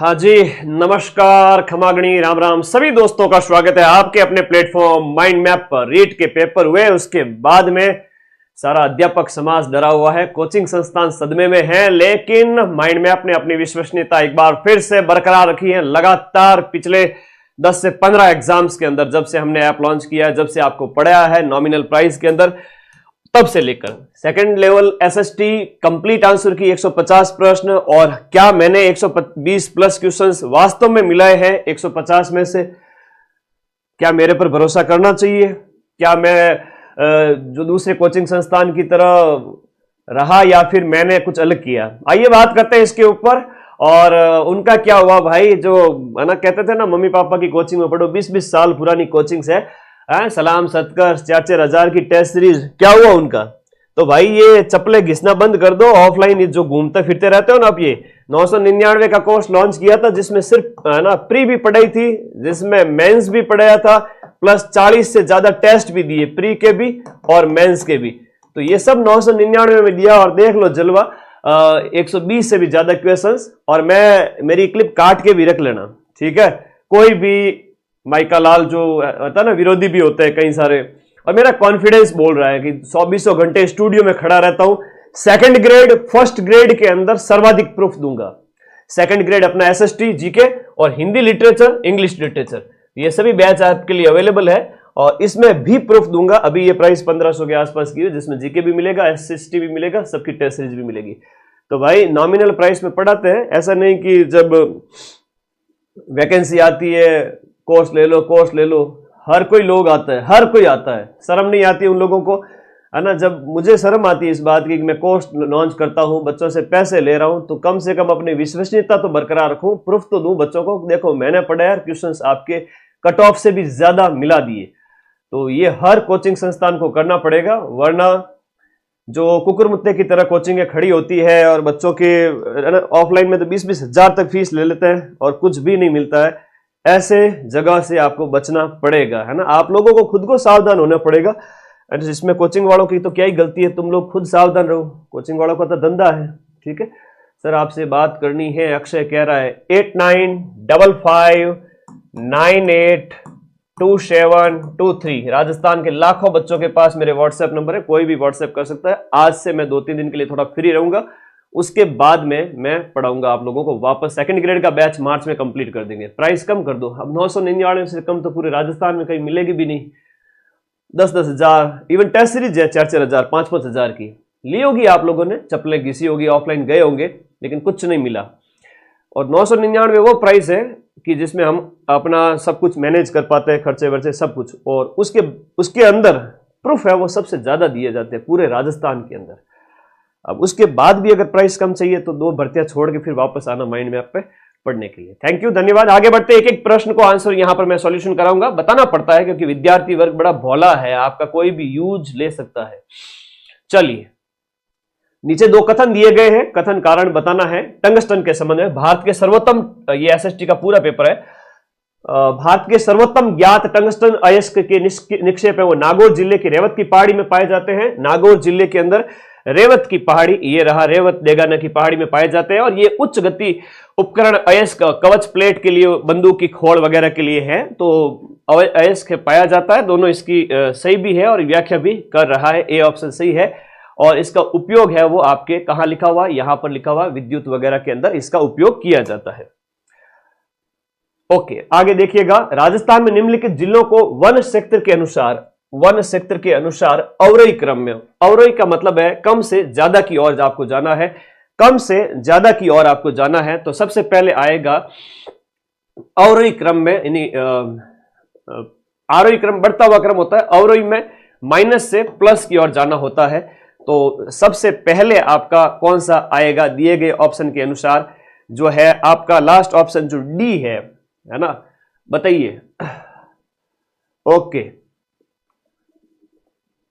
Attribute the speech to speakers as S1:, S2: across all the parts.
S1: हाँ जी, नमस्कार, खमागणी, राम राम। सभी दोस्तों का स्वागत है आपके अपने प्लेटफॉर्म माइंड मैप पर। रीट के पेपर हुए, उसके बाद में सारा अध्यापक समाज डरा हुआ है, कोचिंग संस्थान सदमे में है, लेकिन माइंड मैप ने अपनी विश्वसनीयता एक बार फिर से बरकरार रखी है। लगातार पिछले 10 से 15 एग्जाम्स के अंदर, जब से हमने ऐप लॉन्च किया है, जब से आपको पढ़ाया है नॉमिनल प्राइस के अंदर, तब से लेकर second level SST complete answer की 150 प्रश्न, और क्या मैंने 120 प्लस क्वेश्चंस वास्तव में मिलाए हैं 150 में से? क्या मेरे पर भरोसा करना चाहिए? क्या मैं जो दूसरे कोचिंग संस्थान की तरह रहा, या फिर मैंने कुछ अलग किया? आइए बात करते हैं इसके ऊपर। और उनका क्या हुआ भाई, जो है ना कहते थे ना मम्मी पापा की कोचिंग में पढ़ो, 20-20 साल पुरानी कोचिंग्स है, सलाम सत्कर 4-4 हजार की टेस्ट सीरीज, क्या हुआ उनका? तो भाई ये चप्पलें घिसना बंद कर दो। ऑफलाइन जो घूमते फिरते रहते हो ना, आप ये 999 का कोर्स लॉन्च किया था, जिसमें सिर्फ है ना प्री भी पढ़ाई थी, जिसमें मेंस भी पढ़ाया था, प्लस 40 से ज्यादा टेस्ट भी दिए, प्री के भी और मेंस के भी। तो ये सब 999 में दिया, और देख लो जलवा, 120 से भी ज्यादा क्वेश्चंस। और मेरी क्लिप काट के भी रख लेना, ठीक है? कोई भी माइका लाल जो होता है ना, विरोधी भी होते हैं कई सारे, और मेरा कॉन्फिडेंस बोल रहा है कि 100-200 घंटे स्टूडियो में खड़ा रहता हूं। सेकंड ग्रेड फर्स्ट ग्रेड के अंदर सर्वाधिक प्रूफ दूंगा। सेकंड ग्रेड अपना एसएसटी जीके और हिंदी लिटरेचर, इंग्लिश लिटरेचर, ये सभी बैच आपके लिए अवेलेबल है, और इसमें भी प्रूफ दूंगा। अभी ये प्राइस 1500 के आसपास की है, जिसमें जीके भी मिलेगा, एसएसटी भी मिलेगा, सबकी टेस्ट सीरीज भी मिलेगी। तो भाई नॉमिनल प्राइस में पढ़ाते हैं, ऐसा नहीं कि जब वैकेंसी आती है कोर्स ले लो। हर कोई लोग आता है, हर कोई आता है। शर्म नहीं आती उन लोगों को, है ना? जब मुझे शर्म आती है इस बात की कि मैं कोर्स लॉन्च करता हूं, बच्चों से पैसे ले रहा हूं, तो कम से कम अपनी विश्वसनीयता तो बरकरार रखूं, प्रूफ तो दूं बच्चों को, देखो मैंने पढ़ाया, क्वेश्चंस आपके कट ऑफ से भी ज्यादा मिला दिए। तो ये हर कोचिंग संस्थान को करना पड़ेगा, वरना जो कुकुरमुत्ते की तरह कोचिंगें खड़ी होती है और बच्चों के ऑफलाइन में तो 20-20 हजार तक फीस ले लेते हैं और कुछ भी नहीं मिलता है। ऐसे जगह से आपको बचना पड़ेगा, है ना? आप लोगों को खुद को सावधान होना पड़ेगा। इसमें कोचिंग वालों की तो क्या ही गलती है, तुम लोग खुद सावधान रहो, कोचिंग वालों का तो धंधा है, ठीक है? सर आपसे बात करनी है, अक्षय कह रहा है 8955982723। राजस्थान के लाखों बच्चों के पास मेरे व्हाट्सएप नंबर है, कोई भी व्हाट्सएप कर सकता है। आज से मैं 2-3 दिन के लिए थोड़ा फ्री रहूंगा, उसके बाद में मैं पढ़ाऊंगा आप लोगों को वापस। सेकंड ग्रेड का बैच मार्च में कंप्लीट कर देंगे। प्राइस कम कर दो, अब 999 से कम तो पूरे राजस्थान में कहीं मिलेगी भी नहीं। 10-10 हजार, इवन टेस्ट सीरीज है 4-4 हजार, 5-5 हजार की ली होगी आप लोगों ने, चप्पलें घिसी होगी, ऑफलाइन गए होंगे, लेकिन कुछ नहीं मिला। और 999 वो प्राइस है कि जिसमें हम अपना सब कुछ मैनेज कर पाते हैं, खर्चे वर्चे सब कुछ, और उसके अंदर प्रूफ है वो सबसे ज्यादा दिए जाते हैं पूरे राजस्थान के अंदर। अब उसके बाद भी अगर प्राइस कम चाहिए तो 2 भर्तियां छोड़ के फिर वापस आना माइंड मैप पे पढ़ने के लिए। थैंक यू, धन्यवाद। आगे बढ़ते, एक एक प्रश्न को आंसर यहां पर मैं सॉल्यूशन कराऊंगा। बताना पड़ता है क्योंकि विद्यार्थी वर्ग बड़ा भोला है, आपका कोई भी यूज ले सकता है। चलिए, नीचे 2 कथन दिए गए हैं, कथन कारण बताना है। टंगस्टन के संबंध में, भारत के सर्वोत्तम, ये एसएसटी का पूरा पेपर है, भारत के सर्वोत्तम ज्ञात टंगस्टन अयस्क के निक्षेप है वो नागौर जिले की रेवत की पहाड़ी में पाए जाते हैं। नागौर जिले के अंदर रेवत की पहाड़ी, ये रहा रेवत देगाना की पहाड़ी में पाए जाते हैं, और ये उच्च गति उपकरण अयस्क कवच प्लेट के लिए, बंदूक की खोल वगैरह के लिए है, तो अयस्क पाया जाता है। दोनों इसकी सही भी है और व्याख्या भी कर रहा है, ए ऑप्शन सही है। और इसका उपयोग है वो आपके कहां लिखा हुआ, यहां पर लिखा हुआ, विद्युत वगैरह के अंदर इसका उपयोग किया जाता है। ओके, आगे देखिएगा। राजस्थान में निम्नलिखित जिलों को वन सेक्टर के अनुसार अवरोही क्रम में, अवरोही का मतलब है कम से ज्यादा की ओर आपको जाना है, कम से ज्यादा की ओर आपको जाना है। तो सबसे पहले आएगा अवरोही क्रम में, यानी आरोही क्रम बढ़ता हुआ क्रम होता है, अवरोही में माइनस से प्लस की ओर जाना होता है। तो सबसे पहले आपका कौन सा आएगा दिए गए ऑप्शन के अनुसार, जो है आपका लास्ट ऑप्शन जो डी है ना? बताइए। ओके,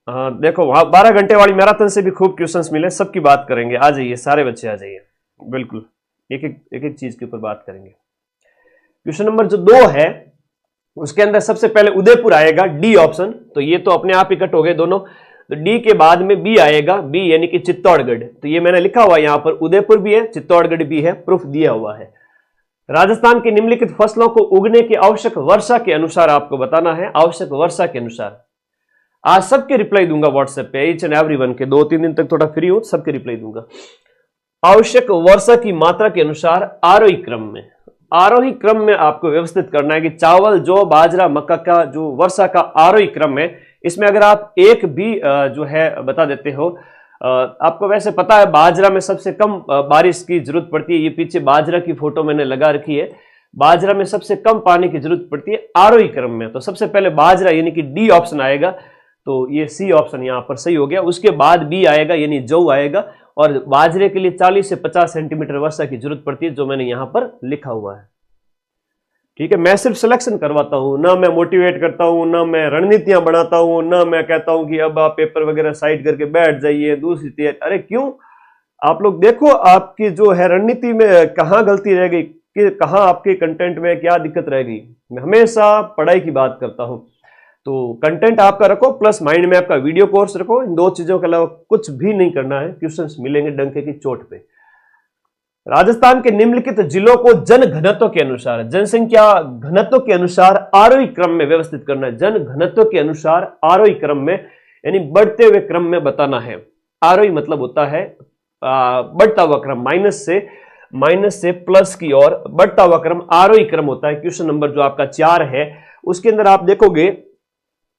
S1: देखो वहां 12 घंटे वाली मैराथन से भी खूब क्वेश्चंस मिले, सबकी बात करेंगे। आ जाइए सारे बच्चे, आ जाइए, बिल्कुल एक एक चीज के ऊपर बात करेंगे। क्वेश्चन नंबर जो 2 है उसके अंदर सबसे पहले उदयपुर आएगा, डी ऑप्शन। तो ये तो अपने आप ही कट हो गए दोनों, तो डी के बाद में बी आएगा, बी यानी कि चित्तौड़गढ़। तो ये मैंने लिखा हुआ है यहां पर, उदयपुर भी है, चित्तौड़गढ़ भी है, प्रूफ दिया हुआ है राजस्थान की निम्नलिखित फसलों को उगने की आवश्यक वर्षा के अनुसार आपको बताना है, आवश्यक वर्षा के अनुसार। आज सबके रिप्लाई दूंगा व्हाट्सएप पे, ईच एंड एवरीवन के, 2-3 दिन तक थोड़ा फ्री हूं, सबके रिप्लाई दूंगा। आवश्यक वर्षा की मात्रा के अनुसार आरोही क्रम में, आरोही क्रम में आपको व्यवस्थित करना है कि चावल, जौ, बाजरा, मक्का का जो वर्षा का आरोही क्रम है, इसमें अगर आप एक भी जो है बता देते हो, आपको वैसे पता है बाजरा में सबसे कम बारिश की जरूरत पड़ती है, ये पीछे बाजरा की फोटो मैंने लगा रखी है, बाजरा में सबसे कम पानी की जरूरत पड़ती है आरोही क्रम में। तो सबसे पहले बाजरा यानी कि डी ऑप्शन आएगा, तो ये सी ऑप्शन यहां पर सही हो गया। उसके बाद बी आएगा यानी जौ आएगा, और बाजरे के लिए 40 से 50 सेंटीमीटर वर्षा की जरूरत पड़ती है, जो मैंने यहां पर लिखा हुआ है। ठीक है, मैं सिर्फ सिलेक्शन करवाता हूं, ना मैं मोटिवेट करता हूं, ना मैं रणनीतियां बनाता हूं, ना मैं कहता हूं कि अब आप पेपर वगैरह साइड करके बैठ जाइए दूसरी तैयारी। अरे क्यों, आप लोग देखो आपकी जो है रणनीति में कहां गलती रह गई, कि कहां आपके कंटेंट में क्या दिक्कत रह गई। मैं हमेशा पढ़ाई की बात करता हूं, तो कंटेंट आपका रखो प्लस माइंड मैप का वीडियो कोर्स रखो, इन दो चीजों के अलावा कुछ भी नहीं करना है, क्वेश्चंस मिलेंगे डंके की चोट पे। राजस्थान के निम्नलिखित जिलों को जन घनत्व के अनुसार, जनसंख्या घनत्व के अनुसार आरोही क्रम में व्यवस्थित करना है। जन घनत्व के अनुसार आरोही क्रम में यानी बढ़ते हुए क्रम में बताना है। आरोही मतलब होता है बढ़ता हुआ क्रम, माइनस से प्लस की ओर बढ़ता हुआ क्रम आरोही क्रम होता है। क्वेश्चन नंबर जो आपका 4 है उसके अंदर आप देखोगे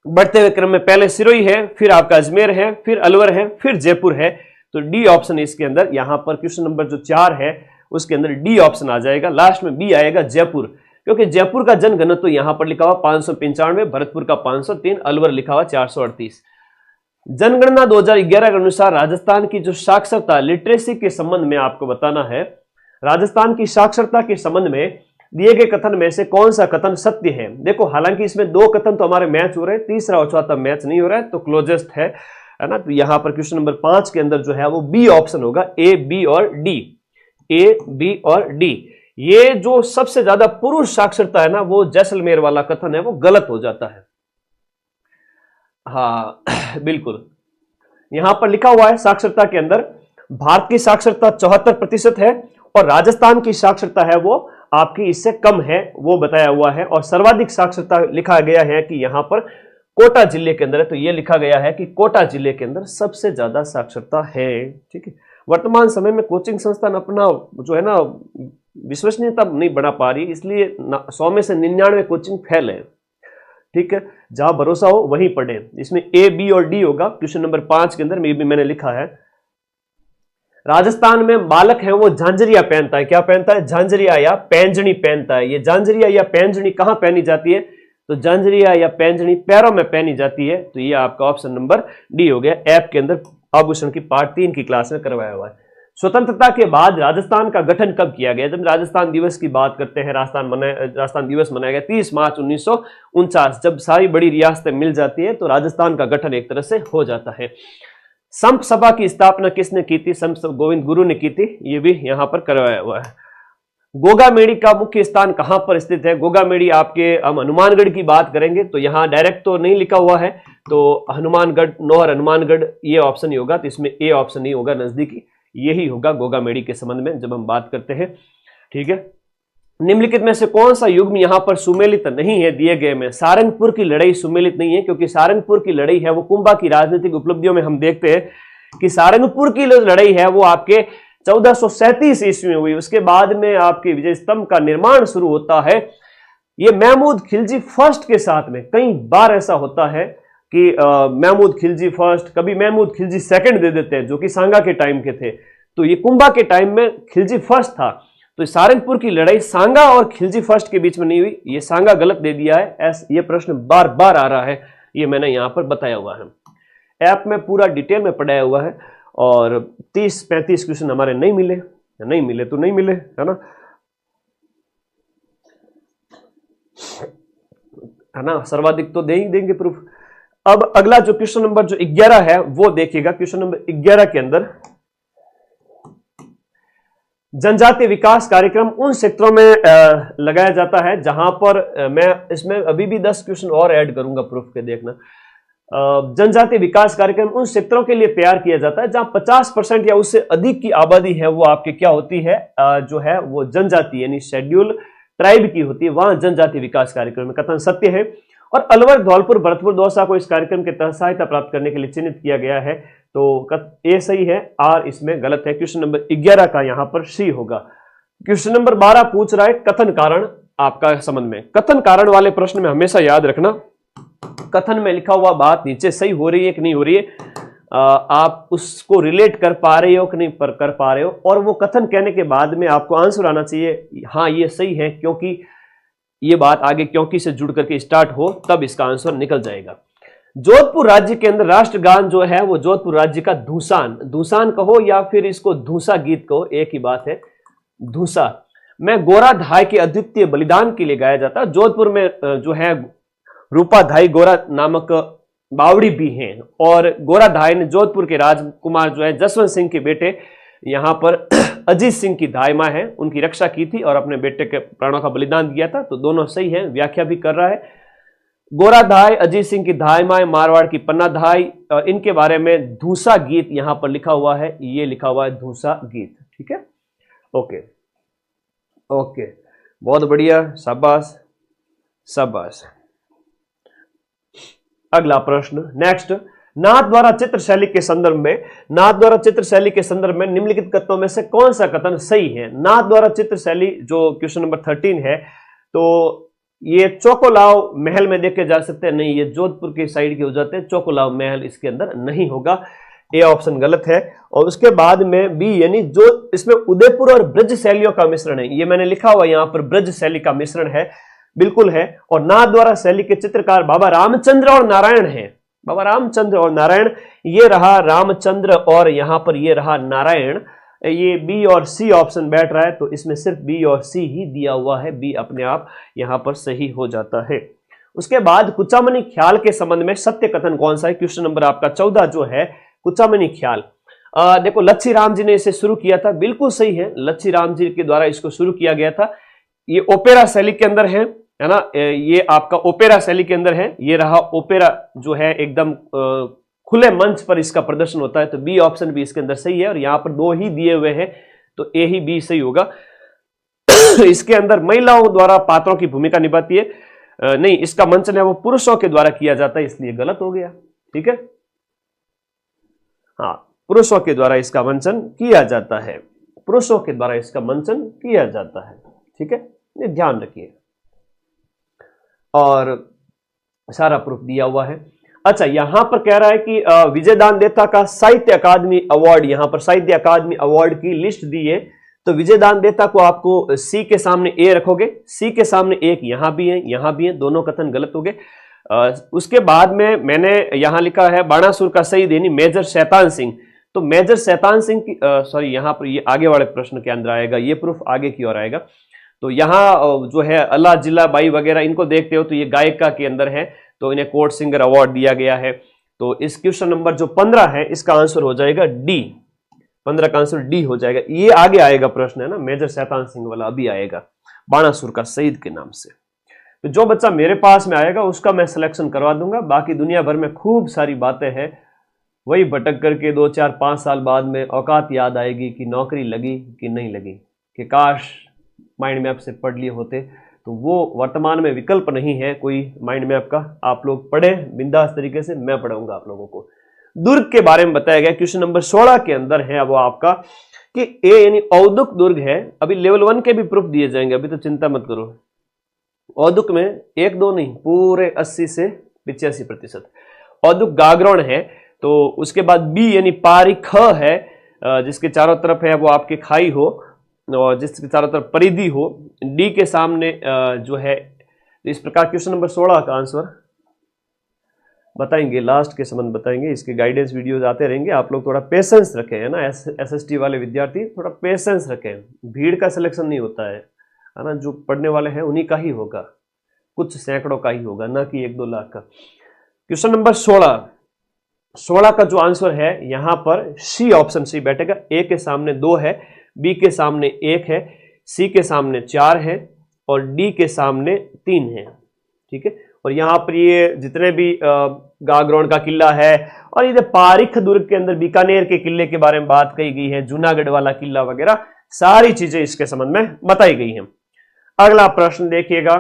S1: बढ़ते हुए क्रम में पहले सिरोही है, फिर आपका अजमेर है, फिर अलवर है, फिर जयपुर है। तो डी ऑप्शन इसके अंदर, यहां पर क्वेश्चन नंबर जो 4 है उसके अंदर डी ऑप्शन आ जाएगा। लास्ट में बी आएगा जयपुर, क्योंकि जयपुर का जनघनत्व यहां पर लिखा हुआ 595, भरतपुर का 503, अलवर लिखा हुआ 438। जनगणना 2011 के अनुसार राजस्थान की जो साक्षरता लिटरेसी के संबंध में आपको बताना है। राजस्थान की साक्षरता के संबंध में दिए गए कथन में से कौन सा कथन सत्य है। देखो हालांकि इसमें 2 कथन तो हमारे मैच हो रहे हैं, तीसरा और चौथा मैच नहीं हो रहा है, तो क्लोजेस्ट है ना। तो यहां पर क्वेश्चन नंबर 5 के अंदर जो है वो बी ऑप्शन होगा, ए, बी और डी, ए, बी और डी। ये जो सबसे ज्यादा पुरुष साक्षरता है ना, वो जैसलमेर वाला कथन है, वो गलत हो जाता है। हाँ बिल्कुल, यहां पर लिखा हुआ है साक्षरता के अंदर भारत की साक्षरता 74% है और राजस्थान की साक्षरता है वो आपकी इससे कम है, वो बताया हुआ है। और सर्वाधिक साक्षरता लिखा गया है कि यहां पर कोटा जिले के अंदर है, तो ये लिखा गया है कि कोटा जिले के अंदर सबसे ज्यादा साक्षरता है। ठीक है, वर्तमान समय में कोचिंग संस्थान अपना जो है ना विश्वसनीयता नहीं बना पा रही, इसलिए 100 में से 99 कोचिंग फेल है। ठीक है, जहां भरोसा हो वहीं पढ़े। इसमें ए, बी और डी होगा। क्वेश्चन नंबर 5 के अंदर में भी मैंने लिखा है राजस्थान में बालक है वो झांझरिया पहनता है। क्या पहनता है? झांझरिया या पैंजनी पहनता है। ये झांझरिया या पैंजनी कहां पहनी जाती है? तो झांझरिया या पैंजनी पैरों में पहनी जाती है। तो ये आपका ऑप्शन नंबर डी हो गया। ऐप के अंदर आभूषण की पार्ट 3 की क्लास में करवाया हुआ है। स्वतंत्रता के बाद राजस्थान का गठन कब किया गया? जब राजस्थान दिवस की बात करते हैं, राजस्थान दिवस मनाया गया 30 मार्च 1949। जब सारी बड़ी रियासतें मिल जाती है तो राजस्थान का गठन एक तरह से हो जाता है। संप सभा की स्थापना किसने की थी? संत गोविंद गुरु ने की थी। ये भी यहां पर करवाया हुआ है। गोगामेड़ी का मुख्य स्थान कहां पर स्थित है? गोगामेड़ी आपके हम हनुमानगढ़ की बात करेंगे तो यहां डायरेक्ट तो नहीं लिखा हुआ है, तो हनुमानगढ़, नौहर हनुमानगढ़ ये ऑप्शन ही होगा। तो इसमें ए ऑप्शन नहीं होगा, नजदीकी यही होगा गोगामेड़ी के संबंध में जब हम बात करते हैं। ठीक है, निम्नलिखित में से कौन सा युग्म यहां पर सुमेलित नहीं है दिए गए में? सारंगपुर की लड़ाई सुमेलित नहीं है, क्योंकि सारंगपुर की लड़ाई है वो कुंभा की राजनीतिक उपलब्धियों में हम देखते हैं कि सारंगपुर की लड़ाई है वो आपके 1437 ईस्वी में हुई। उसके बाद में आपके विजय स्तंभ का निर्माण शुरू होता है। ये महमूद खिलजी फर्स्ट के साथ में कई बार ऐसा होता है कि महमूद खिलजी फर्स्ट, कभी महमूद खिलजी सेकंड दे देते हैं, जो कि सांगा के टाइम के थे। तो ये कुंभा के टाइम में खिलजी फर्स्ट था। तो सारंगपुर की लड़ाई सांगा और खिलजी फर्स्ट के बीच में नहीं हुई। ये सांगा गलत दे दिया है, ये प्रश्न बार बार आ रहा है, ये मैंने यहां पर बताया हुआ है। ऐप में पूरा डिटेल में पढ़ाया हुआ है और 30-35 क्वेश्चन हमारे नहीं मिले तो नहीं मिले, है ना। सर्वाधिक तो दे ही देंगे प्रूफ। अब अगला जो क्वेश्चन नंबर जो 11 है वो देखिएगा। क्वेश्चन नंबर 11 के अंदर जनजातीय विकास कार्यक्रम उन क्षेत्रों में लगाया जाता है जहां पर मैं इसमें अभी भी 10 क्वेश्चन और ऐड करूंगा प्रूफ के, देखना। जनजातीय विकास कार्यक्रम उन क्षेत्रों के लिए तैयार किया जाता है जहां 50% या उससे अधिक की आबादी है वो आपके क्या होती है, जो है वो जनजाति यानी शेड्यूल ट्राइब की होती है, वहां जनजातीय विकास कार्यक्रम में कथन सत्य है। और अलवर, धौलपुर, भरतपुर, दौसा को इस कार्यक्रम के तहत सहायता प्राप्त करने के लिए चिन्हित किया गया है, तो ए सही है, आर इसमें गलत है। क्वेश्चन नंबर 11 का यहां पर सी होगा। क्वेश्चन नंबर 12 पूछ रहा है कथन कारण आपका संबंध में। कथन कारण वाले प्रश्न में हमेशा याद रखना, कथन में लिखा हुआ बात नीचे सही हो रही है कि नहीं हो रही है, आप उसको रिलेट कर पा रहे हो कि नहीं कर पा रहे हो, और वो कथन कहने के बाद में आपको आंसर आना चाहिए हाँ ये सही है, क्योंकि ये बात आगे क्योंकि से जुड़ करके स्टार्ट हो तब इसका आंसर निकल जाएगा। जोधपुर राज्य के अंदर राष्ट्रगान जो है वो जोधपुर राज्य का धूसान, धूसान कहो या फिर इसको धूसा गीत कहो, एक ही बात है, धूसा में गोरा धाय के अद्वितीय बलिदान के लिए गाया जाता है। जोधपुर में जो है रूपा धाई गोरा नामक बावड़ी भी हैं, और गोरा धाय ने जोधपुर के राजकुमार जो है जसवंत सिंह के बेटे यहां पर अजीत सिंह की धाय मां है उनकी रक्षा की थी और अपने बेटे के प्राणों का बलिदान दिया था, तो दोनों सही है, व्याख्या भी कर रहा है। गोरा धाय, अजीत सिंह की धाय मां, मारवाड़ की पन्ना धाय, इनके बारे में धूसा गीत यहां पर लिखा हुआ है, ये लिखा हुआ है धूसा गीत। ठीक है, ओके ओके, बहुत बढ़िया, शाबाश शाबाश। अगला प्रश्न नेक्स्ट, नाथ द्वारा चित्र शैली के संदर्भ में, नाथ द्वारा चित्र शैली के संदर्भ में निम्नलिखित कथनों में से कौन सा कथन सही है। नाथ द्वारा चित्र शैली जो क्वेश्चन नंबर 13 है, तो ये चोकोलाव महल में देखे जा सकते हैं, नहीं ये जोधपुर के साइड के हो जाते हैं, चोकोलाव महल इसके अंदर नहीं होगा, ए ऑप्शन गलत है। और उसके बाद में बी यानी जो इसमें उदयपुर और ब्रज शैलियों का मिश्रण है, ये मैंने लिखा हुआ यहां पर ब्रज शैली का मिश्रण है, बिल्कुल है। और नाथ द्वारा शैली के चित्रकार बाबा रामचंद्र और नारायण हैं, बाबा रामचंद्र और नारायण, ये रहा रामचंद्र और यहां पर ये रहा नारायण, ये बी और सी ऑप्शन बैठ रहा है, तो इसमें सिर्फ बी और सी ही दिया हुआ है, बी अपने आप यहां पर सही हो जाता है। उसके बाद कुचामनी ख्याल के संबंध में सत्य कथन कौन सा है, क्वेश्चन नंबर आपका 14 जो है कुचामनी ख्याल। देखो लच्छी राम जी ने इसे शुरू किया था, बिल्कुल सही है, लच्छी राम जी के द्वारा इसको शुरू किया गया था। ये ओपेरा शैली के अंदर है ना, ये आपका ओपेरा शैली के अंदर है, ये रहा ओपेरा जो है एकदम खुले मंच पर इसका प्रदर्शन होता है, तो बी ऑप्शन भी इसके अंदर सही है। और यहां पर दो ही दिए हुए हैं, तो ए ही बी सही होगा। इसके अंदर महिलाओं द्वारा पात्रों की भूमिका निभाती है, नहीं इसका मंचन है वो पुरुषों के द्वारा किया जाता है, इसलिए गलत हो गया। ठीक है, हाँ पुरुषों के द्वारा इसका मंचन किया जाता है, पुरुषों के द्वारा इसका मंचन किया जाता है। ठीक है, ये ध्यान रखिए, और सारा प्रूफ दिया हुआ है। अच्छा, यहां पर कह रहा है कि विजयदान देता का साहित्य अकादमी अवार्ड, यहां पर साहित्य अकादमी अवार्ड की लिस्ट दी है, तो विजयदान देता को आपको सी के सामने ए रखोगे, सी के सामने एक यहां भी है, यहां भी है, दोनों कथन गलत हो गए। उसके बाद में मैंने यहां लिखा है बाणासुर का शहीद यानी मेजर शैतान सिंह, तो मेजर शैतान सिंह की सॉरी यहां पर ये आगे वाले प्रश्न के अंदर आएगा, ये प्रूफ आगे की ओर आएगा। तो यहाँ जो है अल्लाह जिला बाई वगैरह इनको देखते हो तो ये गायिका के अंदर है, तो इन्हें कोर्ट सिंगर अवार्ड दिया गया है। तो इस क्वेश्चन नंबर जो 15 है इसका आंसर हो जाएगा डी, 15 का आंसर डी हो जाएगा। ये आगे आएगा प्रश्न है ना, मेजर शैतान सिंह वाला अभी आएगा बाणासुर का शहीद के नाम से। तो जो बच्चा मेरे पास में आएगा उसका मैं सिलेक्शन करवा दूंगा, बाकी दुनिया भर में खूब सारी बातें हैं, वही भटक करके 2, 4, 5 साल बाद में औकात याद आएगी कि नौकरी लगी कि नहीं लगी, कि काश माइंड मैप से पढ़ लिए होते, तो वो वर्तमान में विकल्प नहीं है कोई माइंड मैप का। आप लोग पढ़े बिंदास तरीके से, मैं पढ़ाऊंगा आप लोगों को। दुर्ग के बारे में बताया गया क्वेश्चन नंबर 16 के अंदर है वो आपका कि ए यानी औदुक दुर्ग है। अभी लेवल 1 के भी प्रूफ दिए जाएंगे, अभी तो चिंता मत करो। औदुक में 1-2 नहीं, पूरे 80 से 85%। औदुक गागरोन है, तो उसके बाद बी यानी पारिख है, जिसके चारों तरफ है वो आपके खाई हो और जिसके चारों तरफ परिधि हो। डी के सामने जो है, इस प्रकार क्वेश्चन नंबर 16 का आंसर बताएंगे, लास्ट के संबंध बताएंगे, इसके गाइडेंस वीडियोज आते रहेंगे। आप लोग थोड़ा पेशेंस रखें, है ना, एसएसटी वाले विद्यार्थी थोड़ा पेशेंस रखें, भीड़ का सिलेक्शन नहीं होता है ना, जो पढ़ने वाले हैं उन्हीं का ही होगा, कुछ सैकड़ों का ही होगा, ना कि 1-2 लाख का। क्वेश्चन नंबर 16 का जो आंसर है यहां पर सी ऑप्शन सी बैठेगा। ए के सामने 2 है, बी के सामने 1 है, सी के सामने 4 है और डी के सामने 3 है। ठीक है, और यहाँ पर ये जितने भी गागरोन का किला है, और इधर पारिख दुर्ग के अंदर बीकानेर के किले के बारे में बात कही गई है, जूनागढ़ वाला किला वगैरह सारी चीजें इसके संबंध में बताई गई हैं। अगला प्रश्न देखिएगा,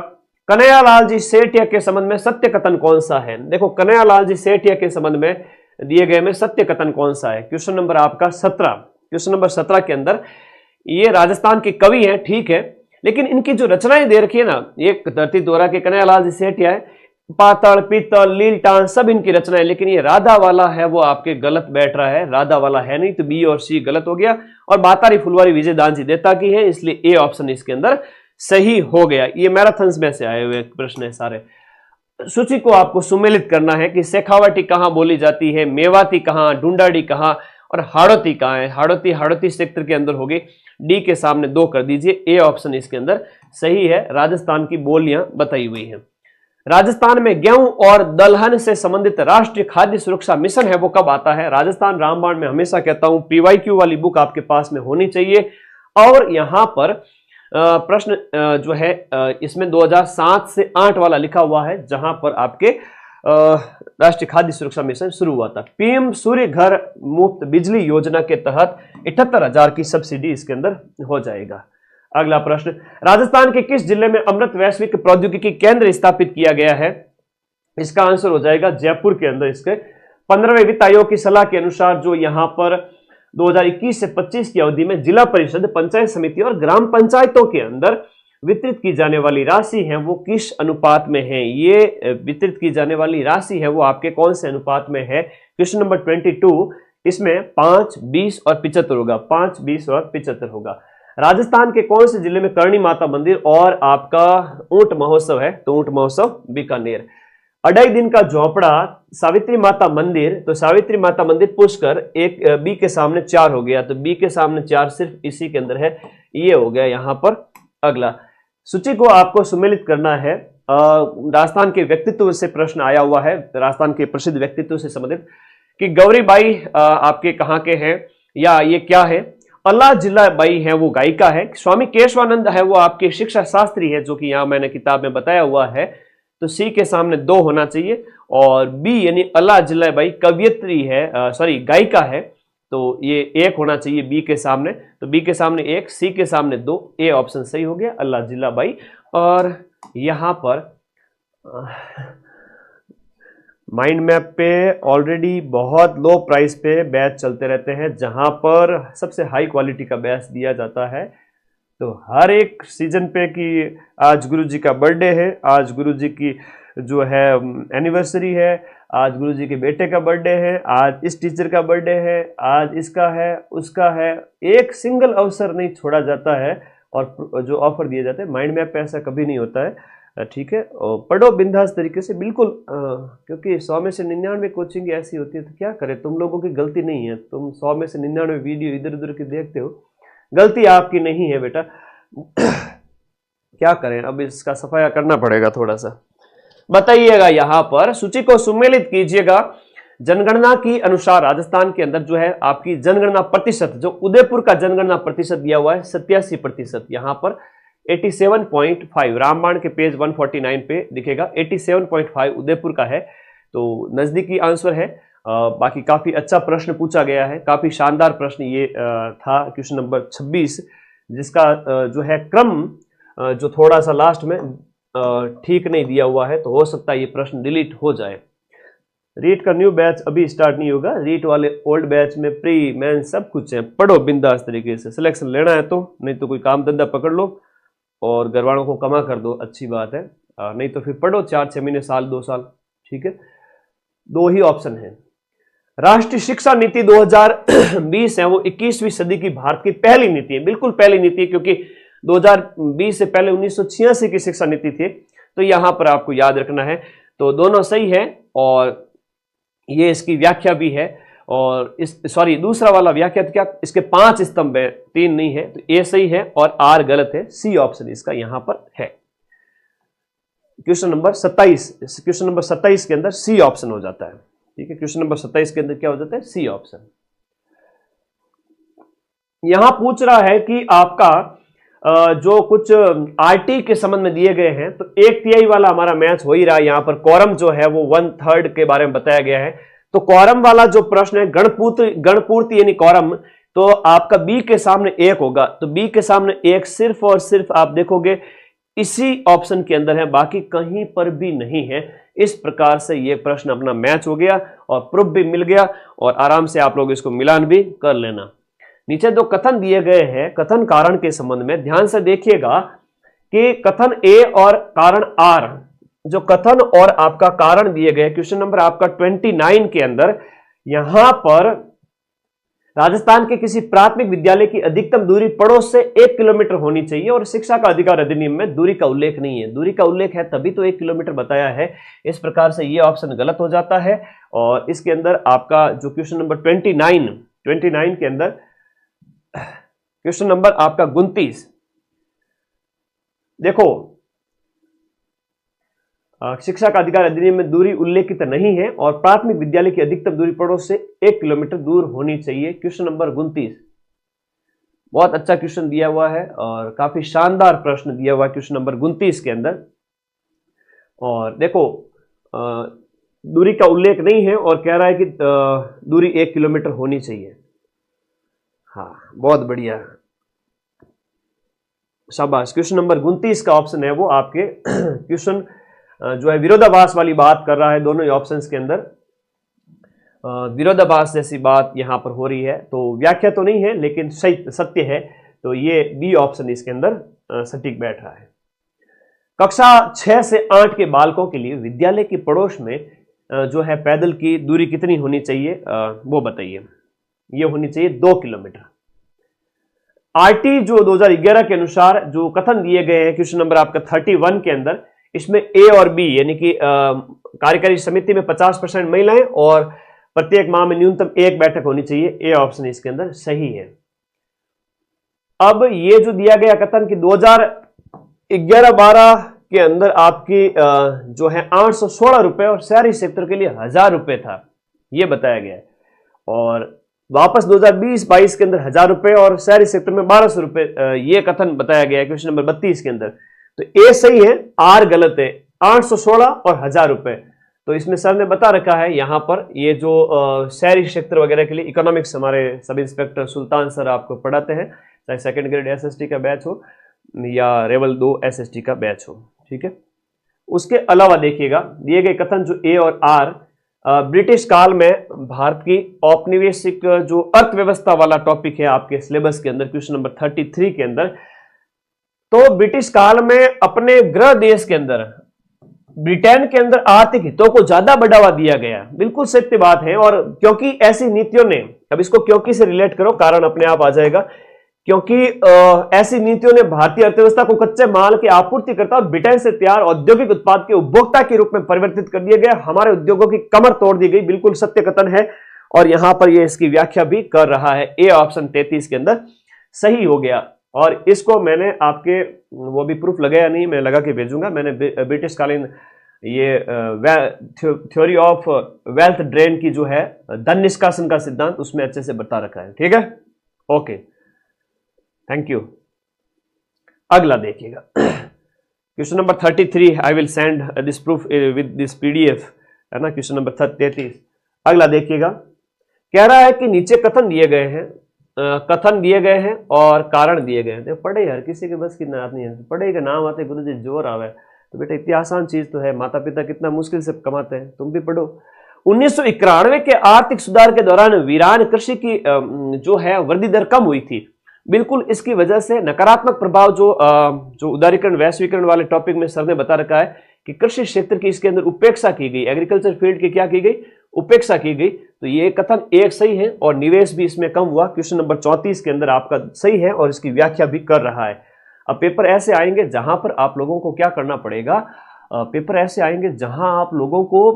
S1: कन्हैयालाल जी सेठिया के संबंध में सत्य कथन कौन सा है? देखो कन्हैयालाल जी सेठिया के संबंध में दिए गए में सत्य कथन कौन सा है? क्वेश्चन नंबर आपका 17, क्वेश्चन नंबर 17 के अंदर ये राजस्थान के कवि हैं, ठीक है, लेकिन इनकी जो रचनाएं दे रखी है ना, एक धरती दोहरा के कन्हैयालाल जी सेठिया है, पातल पीतल लीलटान सब इनकी रचनाएं, लेकिन ये राधा वाला है वो आपके गलत बैठ रहा है, राधा वाला है नहीं, तो बी और सी गलत हो गया। और बातारी फुलवारी विजय दानजी देता की है, इसलिए ए ऑप्शन इसके अंदर सही हो गया। ये मैराथन्स में से आए हुए प्रश्न है सारे। सूची को आपको सुमेलित करना है कि शेखावटी कहां बोली जाती है, मेवाती कहां, ढूंढाड़ी कहां और हाड़ौती कहां है? हाड़ौती क्षेत्र के अंदर होगी। डी के सामने 2 कर दीजिए, ए ऑप्शन इसके अंदर सही है। राजस्थान की बोलियां बताई हुई हैं। राजस्थान में गेहूं और दलहन से संबंधित राष्ट्रीय खाद्य सुरक्षा मिशन है वो कब आता है? राजस्थान रामबाण में हमेशा कहता हूं पीवाईक्यू वाली बुक आपके पास में होनी चाहिए। और यहां पर प्रश्न जो है इसमें 2007 से 8 वाला लिखा हुआ है, जहां पर आपके राष्ट्रीय खाद्य सुरक्षा मिशन शुरू हुआ था। पीएम सूर्य घर मुफ्त बिजली योजना के तहत 78,000 की सब्सिडी इसके अंदर हो जाएगा। अगला प्रश्न, राजस्थान के किस जिले में अमृत वैश्विक प्रौद्योगिकी केंद्र स्थापित किया गया है? इसका आंसर हो जाएगा जयपुर के अंदर। इसके 15वें वित्त आयोग की सलाह के अनुसार जो यहां पर 2021 से 25 की अवधि में जिला परिषद, पंचायत समिति और ग्राम पंचायतों के अंदर वितरित की जाने वाली राशि है वो किस अनुपात में है? ये वितरित की जाने वाली राशि है वो आपके कौन से अनुपात में है? क्वेश्चन नंबर 22, इसमें 5, 20 और 75 होगा, 5, 20 और 75 होगा। राजस्थान के कौन से जिले में करणी माता मंदिर और आपका ऊंट महोत्सव है? तो ऊंट महोत्सव बीकानेर। 2.5 दिन का झोपड़ा सावित्री माता मंदिर, तो सावित्री माता मंदिर पुष्कर, एक बी के सामने 4 हो गया, तो बी के सामने 4 सिर्फ इसी के अंदर है, ये हो गया यहां पर। अगला सूची को आपको सुमेलित करना है। राजस्थान के व्यक्तित्व से प्रश्न आया हुआ है, राजस्थान के प्रसिद्ध व्यक्तित्व से संबंधित, कि गौरीबाई आपके कहाँ के हैं या ये क्या है? अल्लाह जिला बाई है वो गायिका है। स्वामी केशवानंद है वो आपके शिक्षा शास्त्री है, जो कि यहां मैंने किताब में बताया हुआ है, तो सी के सामने 2 होना चाहिए। और बी यानी अल्लाह जिला बाई कवियत्री है, सॉरी गायिका है, तो ये 1 होना चाहिए बी के सामने, तो बी के सामने 1, सी के सामने 2, ए ऑप्शन सही हो गया अल्लाह जिला बाई। और यहां पर माइंड मैप पे ऑलरेडी बहुत लो प्राइस पे बैच चलते रहते हैं, जहां पर सबसे हाई क्वालिटी का बैच दिया जाता है। तो हर एक सीजन पे कि आज गुरुजी का बर्थडे है, आज गुरुजी की जो है एनिवर्सरी है, आज गुरुजी के बेटे का बर्थडे है, आज इस टीचर का बर्थडे है, आज इसका है, उसका है, एक सिंगल अवसर नहीं छोड़ा जाता है और जो ऑफर दिए जाते हैं। माइंड मैप पे ऐसा कभी नहीं होता है, ठीक है। और पढ़ो बिंदास तरीके से, बिल्कुल, क्योंकि 100 में से 99 कोचिंग ऐसी होती है, तो क्या करें, तुम लोगों की गलती नहीं है, तुम 100 में से 99 वीडियो इधर उधर की देखते हो, गलती आपकी नहीं है बेटा। क्या करें, अब इसका सफाया करना पड़ेगा थोड़ा सा। बताइएगा यहां पर, सूची को सुमेलित कीजिएगा। जनगणना की अनुसार राजस्थान के अंदर जो है आपकी जनगणना प्रतिशत, जो उदयपुर का जनगणना प्रतिशत दिया हुआ है 87%, यहां पर 87.5, रामबाण के पेज 149 पे दिखेगा 87.5 उदयपुर का है, तो नजदीकी आंसर है। बाकी काफी अच्छा प्रश्न पूछा गया है, काफी शानदार प्रश्न ये था क्वेश्चन नंबर 26, जिसका जो है क्रम जो थोड़ा सा लास्ट में ठीक नहीं दिया हुआ है, तो हो सकता है ये प्रश्न डिलीट हो जाए। रीट का न्यू बैच अभी स्टार्ट नहीं होगा, रीट वाले ओल्ड बैच में प्री मेन सब कुछ है। पढ़ो बिंदास तरीके से, सिलेक्शन लेना है तो, नहीं तो कोई काम धंधा पकड़ लो और घर वालों को कमा कर दो, अच्छी बात है, नहीं तो फिर पढ़ो 4-6 महीने, साल 2 साल, ठीक है। 2 ही ऑप्शन है। राष्ट्रीय शिक्षा नीति 2020 है वो 21वीं सदी की भारत की पहली नीति है, बिल्कुल पहली नीति है, क्योंकि 2020 से पहले 1986 की शिक्षा नीति थी, तो यहां पर आपको याद रखना है। तो दोनों सही है और ये इसकी व्याख्या भी है, और इस सॉरी दूसरा वाला व्याख्या तो क्या, इसके 5 स्तंभ है, 3 नहीं है, तो ए सही है और आर गलत है, सी ऑप्शन इसका यहां पर है। क्वेश्चन नंबर 27 के अंदर सी ऑप्शन हो जाता है, ठीक है। क्वेश्चन नंबर 27 के अंदर क्या हो जाता है, सी ऑप्शन। यहां पूछ रहा है कि आपका जो कुछ आरटी के संबंध में दिए गए हैं, तो 1/3 वाला हमारा मैच हो ही रहा है। यहां पर क्वारम जो है वो 1/3 के बारे में बताया गया है। तो क्वारम वाला जो प्रश्न है, गणपूर्ति यानी क्वारम, तो आपका बी के सामने 1 होगा। तो बी के सामने 1 सिर्फ और सिर्फ आप देखोगे इसी ऑप्शन के अंदर है, बाकी कहीं पर भी नहीं है। इस प्रकार से ये प्रश्न अपना मैच हो गया और प्रूफ भी मिल गया, और आराम से आप लोग इसको मिलान भी कर लेना। नीचे दो कथन दिए गए हैं कथन कारण के संबंध में, ध्यान से देखिएगा कि कथन ए और कारण आर, जो कथन और आपका कारण दिए गए क्वेश्चन नंबर आपका 29 के अंदर, यहां पर राजस्थान के किसी प्राथमिक विद्यालय की अधिकतम दूरी पड़ोस से 1 किलोमीटर होनी चाहिए, और शिक्षा का अधिकार अधिनियम में दूरी का उल्लेख नहीं है। दूरी का उल्लेख है तभी तो 1 किलोमीटर बताया है। इस प्रकार से यह ऑप्शन गलत हो जाता है। और इसके अंदर आपका जो क्वेश्चन नंबर 29 के अंदर क्वेश्चन नंबर आपका 29, देखो शिक्षा का अधिकार अधिनियम में दूरी उल्लेखित नहीं है, और प्राथमिक विद्यालय की अधिकतम दूरी पड़ोस से 1 किलोमीटर दूर होनी चाहिए। क्वेश्चन नंबर 29 बहुत अच्छा क्वेश्चन दिया हुआ है और काफी शानदार प्रश्न दिया हुआ है क्वेश्चन नंबर 29 के अंदर। और देखो दूरी का उल्लेख नहीं है और कह रहा है कि दूरी 1 किलोमीटर होनी चाहिए। हाँ, बहुत बढ़िया, शाबाश। क्वेश्चन नंबर 29 का ऑप्शन है वो आपके क्वेश्चन जो है विरोधाभास वाली बात कर रहा है। दोनों ही ऑप्शंस के अंदर विरोधाभास जैसी बात यहां पर हो रही है, तो व्याख्या तो नहीं है लेकिन सही सत्य है। तो ये बी ऑप्शन इसके अंदर सटीक बैठ रहा है। कक्षा 6 से 8 के बालकों के लिए विद्यालय की पड़ोस में जो है पैदल की दूरी कितनी होनी चाहिए, वो बताइए। ये होनी चाहिए 2 किलोमीटर। आरटी जो 2011 के अनुसार जो कथन दिए गए हैं क्वेश्चन नंबर आपका 31 के अंदर, इसमें ए और बी यानी कि कार्यकारी समिति में 50% महिलाएं और प्रत्येक माह में न्यूनतम 1 बैठक होनी चाहिए। ए ऑप्शन इसके अंदर सही है। अब ये जो दिया गया कथन कि 2011-12 के अंदर आपकी जो है 816 रुपए और शहरी क्षेत्र के लिए 1000 रुपए था, ये बताया गया है। और वापस 2020-22 के अंदर 1000 रुपए और शहरी क्षेत्र में 1200 रुपए, ये कथन बताया गया है क्वेश्चन नंबर 32 के अंदर। तो ए सही है, आर गलत है। 816 और 1000 रुपए, तो इसमें सर ने बता रखा है यहां पर ये जो शहरी क्षेत्र वगैरह के लिए इकोनॉमिक्स हमारे सब इंस्पेक्टर सुल्तान सर आपको पढ़ाते हैं, चाहे सेकंड ग्रेड एसएसटी का बैच हो या लेवल 2 एसएसटी का बैच हो, ठीक है। उसके अलावा देखिएगा दिए गए कथन जो ए और आर, ब्रिटिश काल में भारत की औपनिवेशिक जो अर्थव्यवस्था वाला टॉपिक है आपके सिलेबस के अंदर क्वेश्चन नंबर 33 के अंदर, तो ब्रिटिश काल में अपने गृह देश के अंदर ब्रिटेन के अंदर आर्थिक हितों को ज्यादा बढ़ावा दिया गया। बिल्कुल सत्य बात है। और क्योंकि ऐसी नीतियों ने, अब इसको क्योंकि से रिलेट करो, कारण अपने आप आ जाएगा, क्योंकि ऐसी नीतियों ने भारतीय अर्थव्यवस्था को कच्चे माल के आपूर्तिकर्ता और ब्रिटेन से तैयार औद्योगिक उत्पाद के उपभोक्ता के रूप में परिवर्तित कर दिया गया। हमारे उद्योगों की कमर तोड़ दी गई। बिल्कुल सत्य कथन है और यहां पर ये इसकी व्याख्या भी कर रहा है। ए ऑप्शन 33 के अंदर सही हो गया। और इसको मैंने आपके वो भी प्रूफ लगाया नहीं, मैं लगा के भेजूंगा। मैंने ब्रिटिश कालीन ये थ्योरी ऑफ वेल्थ ड्रेन की जो है धन निष्कासन का सिद्धांत, उसमें अच्छे से बता रखा है, ठीक है। Okay, thank you. अगला देखिएगा question number 33, I will send this proof with this PDF, है ना, क्वेश्चन नंबर 33। अगला देखिएगा, कह रहा है कि नीचे कथन दिए गए हैं, और कारण दिए गए हैं। पढ़े यार, किसी के बस की बात नहीं है। पढ़े का नाम आते गुरु जी जोर आवे, तो बेटा इतनी आसान चीज तो है। माता पिता कितना मुश्किल से कमाते हैं, तुम भी पढ़ो। 1991 के आर्थिक सुधार के दौरान वीरान कृषि की जो है वृद्धि दर कम हुई थी। बिल्कुल इसकी वजह से नकारात्मक प्रभाव जो उदारीकरण वैश्वीकरण वाले टॉपिक में सर ने बता रखा है कि कृषि क्षेत्र की इसके अंदर उपेक्षा की गई, एग्रीकल्चर फील्ड की क्या की गई, उपेक्षा की गई। तो ये कथन एक सही है और निवेश भी इसमें कम हुआ। क्वेश्चन नंबर 34 के अंदर आपका सही है और इसकी व्याख्या भी कर रहा है। अब पेपर ऐसे आएंगे जहां पर आप लोगों को क्या करना पड़ेगा, पेपर ऐसे आएंगे जहां आप लोगों को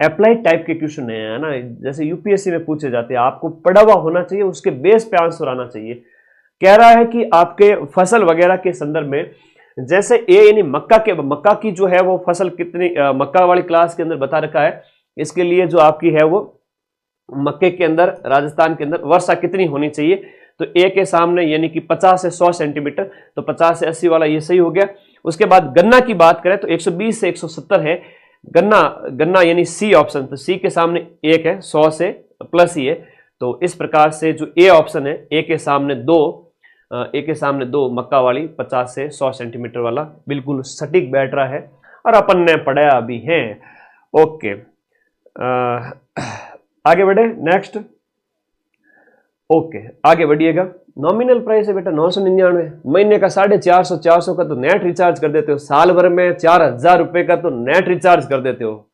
S1: अप्लाइड टाइप के क्वेश्चन है ना, जैसे यूपीएससी में पूछे जाते हैं। आपको पढ़ा हुआ होना चाहिए, उसके बेस पे आंसर आना चाहिए। कह रहा है कि आपके फसल वगैरह के संदर्भ में, जैसे ए यानी मक्का की जो है वो फसल कितनी, मक्का वाली क्लास के अंदर बता रखा है। इसके लिए जो आपकी है वो मक्के के अंदर राजस्थान के अंदर वर्षा कितनी होनी चाहिए। तो ए के सामने यानी कि 50 से 100 सेंटीमीटर, तो 50 से 80 वाला ये सही हो गया। उसके बाद गन्ना की बात करें तो 120 से 170 है गन्ना यानी सी ऑप्शन, तो सी के सामने 1 है, 100 से प्लस ही है। तो इस प्रकार से जो ए ऑप्शन है, ए के सामने दो मक्का वाली 50 से 100 सेंटीमीटर वाला बिल्कुल सटीक बैठ रहा है और अपन ने पढ़ाया भी है। ओके, आगे बढ़े नेक्स्ट। ओके, आगे बढ़िएगा। नॉमिनल प्राइस है बेटा 999, महीने का 450 400 का तो नेट रिचार्ज कर देते हो, साल भर में 4000 रुपए का तो नेट रिचार्ज कर देते हो,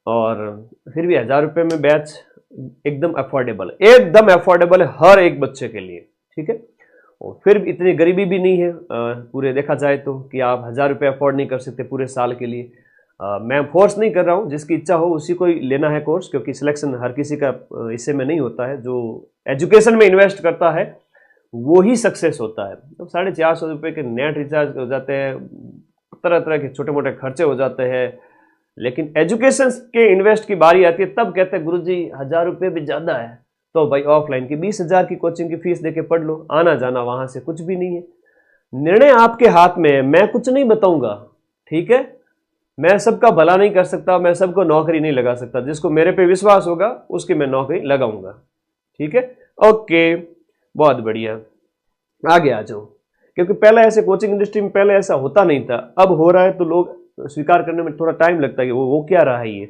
S1: और फिर भी 1000 रुपए में बैच एकदम अफोर्डेबल है हर एक बच्चे के लिए, ठीक है। और फिर भी इतनी गरीबी भी नहीं है पूरे देखा जाए तो कि आप 1000 रुपये अफोर्ड नहीं कर सकते पूरे साल के लिए। मैं फोर्स नहीं कर रहा हूँ, जिसकी इच्छा हो उसी को ही लेना है कोर्स, क्योंकि सिलेक्शन हर किसी का हिस्से में नहीं होता है। जो एजुकेशन में इन्वेस्ट करता है वो ही सक्सेस होता है। तो 450 रुपये के नेट रिचार्ज हो जाते हैं, तरह तरह के छोटे मोटे खर्चे हो जाते हैं, लेकिन एजुकेशन के इन्वेस्ट की बारी आती है तब कहते हैं गुरुजी 1000 रुपये भी ज़्यादा है, तो भाई ऑफलाइन की 20,000 की कोचिंग की फीस देके पढ़ लो, आना जाना वहां से कुछ भी नहीं है। निर्णय आपके हाथ में है, मैं कुछ नहीं बताऊंगा, ठीक है। मैं सबका भला नहीं कर सकता, मैं सबको नौकरी नहीं लगा सकता, जिसको मेरे पे विश्वास होगा उसकी मैं नौकरी लगाऊंगा, ठीक है। ओके, बहुत बढ़िया, आगे आ जाओ। क्योंकि पहले ऐसे कोचिंग इंडस्ट्री में पहले ऐसा होता नहीं था, अब हो रहा है तो लोग स्वीकार करने में थोड़ा टाइम लगता है कि वो क्या रहा है ये।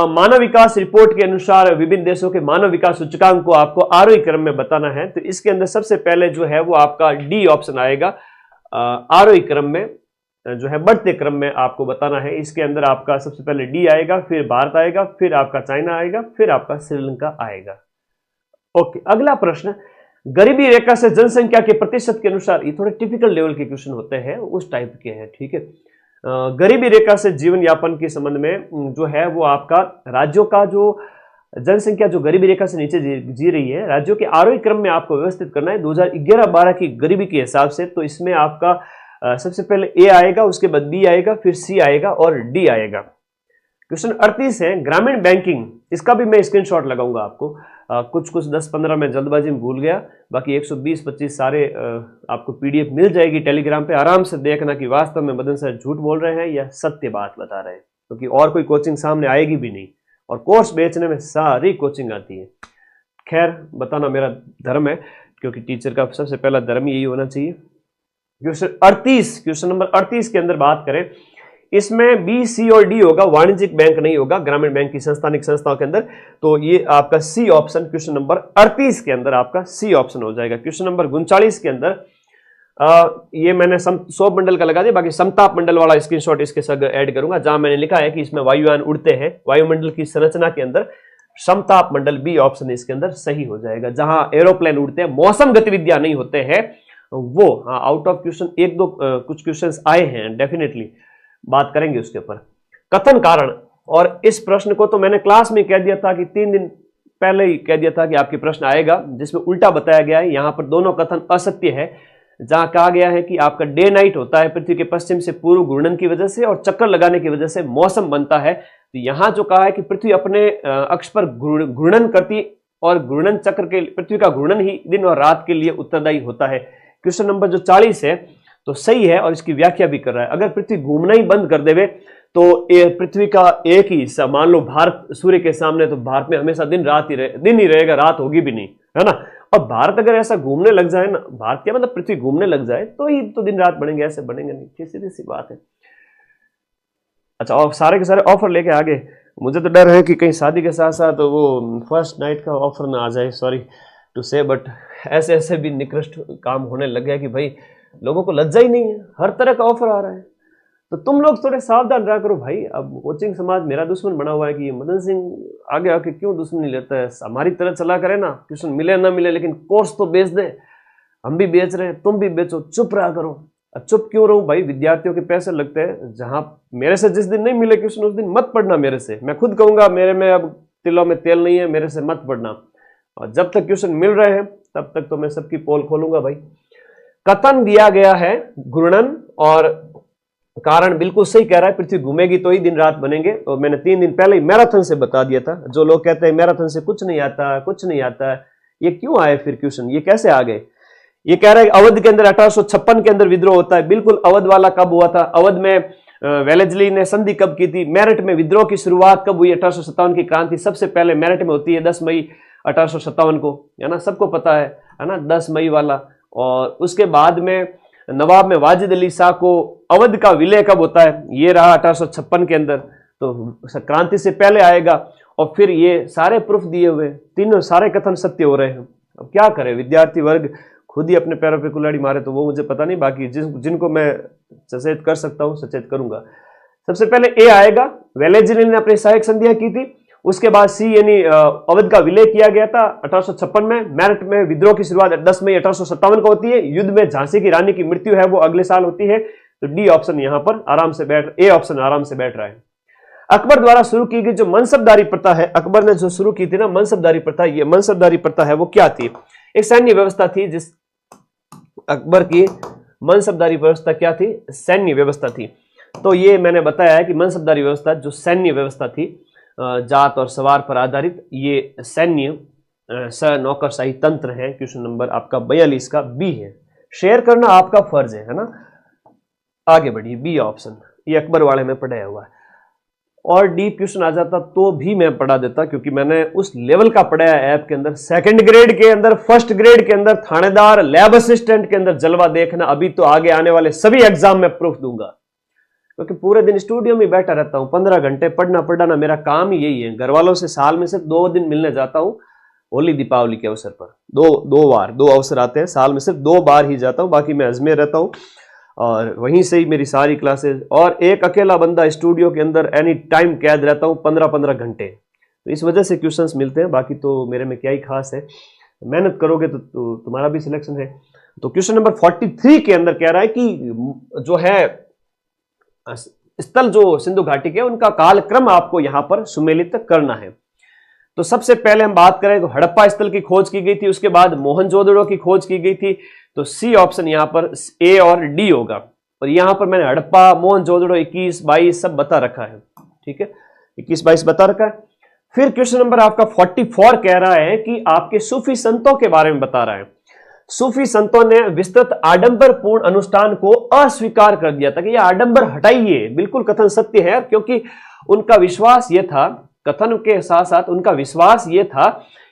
S1: मानव विकास रिपोर्ट के अनुसार विभिन्न देशों के मानव विकास सूचकांक को आपको आरोही क्रम में बताना है, तो इसके अंदर सबसे पहले जो है वो आपका डी ऑप्शन आएगा। आरोही क्रम में जो है बढ़ते क्रम में आपको बताना है। इसके अंदर आपका सबसे पहले डी आएगा, फिर भारत आएगा, फिर आपका चाइना आएगा, फिर आपका श्रीलंका आएगा। ओके, अगला प्रश्न, गरीबी रेखा से जनसंख्या के प्रतिशत के अनुसार, ये थोड़े टिपिकल लेवल के क्वेश्चन होते हैं, उस टाइप के हैं, ठीक है। गरीबी रेखा से जीवन यापन के संबंध में जो है वो आपका राज्यों का जो जनसंख्या जो गरीबी रेखा से नीचे जी रही है, राज्यों के आरोही क्रम में आपको व्यवस्थित करना है 2011-12 की गरीबी के हिसाब से। तो इसमें आपका सबसे पहले ए आएगा, उसके बाद बी आएगा, फिर सी आएगा और डी आएगा। क्वेश्चन 38 है, ग्रामीण बैंकिंग, इसका भी मैं स्क्रीनशॉट लगाऊंगा आपको। कुछ 10-15 में जल्दबाजी में भूल गया, बाकी 120-25 सारे आपको पीडीएफ मिल जाएगी टेलीग्राम पे। आराम से देखना कि वास्तव में मदन सर झूठ बोल रहे हैं या सत्य बात बता रहे हैं, क्योंकि और कोई कोचिंग सामने आएगी भी नहीं, और कोर्स बेचने में सारी कोचिंग आती है। खैर, बताना मेरा धर्म है, क्योंकि टीचर का सबसे पहला धर्म यही होना चाहिए। क्वेश्चन नंबर 38 के अंदर बात करें, इसमें बी, सी और डी होगा, वाणिज्यिक बैंक नहीं होगा ग्रामीण बैंक की संस्थानिक संस्थाओं के अंदर। तो ये आपका सी ऑप्शन क्वेश्चन नंबर 38 के अंदर आपका सी ऑप्शन हो जाएगा। क्वेश्चन नंबर 39 के अंदर ये मैंने सौर मंडल का लगा दिया, बाकी समताप मंडल वाला स्क्रीनशॉट इसके साथ ऐड करूंगा, जहां मैंने लिखा है कि इसमें वायुयान उड़ते हैं, वायुमंडल की संरचना के अंदर समताप मंडल बी ऑप्शन इसके अंदर सही हो जाएगा। जहां एरोप्लेन उड़ते हैं, मौसम गतिविधियां नहीं होते हैं वो, आउट ऑफ क्वेश्चन एक दो कुछ क्वेश्चन आए हैं, डेफिनेटली बात करेंगे उसके ऊपर। कथन कारण, और इस प्रश्न को तो मैंने क्लास में कह दिया था कि 3 दिन पहले ही कह दिया था कि आपके प्रश्न आएगा, जिसमें उल्टा बताया गया है। यहां पर दोनों कथन असत्य है, जहां कहा गया है कि आपका डे नाइट होता है पृथ्वी के पश्चिम से पूर्व घूर्णन की वजह से और चक्कर लगाने की वजह से मौसम बनता है। तो यहां जो कहा है कि पृथ्वी अपने अक्ष पर घूर्णन करती, और घूर्णन चक्र के पृथ्वी का घूर्णन ही दिन और रात के लिए उत्तरदायी होता है। क्वेश्चन नंबर जो 40 है तो सही है, और इसकी व्याख्या भी कर रहा है। अगर पृथ्वी घूमना ही बंद कर देवे तो पृथ्वी का एक ही हिस्सा, मान लो भारत सूर्य के सामने, तो भारत में हमेशा दिन ही रहेगा, रात होगी भी नहीं, है ना। और भारत अगर ऐसा घूमने लग जाए ना, भारत क्या मतलब पृथ्वी घूमने लग जाए तो ही तो दिन रात बढ़ेंगे, ऐसे बढ़ेंगे नहीं, सीधी सी बात है। अच्छा, और सारे के सारे ऑफर लेके आगे, मुझे तो डर है कि कहीं शादी के साथ साथ वो फर्स्ट नाइट का ऑफर ना आ जाए, सॉरी टू से, बट ऐसे ऐसे भी निकृष्ट काम होने लग गया कि भाई लोगों को लज्जा ही नहीं है, हर तरह का ऑफर आ रहा है। तो तुम लोग थोड़े सावधान रहा करो भाई। अब कोचिंग समाज मेरा दुश्मन बना हुआ है कि मदन सिंह आगे आके क्यों दुश्मनी लेता है, हमारी तरह चला करे ना, ट्यूशन मिले ना मिले लेकिन कोर्स तो बेच दे। हम भी बेच रहे हैं, तुम भी बेचो, चुप रहा करो। अब चुप क्यों रहूं भाई, विद्यार्थियों के पैसे लगते हैं। जहां मेरे से जिस दिन नहीं मिले क्वेश्चन उस दिन मत पढ़ना मेरे से, मैं खुद कहूंगा मेरे में अब तिलों में तेल नहीं है, मेरे से मत पढ़ना। और जब तक क्वेश्चन मिल रहे हैं तब तक तो मैं सबकी पोल खोलूंगा भाई। कथन दिया गया है घूर्णन, और कारण बिल्कुल सही कह रहा है, पृथ्वी घूमेगी तो ही दिन रात बनेंगे। और मैंने 3 दिन पहले ही मैराथन से बता दिया था। जो लोग कहते हैं मैराथन से कुछ नहीं आता, ये क्यों आए फिर क्वेश्चन, ये कैसे आ गए? ये कह रहा है अवध के अंदर 1856 के अंदर विद्रोह होता है। बिल्कुल, अवध वाला कब हुआ था? अवध में वेलेस्ली ने संधि कब की थी? मेरठ में विद्रोह की शुरुआत कब हुई? 1857 की क्रांति सबसे पहले मेरठ में होती है 10 मई 1857 को, है ना, सबको पता है ना, 10 मई वाला। और उसके बाद में नवाब में वाजिद अली शाह को अवध का विलय कब होता है? ये रहा 1856 के अंदर, तो क्रांति से पहले आएगा। और फिर ये सारे प्रूफ दिए हुए, तीनों सारे कथन सत्य हो रहे हैं। अब क्या करे विद्यार्थी वर्ग, खुद ही अपने पैरों पे कुल्हाड़ी मारे तो वो मुझे पता नहीं, बाकी जिनको मैं सचेत कर सकता हूं सचेत करूंगा। सबसे पहले ए आएगा, वेलेस्ली ने अपनी सहायक संधियां की थी। उसके बाद सी यानी अवध का विलय किया गया था 1856 में। मेरठ में विद्रोह की शुरुआत 10 मई 1857 को होती है। युद्ध में झांसी की रानी की मृत्यु है वो अगले साल होती है। तो डी ऑप्शन यहां पर आराम से ए ऑप्शन आराम से बैठ रहा है। अकबर द्वारा शुरू की गई जो मनसबदारी प्रथा है, अकबर ने जो शुरू की थी ना मनसबदारी प्रथा, ये मनसबदारी प्रथा है वो क्या थी? एक सैन्य व्यवस्था थी। जिस अकबर की मनसबदारी व्यवस्था क्या थी? सैन्य व्यवस्था थी। तो ये मैंने बताया है कि मनसबदारी व्यवस्था जो सैन्य व्यवस्था थी, जात और सवार पर आधारित, ये सैन्य नौकरशाही तंत्र है। क्वेश्चन नंबर आपका 42 का बी है। शेयर करना आपका फर्ज है ना। आगे बढ़िए, बी ऑप्शन, ये अकबर वाले में पढ़ाया हुआ है। और डीप क्वेश्चन आ जाता तो भी मैं पढ़ा देता, क्योंकि मैंने उस लेवल का पढ़ाया ऐप के अंदर। सेकंड ग्रेड के अंदर, फर्स्ट ग्रेड के अंदर, थानेदार, लैब असिस्टेंट के अंदर जलवा देखना। अभी तो आगे आने वाले सभी एग्जाम में प्रूफ दूंगा, क्योंकि पूरे दिन स्टूडियो में बैठा रहता हूं। 15 घंटे पढ़ना पढ़ाना मेरा काम ही यही है। घर वालों से साल में सिर्फ 2 दिन मिलने जाता हूं, होली दीपावली के अवसर पर। दो अवसर आते हैं साल में, सिर्फ 2 बार ही जाता हूं, बाकी मैं अजमेर रहता हूं और वहीं से ही मेरी सारी क्लासेस। और एक अकेला बंदा स्टूडियो के अंदर एनी टाइम कैद रहता हूं 15-15 घंटे। तो इस वजह से क्वेश्चंस मिलते हैं, बाकी तो मेरे में क्या ही खास है। मेहनत करोगे तो तुम्हारा भी सिलेक्शन है। तो क्वेश्चन नंबर 43 के अंदर कह रहा है कि जो है स्थल जो सिंधु घाटी के, उनका कालक्रम आपको यहां पर सुमेलित करना है। तो सबसे पहले हम बात करें तो हड़प्पा स्थल की खोज की गई थी, उसके बाद मोहनजोदड़ो की खोज की गई थी। तो सी ऑप्शन यहां पर ए और डी होगा। और यहां पर मैंने हड़प्पा, मोहनजोदड़ो 21-22 सब बता रखा है, ठीक है, 21-22 बता रखा है। फिर क्वेश्चन नंबर आपका 44 कह रहा है कि आपके सूफी संतों के बारे में बता रहा है। सूफी संतों ने विस्तृत आडंबरपूर्ण अनुष्ठान को अस्वीकार कर दिया था कि यह आडंबर हटाइए। बिल्कुल कथन सत्य है, क्योंकि उनका विश्वास यह था, कथन के साथ साथ उनका विश्वास यह था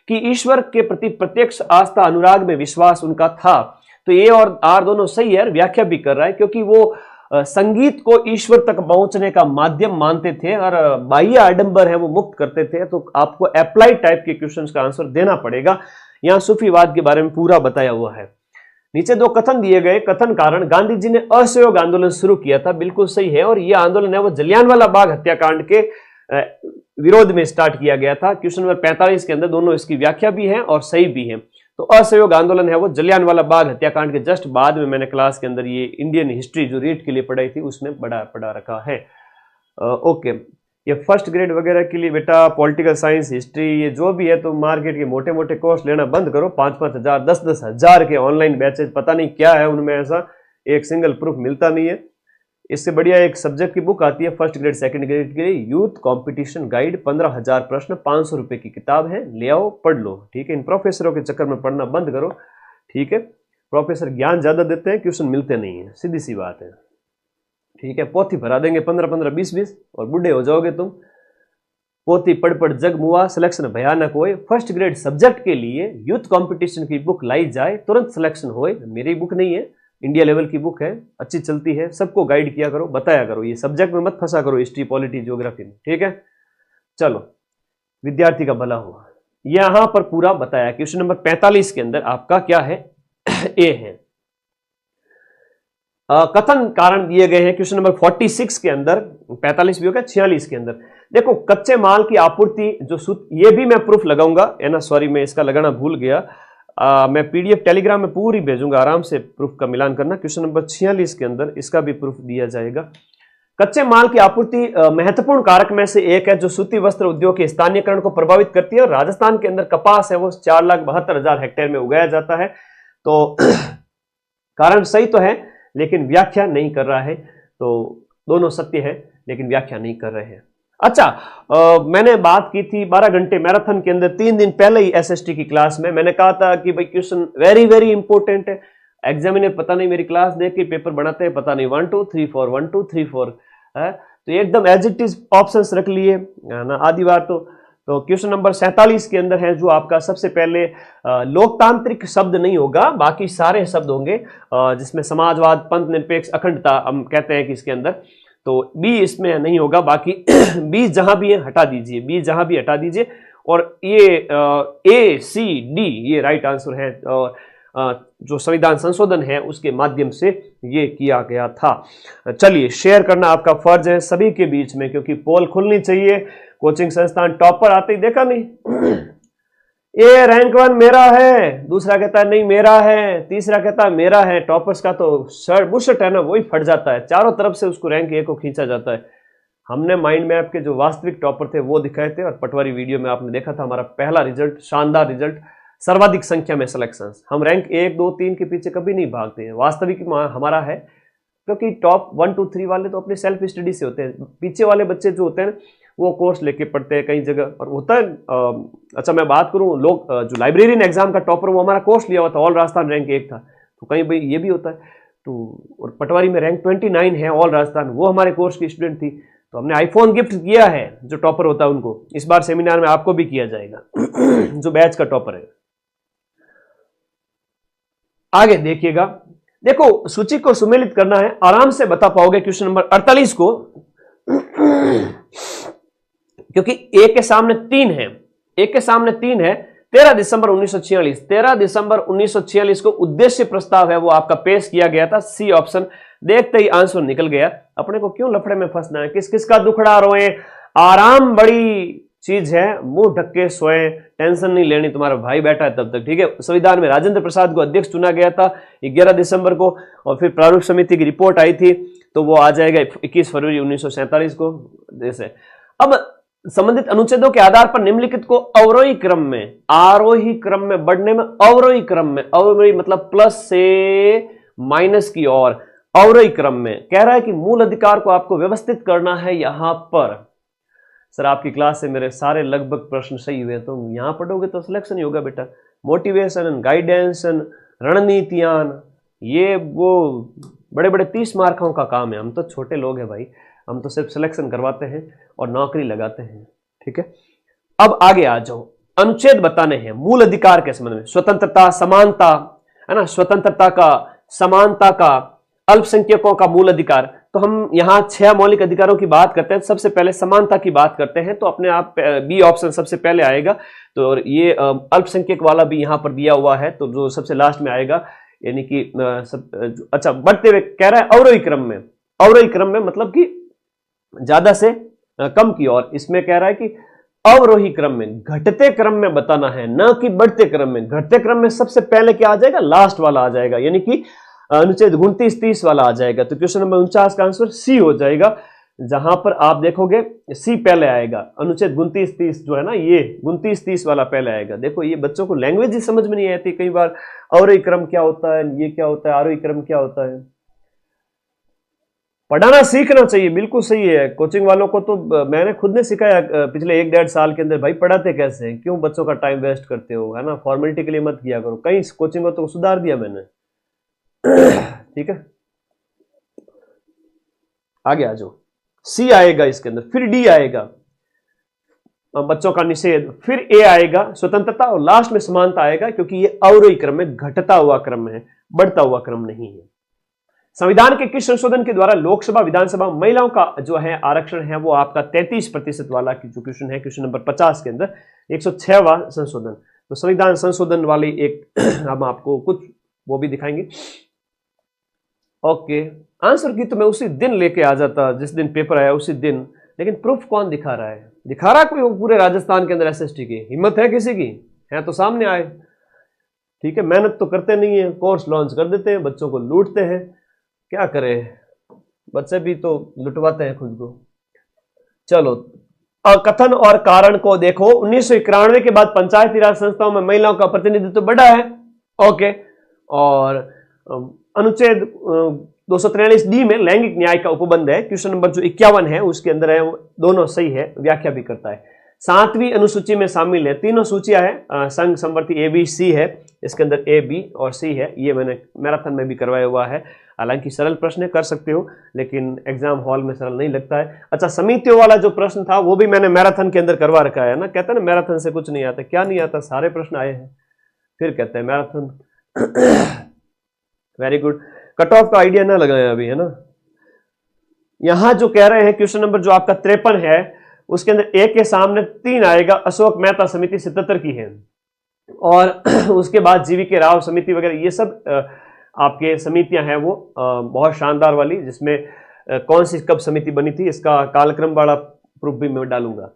S1: कि ईश्वर के प्रति प्रत्यक्ष आस्था, अनुराग में विश्वास उनका था। तो ए और आर दोनों सही है, व्याख्या भी कर रहा है, क्योंकि वो संगीत को ईश्वर तक पहुंचने का माध्यम मानते थे और बाह्य आडंबर है वो मुक्त करते थे। तो आपको अप्लाई टाइप के क्वेश्चंस का आंसर देना पड़ेगा। यहां सूफीवाद के बारे में पूरा बताया हुआ है। नीचे 2 कथन दिए गए। कथन कारण, गांधी जी ने असहयोग आंदोलन शुरू किया था, बिल्कुल सही है। और यह आंदोलन है वो जलियांवाला बाग हत्याकांड के विरोध में स्टार्ट किया गया था। क्वेश्चन नंबर 45 के अंदर दोनों इसकी व्याख्या भी है और सही भी है। तो असहयोग आंदोलन है वो जलियांवाला बाग हत्याकांड के जस्ट बाद में मैंने क्लास के अंदर ये इंडियन हिस्ट्री जो रीट के लिए पढ़ाई थी उसमें पढ़ा रखा है। ओके, ये फर्स्ट ग्रेड वगैरह के लिए बेटा पॉलिटिकल साइंस, हिस्ट्री, ये जो भी है, तो मार्केट के मोटे मोटे कोर्स लेना बंद करो। 5-5 हजार 10-10 हजार के ऑनलाइन बैचेज, पता नहीं क्या है उनमें, ऐसा एक सिंगल प्रूफ मिलता नहीं है। इससे बढ़िया एक सब्जेक्ट की बुक आती है फर्स्ट ग्रेड सेकंड ग्रेड के लिए, यूथ कंपटीशन गाइड, 15,000 प्रश्न, 500 रुपए की किताब है, ले आओ पढ़ लो, ठीक है। इन प्रोफेसरों के चक्कर में पढ़ना बंद करो, ठीक है। प्रोफेसर ज्ञान ज्यादा देते हैं, क्वेश्चन मिलते नहीं है, सीधी सी बात है, ठीक है। पोथी भरा देंगे 15-15, 20-20 और बूढ़े हो जाओगे तुम। पोथी पढ़ पढ़ जग मुआ, सिलेक्शन भयानक होए। फर्स्ट ग्रेड सब्जेक्ट के लिए यूथ कंपटीशन की बुक लाई जाए, तुरंत सिलेक्शन होए। मेरी बुक नहीं है, इंडिया लेवल की बुक है, अच्छी चलती है, सबको गाइड किया करो, बताया करो, ये सब्जेक्ट में मत फंसा करो, हिस्ट्री, पॉलिटी, ज्योग्राफी में, ठीक है। चलो, विद्यार्थी का भला हुआ, यहां पर पूरा बताया। क्वेश्चन नंबर 45 के अंदर आपका क्या है? ए है। कथन कारण दिए गए हैं क्वेश्चन नंबर 46 के अंदर, 45 भी होगा, 46 के अंदर देखो, कच्चे माल की आपूर्ति जो ये भी मैं प्रूफ लगाऊंगा, है ना, सॉरी मैं इसका लगाना भूल गया। मैं पीडीएफ टेलीग्राम में पूरी भेजूंगा, आराम से प्रूफ का मिलान करना। क्वेश्चन नंबर 46 के अंदर इसका भी प्रूफ दिया जाएगा। कच्चे माल की आपूर्ति महत्वपूर्ण कारक में से एक है जो सूती वस्त्र उद्योग के स्थानीयकरण को प्रभावित करती है। और राजस्थान के अंदर कपास है वो 4,72,000 हेक्टेयर में उगाया जाता है। तो कारण सही तो है, लेकिन व्याख्या नहीं कर रहा है। तो दोनों सत्य है, लेकिन व्याख्या नहीं कर रहे हैं। अच्छा, मैंने बात की थी 12 घंटे मैराथन के अंदर 3 दिन पहले ही एसएसटी की क्लास में मैंने कहा था कि भाई क्वेश्चन वेरी वेरी इंपॉर्टेंट है। एग्जामिनर पता नहीं मेरी क्लास देख के पेपर बनाते हैं, पता नहीं 1 2 3 4 1 2 3 4 है, तो एकदम एज इट इज ऑप्शंस रख लिए ना आधी बार। तो क्वेश्चन नंबर 47 के अंदर है जो आपका सबसे पहले लोकतांत्रिक शब्द नहीं होगा, बाकी सारे शब्द होंगे जिसमें समाजवाद, पंथ निरपेक्ष, अखंडता हम कहते हैं कि इसके अंदर, तो बी इसमें नहीं होगा। बाकी बी जहां भी है हटा दीजिए, बी जहां भी हटा दीजिए। और ये ए सी डी ये राइट आंसर है, और जो संविधान संशोधन है उसके माध्यम से ये किया गया था। चलिए, शेयर करना आपका फर्ज है सभी के बीच में, क्योंकि पोल खुलनी चाहिए। कोचिंग संस्थान टॉपर आते ही देखा नहीं, ये रैंक 1 मेरा है, दूसरा कहता है नहीं मेरा है, तीसरा कहता है मेरा है। टॉपर्स का तो शर्ट बुशर्ट है ना, वही फट जाता है, चारों तरफ से उसको रैंक 1 को खींचा जाता है। हमने माइंड मैप के जो वास्तविक टॉपर थे वो दिखाए थे, और पटवारी वीडियो में आपने देखा था हमारा पहला रिजल्ट, शानदार रिजल्ट, सर्वाधिक संख्या में सिलेक्शन। हम रैंक 1 2 3 के पीछे कभी नहीं भागते हैं, वास्तविक हमारा है, क्योंकि टॉप 1 2 3 वाले तो अपनी सेल्फ स्टडी से होते हैं। पीछे वाले बच्चे जो होते हैं वो कोर्स लेके पढ़ते हैं कई जगह, और होता है अच्छा मैं बात करूं, लोग जो लाइब्रेरियन एग्जाम का टॉपर वो हमारा कोर्स लिया हुआ था, ऑल राजस्थान रैंक 1 था, तो कहीं भाई ये भी होता है। तो और पटवारी में रैंक 29 है ऑल राजस्थान, वो हमारे कोर्स की स्टूडेंट थी, तो हमने आईफोन गिफ्ट किया है जो टॉपर होता है उनको। इस बार सेमिनार में आपको भी किया जाएगा जो बैच का टॉपर है। आगे देखिएगा, देखो सूची को सुमेलित करना है, आराम से बता पाओगे क्वेश्चन नंबर 48 को, क्योंकि एक के सामने 3 है, एक के सामने 3 है। 13 दिसंबर 1946, 13 दिसंबर 1946 को उद्देश्य प्रस्ताव है वो आपका पेश किया गया था, सी ऑप्शन। देखते ही आंसर निकल गया। अपने को क्यों लफड़े में फंसना है, किस किस का दुखड़ा रोए, आराम बड़ी चीज है, मुंह ढक के सोए, टेंशन नहीं लेनी, तुम्हारा भाई बैठा है तब तक, ठीक है। संविधान में राजेंद्र प्रसाद को अध्यक्ष चुना गया था 11 दिसंबर को, और फिर प्रारूप समिति की रिपोर्ट आई थी, तो वो आ जाएगा 21 फरवरी 1947 को। जैसे अब संबंधित अनुच्छेदों के आधार पर निम्नलिखित को अवरोही क्रम में, आरोही क्रम में बढ़ने में, अवरोही क्रम में, अवरोही मतलब प्लस से माइनस की ओर, अवरोही क्रम में कह रहा है कि मूल अधिकार को आपको व्यवस्थित करना है यहां पर। सर आपकी क्लास से मेरे सारे लगभग प्रश्न सही हुए, तो यहां पढ़ोगे तो सिलेक्शन ही होगा बेटा। मोटिवेशन, गाइडेंस, रणनीतियां, ये वो बड़े बड़े 30 मार्कों का काम है। हम तो छोटे लोग हैं भाई, हम तो सिर्फ सिलेक्शन करवाते हैं और नौकरी लगाते हैं, ठीक है। अब आगे आ जाओ, अनुच्छेद बताने हैं मूल अधिकार के संबंध में, स्वतंत्रता, समानता, है ना, स्वतंत्रता का, समानता का, अल्पसंख्यकों का मूल अधिकार। तो हम यहां 6 मौलिक अधिकारों की बात करते हैं, सबसे पहले समानता की बात करते हैं, तो अपने आप बी ऑप्शन सबसे पहले आएगा। तो ये अल्पसंख्यक वाला भी यहां पर दिया हुआ है, तो जो सबसे लास्ट में आएगा, यानी कि अच्छा बढ़ते हुए कह रहा है अवरोही क्रम में, अवरोही क्रम में मतलब कि ज्यादा से कम की ओर। इसमें कह रहा है कि अवरोही क्रम में, घटते क्रम में बताना है, न कि बढ़ते क्रम में। घटते क्रम में सबसे पहले क्या आ जाएगा, लास्ट वाला आ जाएगा, यानी कि अनुच्छेद 29 30 वाला आ जाएगा। तो क्वेश्चन नंबर 49 का आंसर सी हो जाएगा, जहां पर आप देखोगे सी पहले आएगा। अनुच्छेद 29 30 जो है ना, ये 29 30 वाला पहले आएगा। देखो ये बच्चों को लैंग्वेज ही समझ में नहीं आती कई बार, अवरोही क्रम क्या होता है, ये क्या होता है, आरोही क्रम क्या होता है। पढ़ाना सीखना चाहिए, बिल्कुल सही है। कोचिंग वालों को तो मैंने खुद ने सिखाया पिछले 1 1.5 साल के अंदर, भाई पढ़ाते कैसे हैं, क्यों बच्चों का टाइम वेस्ट करते हो, है ना, फॉर्मेलिटी के लिए मत किया करो। कई कोचिंग को तो सुधार दिया मैंने ठीक है। आगे आ जाओ, सी आएगा इसके अंदर, फिर डी आएगा बच्चों का निषेध, फिर ए आएगा स्वतंत्रता, और लास्ट में समानता आएगा, क्योंकि ये अवरोही क्रम में, घटता हुआ क्रम है, बढ़ता हुआ क्रम नहीं है। संविधान के किस संशोधन के द्वारा लोकसभा विधानसभा महिलाओं का जो है आरक्षण है वो आपका 33% वाला जो क्वेश्चन है, क्वेश्चन नंबर 50 के अंदर 106वां संशोधन। तो संविधान संशोधन वाली एक हम आपको कुछ वो भी दिखाएंगे। ओके, आंसर की तो मैं उसी दिन लेके आ जाता जिस दिन पेपर आया उसी दिन, लेकिन प्रूफ कौन दिखा रहा है, दिखा रहा कोई पूरे राजस्थान के अंदर एसएसटी की हिम्मत है किसी की, है तो सामने आए, ठीक है। मेहनत तो करते नहीं है, कोर्स लॉन्च कर देते हैं, बच्चों को लूटते हैं, क्या करें, बच्चे भी तो लुटवाते हैं खुद को। चलो कथन और कारण को देखो, 1991 के बाद पंचायती राज संस्थाओं में महिलाओं का प्रतिनिधित्व बढ़ा है, ओके। और अनुच्छेद 243D में लैंगिक न्याय का उपबंध है। क्वेश्चन नंबर जो 51 है उसके अंदर है, दोनों सही है, व्याख्या भी करता है। 7वीं अनुसूची में शामिल है, तीनों सूचियां है, संघ समवर्ती ए बी सी है, इसके अंदर ए बी और सी है। ये मैंने मैराथन में भी करवाया हुआ है। हालांकि सरल प्रश्न कर सकते हो, लेकिन एग्जाम हॉल में सरल नहीं लगता है। अच्छा, समितियों वाला जो प्रश्न था वो भी मैंने मैराथन के अंदर करवा रखा है ना। कहते हैं ना मैराथन से कुछ नहीं आता, क्या नहीं आता, सारे प्रश्न आए हैं। फिर कहते हैं marathon. Very good, cut off का आइडिया ना लगाया अभी, है ना। यहां जो कह रहे हैं क्वेश्चन नंबर जो आपका 53 है उसके अंदर ए के सामने 3 आएगा, अशोक मेहता समिति 77 की है, और उसके बाद जीवी के राव समिति वगैरह, ये सब आपके समितियां हैं वो बहुत शानदार वाली, जिसमें कौन सी कब समिति बनी थी इसका कालक्रम वाला प्रूफ भी मैं डालूंगा।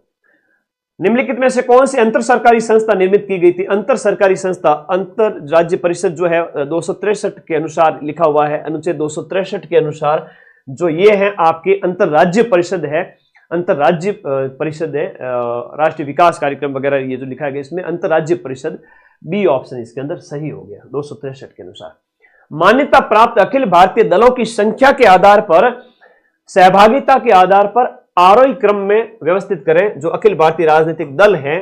S1: निम्नलिखित में से कौन सी अंतर सरकारी संस्था निर्मित की गई थी? अंतर सरकारी संस्था, अंतर राज्य परिषद जो है 263 के अनुसार लिखा हुआ है, अनुच्छेद 263 के अनुसार जो ये है आपके अंतर राज्य परिषद है, अंतर राज्य परिषद है, राष्ट्रीय विकास कार्यक्रम वगैरह ये जो लिखा गया इसमें अंतर राज्य परिषद, बी ऑप्शन इसके अंदर सही हो गया 263 के अनुसार। मान्यता प्राप्त अखिल भारतीय दलों की संख्या के आधार पर, सहभागिता के आधार पर आरोही क्रम में व्यवस्थित करें। जो अखिल भारतीय राजनीतिक दल हैं,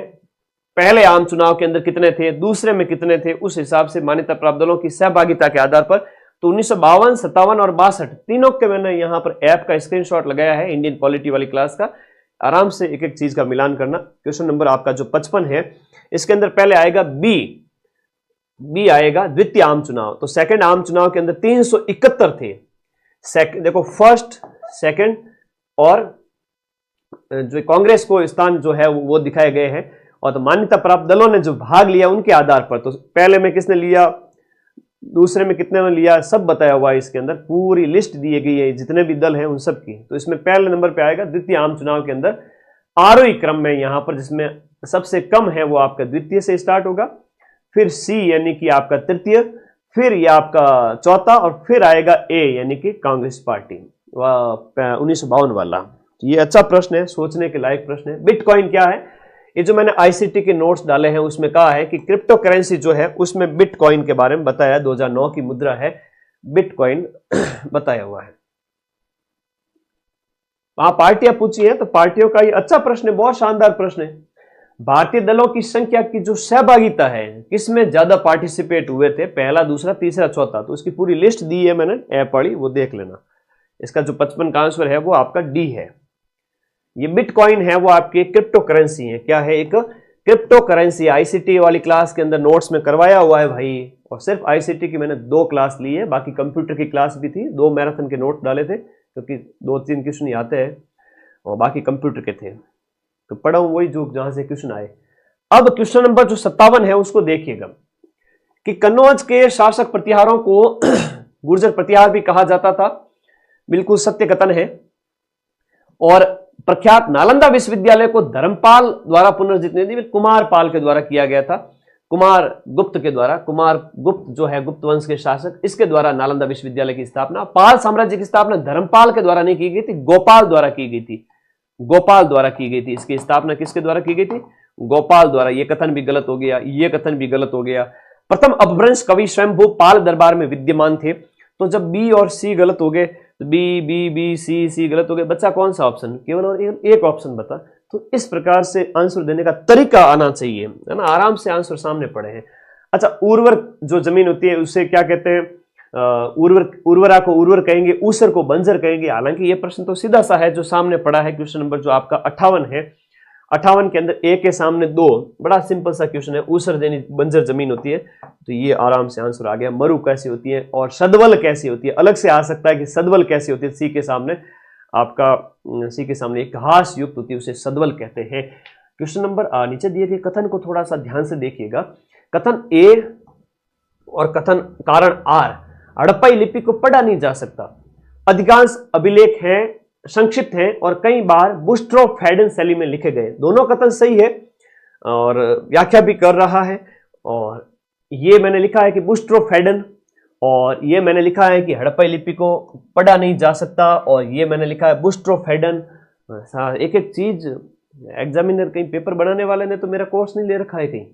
S1: पहले आम चुनाव के अंदर कितने थे, दूसरे में कितने थे, उस हिसाब से मान्यता प्राप्त दलों की सहभागिता के आधार पर। तो 1952, 57 और 62 तीनों के मैंने यहां पर ऐप का स्क्रीनशॉट लगाया है इंडियन पॉलिटी वाली क्लास का। आराम से एक एक चीज का मिलान करना। क्वेश्चन नंबर आपका जो 55 है इसके अंदर पहले आएगा बी आएगा द्वितीय आम चुनाव। तो सेकंड आम चुनाव के अंदर 371 थे। देखो फर्स्ट, सेकंड और जो कांग्रेस को स्थान जो है वो दिखाए गए हैं। और तो मान्यता प्राप्त दलों ने जो भाग लिया उनके आधार पर, तो पहले में किसने लिया, दूसरे में कितने में लिया, सब बताया हुआ है इसके अंदर, पूरी लिस्ट दी गई है जितने भी दल हैं उन सब की। तो इसमें पहले नंबर पे आएगा द्वितीय आम चुनाव के अंदर आरोही क्रम में, यहां पर जिसमें सबसे कम है वो आपका द्वितीय से स्टार्ट होगा, फिर सी यानी कि आपका तृतीय, फिर ये आपका चौथा, और फिर आएगा ए यानी कि कांग्रेस पार्टी 1952 वाला। ये अच्छा प्रश्न है, सोचने के लायक प्रश्न है। बिटकॉइन क्या है? ये जो मैंने आईसीटी के नोट्स डाले हैं उसमें कहा है कि क्रिप्टो करेंसी जो है उसमें बिटकॉइन के बारे में बताया, 2009 की मुद्रा है बिटकॉइन बताया हुआ है। वहां पार्टियां पूछी है, तो पार्टियों का ये अच्छा प्रश्न है, बहुत शानदार प्रश्न है। भारतीय दलों की संख्या की जो सहभागिता है, किसमें ज्यादा पार्टिसिपेट हुए थे, पहला, दूसरा, तीसरा, चौथा, तो उसकी पूरी लिस्ट दी है मैंने, ऐप पढ़ी, वो देख लेना। इसका जो 55 का आंसर है वो आपका डी है। ये बिटकॉइन है वो आपकी क्रिप्टो करेंसी है। क्या है? एक क्रिप्टो करेंसी। आईसीटी वाली क्लास के अंदर नोट्स में करवाया हुआ है भाई, और सिर्फ आईसीटी की मैंने 2 क्लास ली है, बाकी कंप्यूटर की क्लास भी थी, 2 मैराथन के नोट डाले थे क्योंकि 2-3 क्वेश्चन आते हैं और बाकी कंप्यूटर के थे, तो पढ़ा हूं वही जो जहां से क्वेश्चन आए। अब क्वेश्चन नंबर जो 57 है उसको देखिएगा कि कन्नौज के शासक प्रतिहारों को गुर्जर प्रतिहार भी कहा जाता था, बिल्कुल सत्य कथन है। और प्रख्यात नालंदा विश्वविद्यालय को धर्मपाल द्वारा पुनर्जीतने कुमार पाल के द्वारा किया गया था, कुमार गुप्त के द्वारा। कुमार गुप्त जो है गुप्त वंश के शासक, इसके द्वारा नालंदा विश्वविद्यालय की स्थापना। पाल साम्राज्य की स्थापना धर्मपाल के द्वारा नहीं की गई थी, गोपाल द्वारा की गई थी, गोपाल द्वारा की गई थी। इसकी स्थापना किसके द्वारा की गई थी? गोपाल द्वारा। ये कथन भी गलत हो गया, ये कथन भी गलत हो गया। प्रथम अपभ्रंश कवि स्वयंभू पाल दरबार में विद्यमान थे। तो जब बी और सी गलत हो गए, तो बी बी बी सी सी गलत हो गए, बच्चा कौन सा ऑप्शन? केवल और एक ऑप्शन बता। तो इस प्रकार से आंसर देने का तरीका आना चाहिए, है ना। आराम से आंसर सामने पड़े हैं। अच्छा, उर्वर जो जमीन होती है उसे क्या कहते हैं? उर्वरा को उर्वर कहेंगे, ऊसर को बंजर कहेंगे। हालांकि ये प्रश्न तो सीधा सा है जो सामने पड़ा है। क्वेश्चन नंबर जो आपका 58 है, 58 के अंदर ए के सामने 2, बड़ा सिंपल सा क्वेश्चन है। ऊसर यानी बंजर जमीन होती है, तो ये आराम से आंसर आ गया। मरु कैसी होती है और सदवल कैसी होती है? अलग से आ सकता है कि सदवल कैसी होती है। सी के सामने आपका, सी के सामने एक घास युक्त होती है, उसे सदवल कहते हैं। क्वेश्चन नंबर नीचे दिए गए कथन को थोड़ा सा ध्यान से देखिएगा। कथन ए और कथन कारण आर, हड़प्पाई लिपि को पढ़ा नहीं जा सकता। अधिकांश अभिलेख हैं, संक्षिप्त हैं और कई बार बुस्ट्रोफेडन शैली में लिखे गए। दोनों कथन सही है और व्याख्या भी कर रहा है। और ये मैंने लिखा है कि बुस्ट्रोफेडन, और ये मैंने लिखा है कि हड़प्पाई लिपि को पढ़ा नहीं जा सकता, और ये मैंने लिखा है बुस्ट्रोफेडन। एक एक चीज एग्जामिनर, कहीं पेपर बनाने वाले ने तो मेरा कोर्स नहीं ले रखा है कहीं।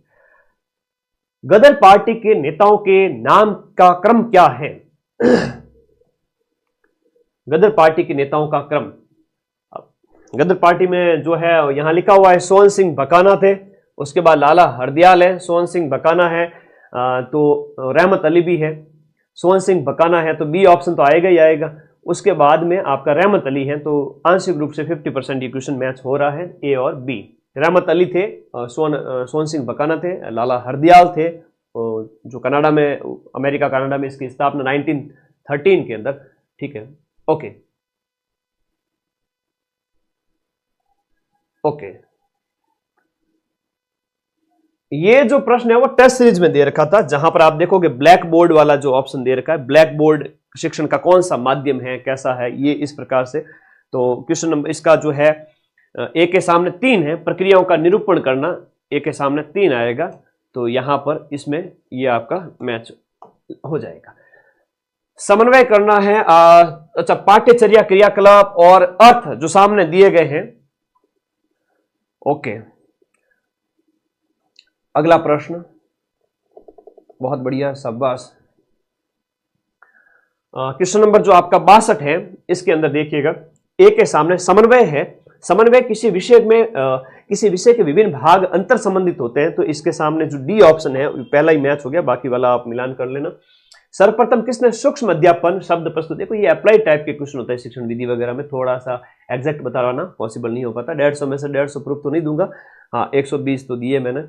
S1: गदर पार्टी के नेताओं के नाम का क्रम क्या है? गदर पार्टी के नेताओं का क्रम। गदर पार्टी में जो है यहां लिखा हुआ है सोहन सिंह भकाना थे, उसके बाद लाला हरदयाल है, सोहन सिंह भकाना है, तो रहमत अली भी है, सोहन सिंह भकाना है तो बी ऑप्शन तो आएगा ही आएगा। उसके बाद में आपका रहमत अली है, तो आंशिक रूप से 50% ये क्वेश्चन मैच हो रहा है, ए और बी। रहमत अली थे, सोहन सिंह भकाना थे, लाला हरदयाल थे, जो कनाडा में, अमेरिका कनाडा में इसकी स्थापना 1913 के अंदर, ठीक है। ओके ओके, ये जो प्रश्न है वो टेस्ट सीरीज में दे रखा था, जहां पर आप देखोगे ब्लैक बोर्ड वाला जो ऑप्शन दे रखा है, ब्लैक बोर्ड शिक्षण का कौन सा माध्यम है, कैसा है, ये इस प्रकार से। तो क्वेश्चन नंबर इसका जो है ए के सामने 3 है, प्रक्रियाओं का निरूपण करना, ए के सामने 3 आएगा, तो यहां पर इसमें ये आपका मैच हो जाएगा। समन्वय करना है, अच्छा, पाठ्यचर्या, क्रियाकलाप और अर्थ जो सामने दिए गए हैं। ओके, अगला प्रश्न, बहुत बढ़िया, शाबाश। क्वेश्चन नंबर जो आपका 62 है, इसके अंदर देखिएगा, ए के सामने समन्वय है। समन्वय किसी विषय में किसी विषय के विभिन्न भाग अंतर संबंधित होते हैं, तो इसके सामने जो डी ऑप्शन है पहला ही मैच हो गया, बाकी वाला आप मिलान कर लेना। सर्वप्रथम किसने सूक्ष्म अध्यापन शब्द प्रस्तुत, देखो ये अप्लाई टाइप के क्वेश्चन होता है शिक्षण विधि वगैरह में, थोड़ा सा एग्जैक्ट बताना पॉसिबल नहीं हो पाता। 150 में से 150 प्रूफ तो नहीं दूंगा, हाँ 120 तो दिए मैंने,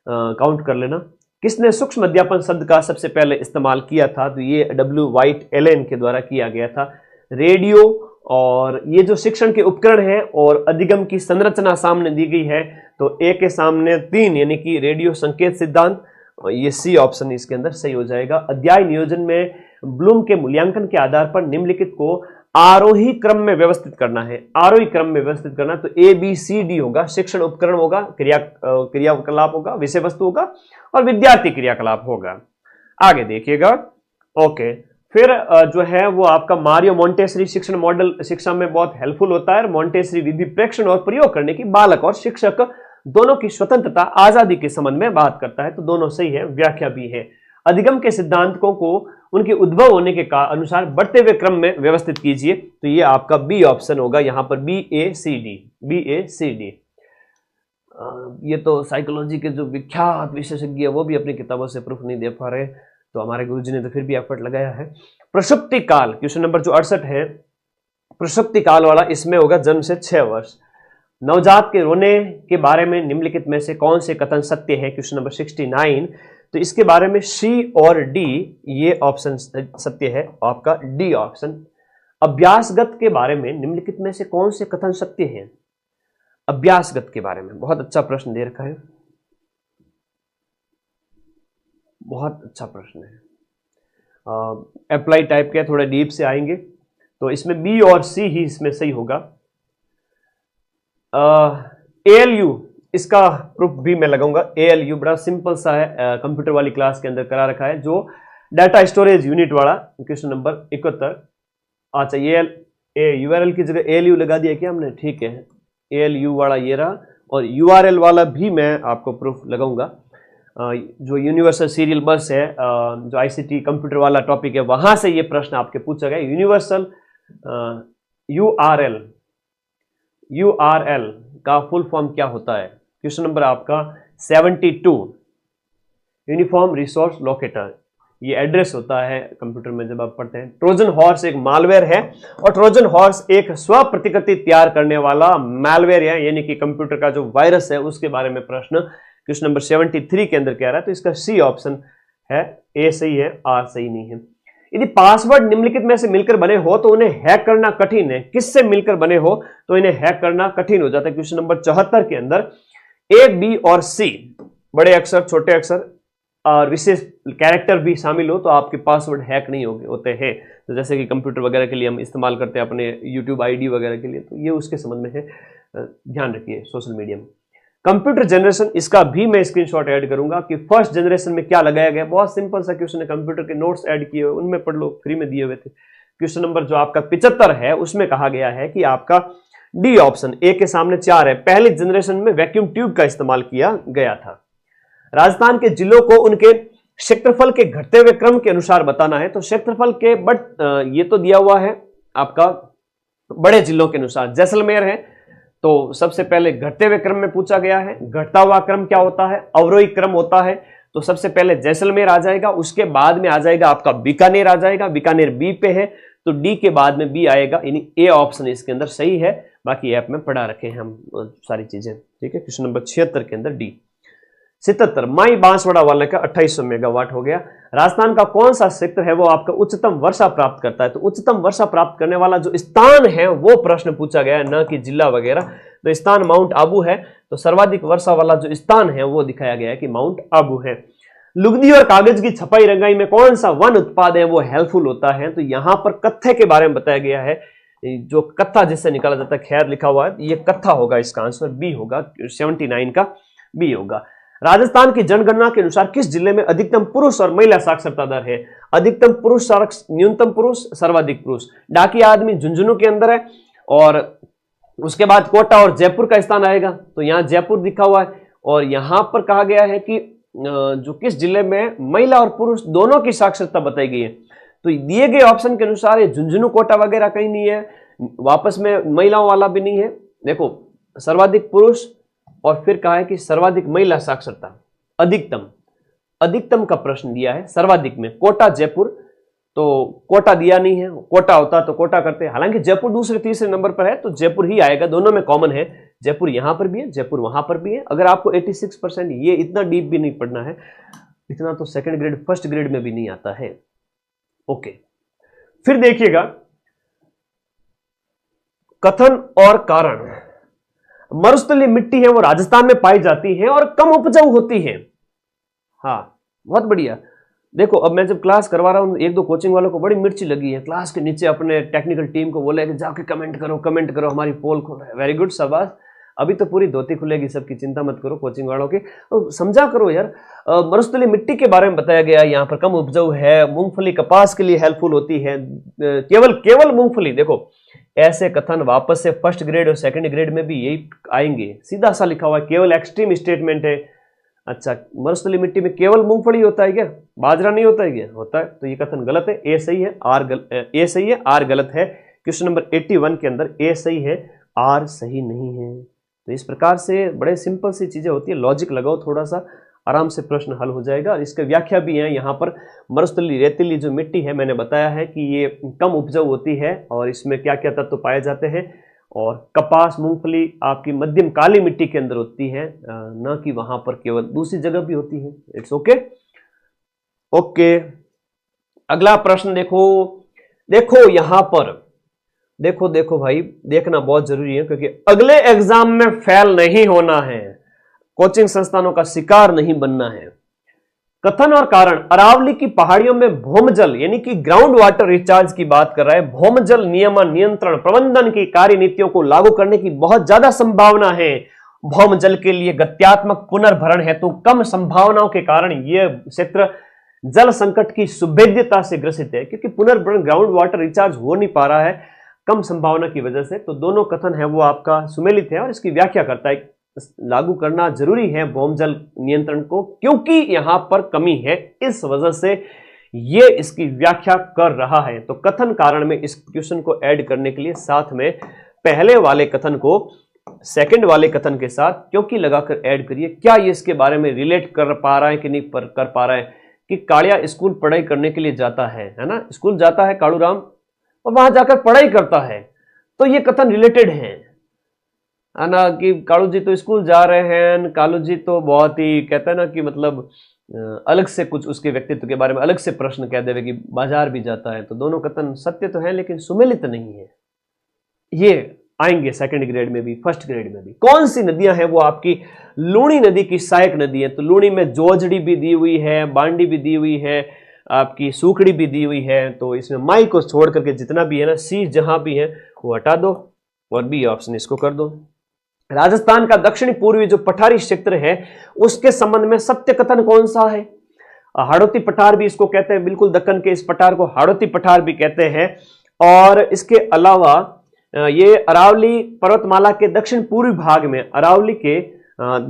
S1: काउंट कर लेना। किसने सूक्ष्म अध्यापन शब्द का सबसे पहले इस्तेमाल किया था, तो ये डब्ल्यू वाइट एलेन के द्वारा किया गया था। रेडियो और ये जो शिक्षण के उपकरण हैं और अधिगम की संरचना सामने दी गई है, तो ए के सामने 3 यानी कि रेडियो संकेत सिद्धांत, ये सी ऑप्शन इसके अंदर सही हो जाएगा। अध्याय नियोजन में ब्लूम के मूल्यांकन के आधार पर निम्नलिखित को आरोही क्रम में व्यवस्थित करना है, आरोही क्रम में व्यवस्थित करना, तो ए बी सी डी होगा, शिक्षण उपकरण होगा, क्रियाकलाप होगा, विषय वस्तु होगा और विद्यार्थी क्रियाकलाप होगा। आगे देखिएगा, ओके, फिर जो है वो आपका मारियो मोंटेसरी शिक्षण मॉडल शिक्षा में बहुत हेल्पफुल होता है। मोंटेसरी विधि प्रेक्षण और प्रयोग करने की बालक और शिक्षक दोनों की स्वतंत्रता, आजादी के संबंध में बात करता है, तो दोनों सही है, व्याख्या भी है। अधिगम के सिद्धांतों को उनके उद्भव होने के अनुसार बढ़ते हुए क्रम में व्यवस्थित कीजिए, तो ये आपका बी ऑप्शन होगा, यहां पर बी ए सी डी, बी ए सी डी। ये तो साइकोलॉजी के जो विख्यात विशेषज्ञ है वो भी अपनी किताबों से प्रूफ नहीं दे पा रहे, तो हमारे गुरुजी ने तो फिर भी एफर्ट लगाया है। प्रसुप्ति काल, क्वेश्चन नंबर जो 68 है, प्रसुप्ति काल वाला, इसमें होगा जन्म से 6 वर्ष। नवजात के रोने के बारे में निम्नलिखित में से कौन से कथन सत्य है, क्वेश्चन नंबर 69, तो इसके बारे में सी और डी ये ऑप्शन सत्य है, आपका डी ऑप्शन। अभ्यासगत के बारे में निम्नलिखित में से कौन से कथन सत्य हैं, अभ्यासगत के बारे में, बहुत अच्छा प्रश्न दे रखा है, बहुत अच्छा प्रश्न है, अप्लाई टाइप के, थोड़ा डीप से आएंगे, तो इसमें बी और सी ही इसमें सही होगा। ALU इसका प्रूफ भी मैं लगाऊंगा, ALU बड़ा सिंपल सा है, कंप्यूटर वाली क्लास के अंदर करा रखा है, जो डाटा स्टोरेज यूनिट वाला, क्वेश्चन नंबर 71। अच्छा, ये URL की जगह ALU लगा दिया क्या हमने, ठीक है, ALU वाला ये रहा, और URL वाला भी मैं आपको प्रूफ लगाऊंगा। जो यूनिवर्सल सीरियल बस है, जो ICT कंप्यूटर वाला टॉपिक है, वहां से ये प्रश्न आपके पूछा गया, यूनिवर्सल URL का फुल फॉर्म क्या होता है, क्वेश्चन नंबर आपका 72। यूनिफॉर्म रिसोर्स लोकेटर, ये एड्रेस होता है कंप्यूटर में जब आप पढ़ते हैं। ट्रोजन हॉर्स एक मालवेयर है, और ट्रोजन हॉर्स एक स्व प्रतिकृति तैयार करने वाला मालवेयर है, यानी कि कंप्यूटर का जो वायरस है उसके बारे में प्रश्न क्वेश्चन नंबर 73 के अंदर कह रहा है, तो इसका सी ऑप्शन है, ए सही है, आर सही नहीं है। यदि पासवर्ड निम्नलिखित में से मिलकर बने हो तो उन्हें हैक करना कठिन है, किससे मिलकर बने हो तो इन्हें हैक करना कठिन हो जाता है। क्वेश्चन नंबर 74 के अंदर ए, बी और सी, बड़े अक्षर, छोटे अक्षर और विशेष कैरेक्टर भी शामिल हो तो आपके पासवर्ड हैक नहीं होते हैं, तो जैसे कि कंप्यूटर वगैरह के लिए हम इस्तेमाल करते हैं अपने यूट्यूब आईडी वगैरह के लिए, तो ये उसके संबंध में है, ध्यान रखिए। सोशल मीडिया में कंप्यूटर जनरेशन, इसका भी मैं स्क्रीनशॉट ऐड करूंगा कि फर्स्ट जनरेशन में क्या लगाया गया, बहुत सिंपल सा क्वेश्चन है, कंप्यूटर के नोट्स ऐड किए हुए, उनमें पढ़ लो, फ्री में दिए हुए थे। क्वेश्चन नंबर जो आपका 75 है उसमें कहा गया है कि आपका डी ऑप्शन, ए के सामने 4 है, पहली जनरेशन में वैक्यूम ट्यूब का इस्तेमाल किया गया था। राजस्थान के जिलों को उनके क्षेत्रफल के घटते हुए क्रम के अनुसार बताना है, तो क्षेत्रफल के ये तो दिया हुआ है आपका बड़े जिलों के अनुसार जैसलमेर है, तो सबसे पहले घटते हुए क्रम में पूछा गया है। घटता हुआ क्रम क्या होता है? अवरोही क्रम होता है। तो सबसे पहले जैसलमेर आ जाएगा, उसके बाद में आ जाएगा आपका बीकानेर आ जाएगा, बीकानेर बी पे है, तो डी के बाद में बी आएगा, यानी ए ऑप्शन इसके अंदर सही है। बाकी ऐप में पढ़ा रखे हैं हम सारी चीजें, ठीक है। क्वेश्चन नंबर 76 के अंदर डी। 77 माई बांसवाड़ा वाले का 2800 मेगावाट हो गया। राजस्थान का कौन सा क्षेत्र है वो आपका उच्चतम वर्षा प्राप्त करता है? तो उच्चतम वर्षा प्राप्त करने वाला जो स्थान है वो प्रश्न पूछा गया है, न कि जिला वगैरह। तो स्थान माउंट आबू है, तो सर्वाधिक वर्षा वाला जो स्थान है वो दिखाया गया है कि माउंट आबू है। लुगदी और कागज की छपाई रंगाई में कौन सा वन उत्पाद है वो हेल्पफुल होता है? तो यहां पर कत्थे के बारे में बताया गया है, जो कत्था जिससे निकाला जाता है, खैर लिखा हुआ है, ये कत्था होगा, इसका आंसर बी होगा, 79 का बी होगा। राजस्थान की जनगणना के अनुसार किस जिले में अधिकतम पुरुष और महिला साक्षरता दर है? अधिकतम पुरुष, न्यूनतम पुरुष, सर्वाधिक पुरुष। डाकिया आदमी झुंझुनू के अंदर है, और उसके बाद कोटा और जयपुर का स्थान आएगा, तो यहां जयपुर दिखा हुआ है। और यहां पर कहा गया है कि जो किस जिले में महिला और पुरुष दोनों की साक्षरता बताई गई है। तो दिए गए ऑप्शन के अनुसार ये झुंझुनू कोटा वगैरह कहीं नहीं है, वापस में महिलाओं वाला भी नहीं है। देखो सर्वाधिक पुरुष और फिर कहा है कि सर्वाधिक महिला साक्षरता, अधिकतम का प्रश्न दिया है। सर्वाधिक में कोटा जयपुर, तो कोटा दिया नहीं है, कोटा होता तो कोटा करते। हालांकि जयपुर दूसरे तीसरे नंबर पर है, तो जयपुर ही आएगा, दोनों में कॉमन है। जयपुर यहां पर भी है, जयपुर वहां पर भी है। अगर आपको 86%, ये इतना डीप भी नहीं पढ़ना है, इतना तो सेकंड ग्रेड फर्स्ट ग्रेड में भी नहीं आता है। ओके, फिर देखिएगा कथन और कारण। मरुस्थलीय मिट्टी है वो राजस्थान में पाई जाती है और कम उपजाऊ होती है। हाँ, बहुत बढ़िया। देखो अब मैं जब क्लास करवा रहा हूं, एक दो कोचिंग वालों को बड़ी मिर्ची लगी है, क्लास के नीचे अपने टेक्निकल टीम को बोला है कि जाके कमेंट करो, हमारी पोल खोलो। वेरी गुड, शाबाश। अभी तो पूरी धोती खुलेगी सबकी, चिंता मत करो कोचिंग वालों की। तो समझा करो यार। मरुस्थलीय मिट्टी के बारे में बताया गया है, यहाँ पर कम उपजाऊ है, मूंगफली कपास के लिए हेल्पफुल होती है, केवल मूंगफली। देखो ऐसे कथन वापस से फर्स्ट ग्रेड और सेकंड ग्रेड में भी यही आएंगे, सीधा सा लिखा हुआ है, केवल एक्सट्रीम स्टेटमेंट है। अच्छा, मरुस्थलीय मिट्टी में केवल मूंगफली होता है क्या? बाजरा नहीं होता है क्या? होता है। तो ये कथन गलत है, ए सही है, ए सही है, आर गलत है। क्वेश्चन नंबर 81 के अंदर ए सही है, आर सही नहीं है। तो इस प्रकार से बड़े सिंपल सी चीजें होती है, लॉजिक लगाओ थोड़ा सा, आराम से प्रश्न हल हो जाएगा। और इसके व्याख्या भी है यहाँ पर। मरुस्थलीय रेतीली जो मिट्टी है, मैंने बताया है कि ये कम उपजाऊ होती है और इसमें क्या क्या तत्व पाए जाते हैं। और कपास मूंगफली आपकी मध्यम काली मिट्टी के अंदर होती है, न कि वहां पर केवल, दूसरी जगह भी होती है। It's okay. ओके, अगला प्रश्न देखो यहां पर देखो भाई, देखना बहुत जरूरी है, क्योंकि अगले एग्जाम में फेल नहीं होना है, कोचिंग संस्थानों का शिकार नहीं बनना है। कथन और कारण। अरावली की पहाड़ियों में भौमजल यानी कि ग्राउंड वाटर रिचार्ज की बात कर रहा है। भौमजल नियमन, नियंत्रण, प्रबंधन की कार्य नीतियों को लागू करने की बहुत ज्यादा संभावना है। भौमजल के लिए गत्यात्मक पुनर्भरण है, तो कम संभावनाओं के कारण यह क्षेत्र जल संकट की सुभेद्यता से ग्रसित है, क्योंकि पुनर्भरण, ग्राउंड वाटर रिचार्ज हो नहीं पा रहा है कम संभावना की वजह से। तो दोनों कथन है वो आपका सुमेलित है और इसकी व्याख्या करता है। लागू करना जरूरी है भौमजल नियंत्रण को, क्योंकि यहां पर कमी है, इस वजह से ये इसकी व्याख्या कर रहा है। तो कथन कारण में इस क्वेश्चन को ऐड करने के लिए साथ में पहले वाले कथन को सेकंड वाले कथन के साथ क्योंकि लगाकर ऐड करिए। क्या ये इसके बारे में रिलेट कर पा रहा है कि नहीं कर पा रहा है कि कालिया स्कूल पढ़ाई करने के लिए जाता है ना, स्कूल जाता है कालू राम और वहां जाकर पढ़ाई करता है, तो ये कथन रिलेटेड है ना, कि कालू जी तो स्कूल जा रहे हैं, कालू जी तो बहुत ही कहते हैं ना कि मतलब अलग से कुछ उसके व्यक्तित्व के बारे में अलग से प्रश्न कह देवे कि बाजार भी जाता है। तो दोनों कथन सत्य तो है लेकिन सुमेलित नहीं है। ये आएंगे सेकंड ग्रेड में भी, फर्स्ट ग्रेड में भी। कौन सी नदियां हैं वो आपकी लूणी नदी की सहायक नदी है। तो लूणी में जोजड़ी भी दी हुई है, बांडी भी दी हुई है, आपकी सूखड़ी भी दी हुई है। तो इसमें माई को छोड़ करके जितना भी है ना, सी जहां भी है वो हटा दो और बी ऑप्शन इसको कर दो। राजस्थान का दक्षिणी पूर्वी जो पठारी क्षेत्र है उसके संबंध में सत्य कथन कौन सा है? हाड़ौती पठार भी इसको कहते हैं, बिल्कुल दक्कन के इस पठार को हाड़ौती पठार भी कहते हैं। और इसके अलावा ये अरावली पर्वतमाला के दक्षिण पूर्वी भाग में, अरावली के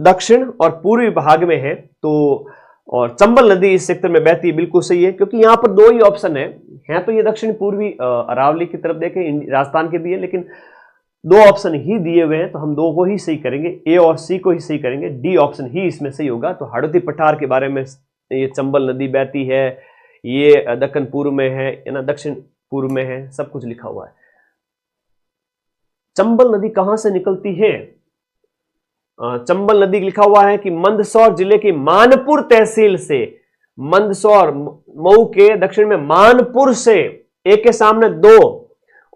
S1: दक्षिण और पूर्वी भाग में है। तो और चंबल नदी इस सेक्टर में बहती है, बिल्कुल सही है, क्योंकि यहां पर दो ही ऑप्शन है तो ये दक्षिण पूर्वी अरावली की तरफ देखें, राजस्थान के भी है, लेकिन दो ऑप्शन ही दिए हुए हैं तो हम दो को ही सही करेंगे, ए और सी को ही सही करेंगे, डी ऑप्शन ही इसमें सही होगा। तो हाड़ौती पठार के बारे में, ये चंबल नदी बहती है, ये दक्षिण पूर्व में है ना, दक्षिण पूर्व में है, सब कुछ लिखा हुआ है। चंबल नदी कहां से निकलती है? चंबल नदी लिखा हुआ है कि मंदसौर जिले की मानपुर तहसील से, मंदसौर मऊ के दक्षिण में मानपुर से, एक के सामने दो,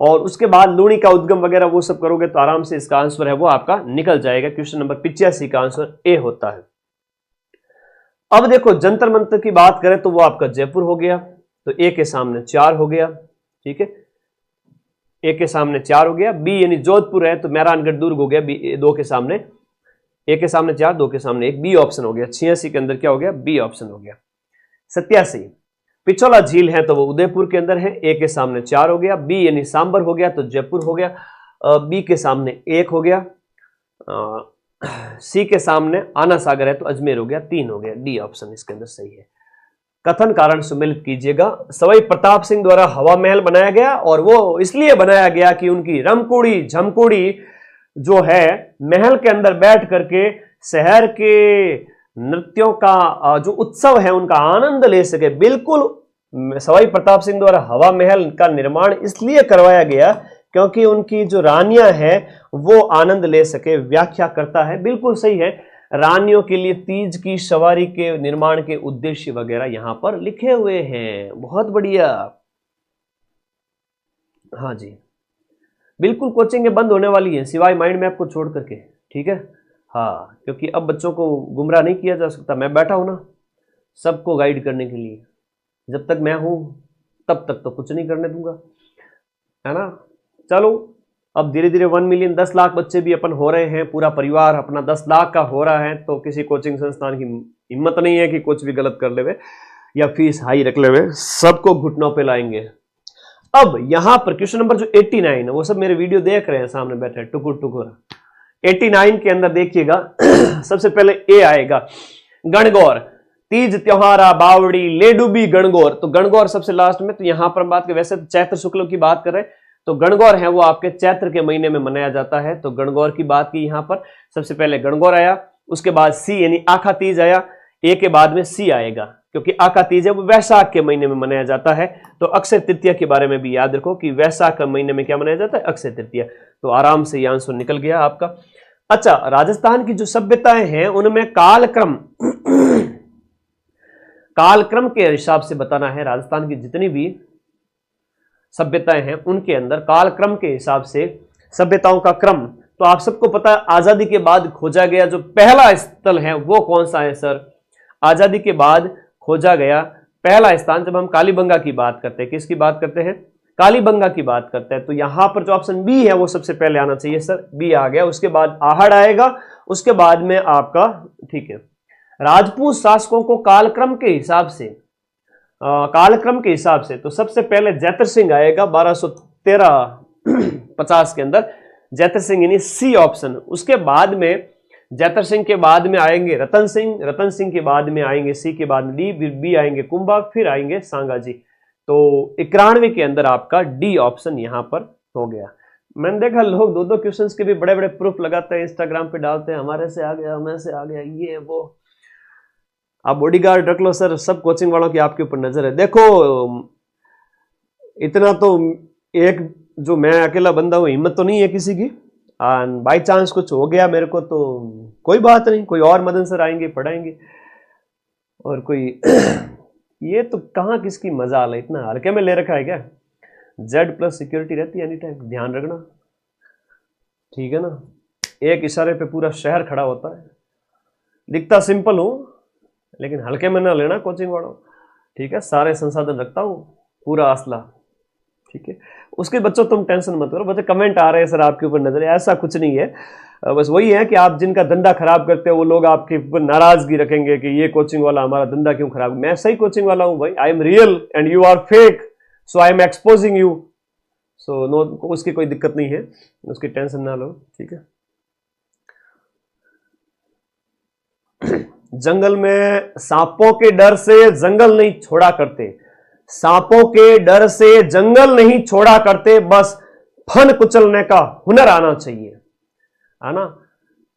S1: और उसके बाद लूणी का उद्गम वगैरह वो सब करोगे तो आराम से इसका आंसर है वो आपका निकल जाएगा। क्वेश्चन नंबर 85 का आंसर ए होता है। अब देखो जंतर मंतर की बात करें तो वो आपका जयपुर हो गया, तो ए के सामने 4 हो गया, ठीक है, ए के सामने 4 हो गया। बी यानी जोधपुर है तो मेहरानगढ़ दुर्ग हो गया, बी 2 के सामने, ए के सामने 4, 2 के सामने 1, बी ऑप्शन हो गया। 86 के अंदर क्या हो गया? बी ऑप्शन हो गया। 87 पिछोला झील है तो वो उदयपुर के अंदर है, ए के सामने 4 हो गया। बी यानी सांबर हो गया तो जयपुर हो गया, बी के सामने 1 हो गया। सी के सामने आना सागर है तो अजमेर हो गया, 3 हो गया। डी ऑप्शन इसके अंदर सही है। कथन कारण सुमेलित कीजिएगा। सवाई प्रताप सिंह द्वारा हवा महल बनाया गया और वो इसलिए बनाया गया कि उनकी रमकुड़ी झमकुड़ी जो है महल के अंदर बैठ करके शहर के नृत्यों का जो उत्सव है उनका आनंद ले सके। बिल्कुल सवाई प्रताप सिंह द्वारा हवा महल का निर्माण इसलिए करवाया गया क्योंकि उनकी जो रानियां हैं वो आनंद ले सके। व्याख्या करता है, बिल्कुल सही है। रानियों के लिए तीज की सवारी के निर्माण के उद्देश्य वगैरह यहां पर लिखे हुए हैं। बहुत बढ़िया। हाँ जी, बिल्कुल कोचिंग बंद होने वाली है सिवाय माइंड मैप को छोड़ करके, ठीक है। हाँ, क्योंकि अब बच्चों को गुमराह नहीं किया जा सकता। मैं बैठा हूं ना सबको गाइड करने के लिए, जब तक मैं हूं तब तक तो कुछ नहीं करने दूंगा, है ना। चलो अब धीरे धीरे 1 मिलियन 10 लाख बच्चे भी अपन हो रहे हैं, पूरा परिवार अपना 10 लाख का हो रहा है, तो किसी कोचिंग संस्थान की हिम्मत नहीं है कि कुछ भी गलत कर लेवे या फीस हाई रख लेवे, सबको घुटनों पे लाएंगे। अब यहां पर क्वेश्चन नंबर जो 89 है, वो सब मेरे वीडियो देख रहे हैं सामने बैठे टुकुर टुकुर। 89 के अंदर देखिएगा सबसे पहले ए आएगा गणगौर, तीज त्योहारा बावड़ी ले डूबी गणगौर। तो गणगौर सबसे लास्ट में, तो यहां पर बात वैसे चैत्र शुक्ल की बात कर रहे हैं तो गणगौर है वो आपके चैत्र के महीने में मनाया जाता है। तो गणगौर की बात की यहां पर, सबसे पहले गणगौर आया, उसके बाद सी यानी आखा तीज आया, ए के बाद में सी आएगा क्योंकि आखा तीज है वो वैशाख के महीने में मनाया जाता है। तो अक्षय तृतीया के बारे में भी याद रखो कि वैशाख के महीने में क्या मनाया जाता है? अक्षय तृतीया। तो आराम से ये आंसर निकल गया आपका। अच्छा, राजस्थान की जो सभ्यताएं हैं उनमें कालक्रम कालक्रम के हिसाब से बताना है। राजस्थान की जितनी भी सभ्यताएं हैं उनके अंदर कालक्रम के हिसाब से सभ्यताओं का क्रम। तो आप सबको पता है आजादी के बाद खोजा गया जो पहला स्थल है वो कौन सा है सर? आजादी के बाद खोजा गया पहला स्थान, जब हम कालीबंगा की बात करते हैं, किसकी बात करते हैं? कालीबंगा की बात करते हैं। तो यहां पर जो ऑप्शन बी है वो सबसे पहले आना चाहिए सर, बी आ गया। उसके बाद आहड़ आएगा, उसके बाद में आपका, ठीक है, राजपूत शासकों को कालक्रम के हिसाब से कालक्रम के हिसाब से तो सबसे पहले जैतर सिंह आएगा 1213-50 के अंदर, जैतर सिंह यानी सी ऑप्शन। उसके बाद में जैतर सिंह के बाद में आएंगे रतन सिंह, रतन सिंह के बाद में आएंगे सी के बाद में डी, बी आएंगे कुंभा, फिर आएंगे सांगाजी। तो 91 के अंदर आपका डी ऑप्शन यहां पर हो गया। मैंने देखा लोग 2-2 क्वेश्चंस के भी बड़े बड़े प्रूफ लगाते हैं, इंस्टाग्राम पे डालते हैं, हमारे से आ गया, हमें से आ गया, ये वो। आप बॉडीगार्ड रख लो सर, सब कोचिंग वालों की आपके ऊपर नजर है। देखो इतना तो एक जो मैं अकेला बंदा हूं, हिम्मत तो नहीं है किसी की। बाई चांस कुछ हो गया मेरे को तो कोई बात नहीं, कोई और मदन सर आएंगे पढ़ाएंगे, और कोई ये तो कहाँ किसकी मजाल है, इतना हल्के में ले रखा है क्या? Z+ सिक्योरिटी रहती है एनी टाइम, ध्यान रखना, ठीक है ना। एक इशारे पे पूरा शहर खड़ा होता है। दिखता सिंपल हूं लेकिन हल्के में ना लेना कोचिंग वालों, ठीक है। सारे संसाधन रखता हूं, पूरा असला, ठीक है। उसके बच्चों तुम टेंशन मत करो, बच्चे कमेंट आ रहे हैं सर आपके ऊपर नजर है, ऐसा कुछ नहीं है। बस वही है कि आप जिनका धंधा खराब करते हो वो लोग आपके ऊपर नाराजगी रखेंगे कि ये कोचिंग वाला हमारा धंधा क्यों खराब। मैं सही कोचिंग वाला हूं भाई, I am real and you are fake, so I am exposing you. So no, उसकी कोई दिक्कत नहीं है, उसकी टेंशन ना लो, ठीक है। जंगल में सांपों के डर से जंगल नहीं छोड़ा करते, सांपों के डर से जंगल नहीं छोड़ा करते, बस फन कुचलने का हुनर आना चाहिए, है ना।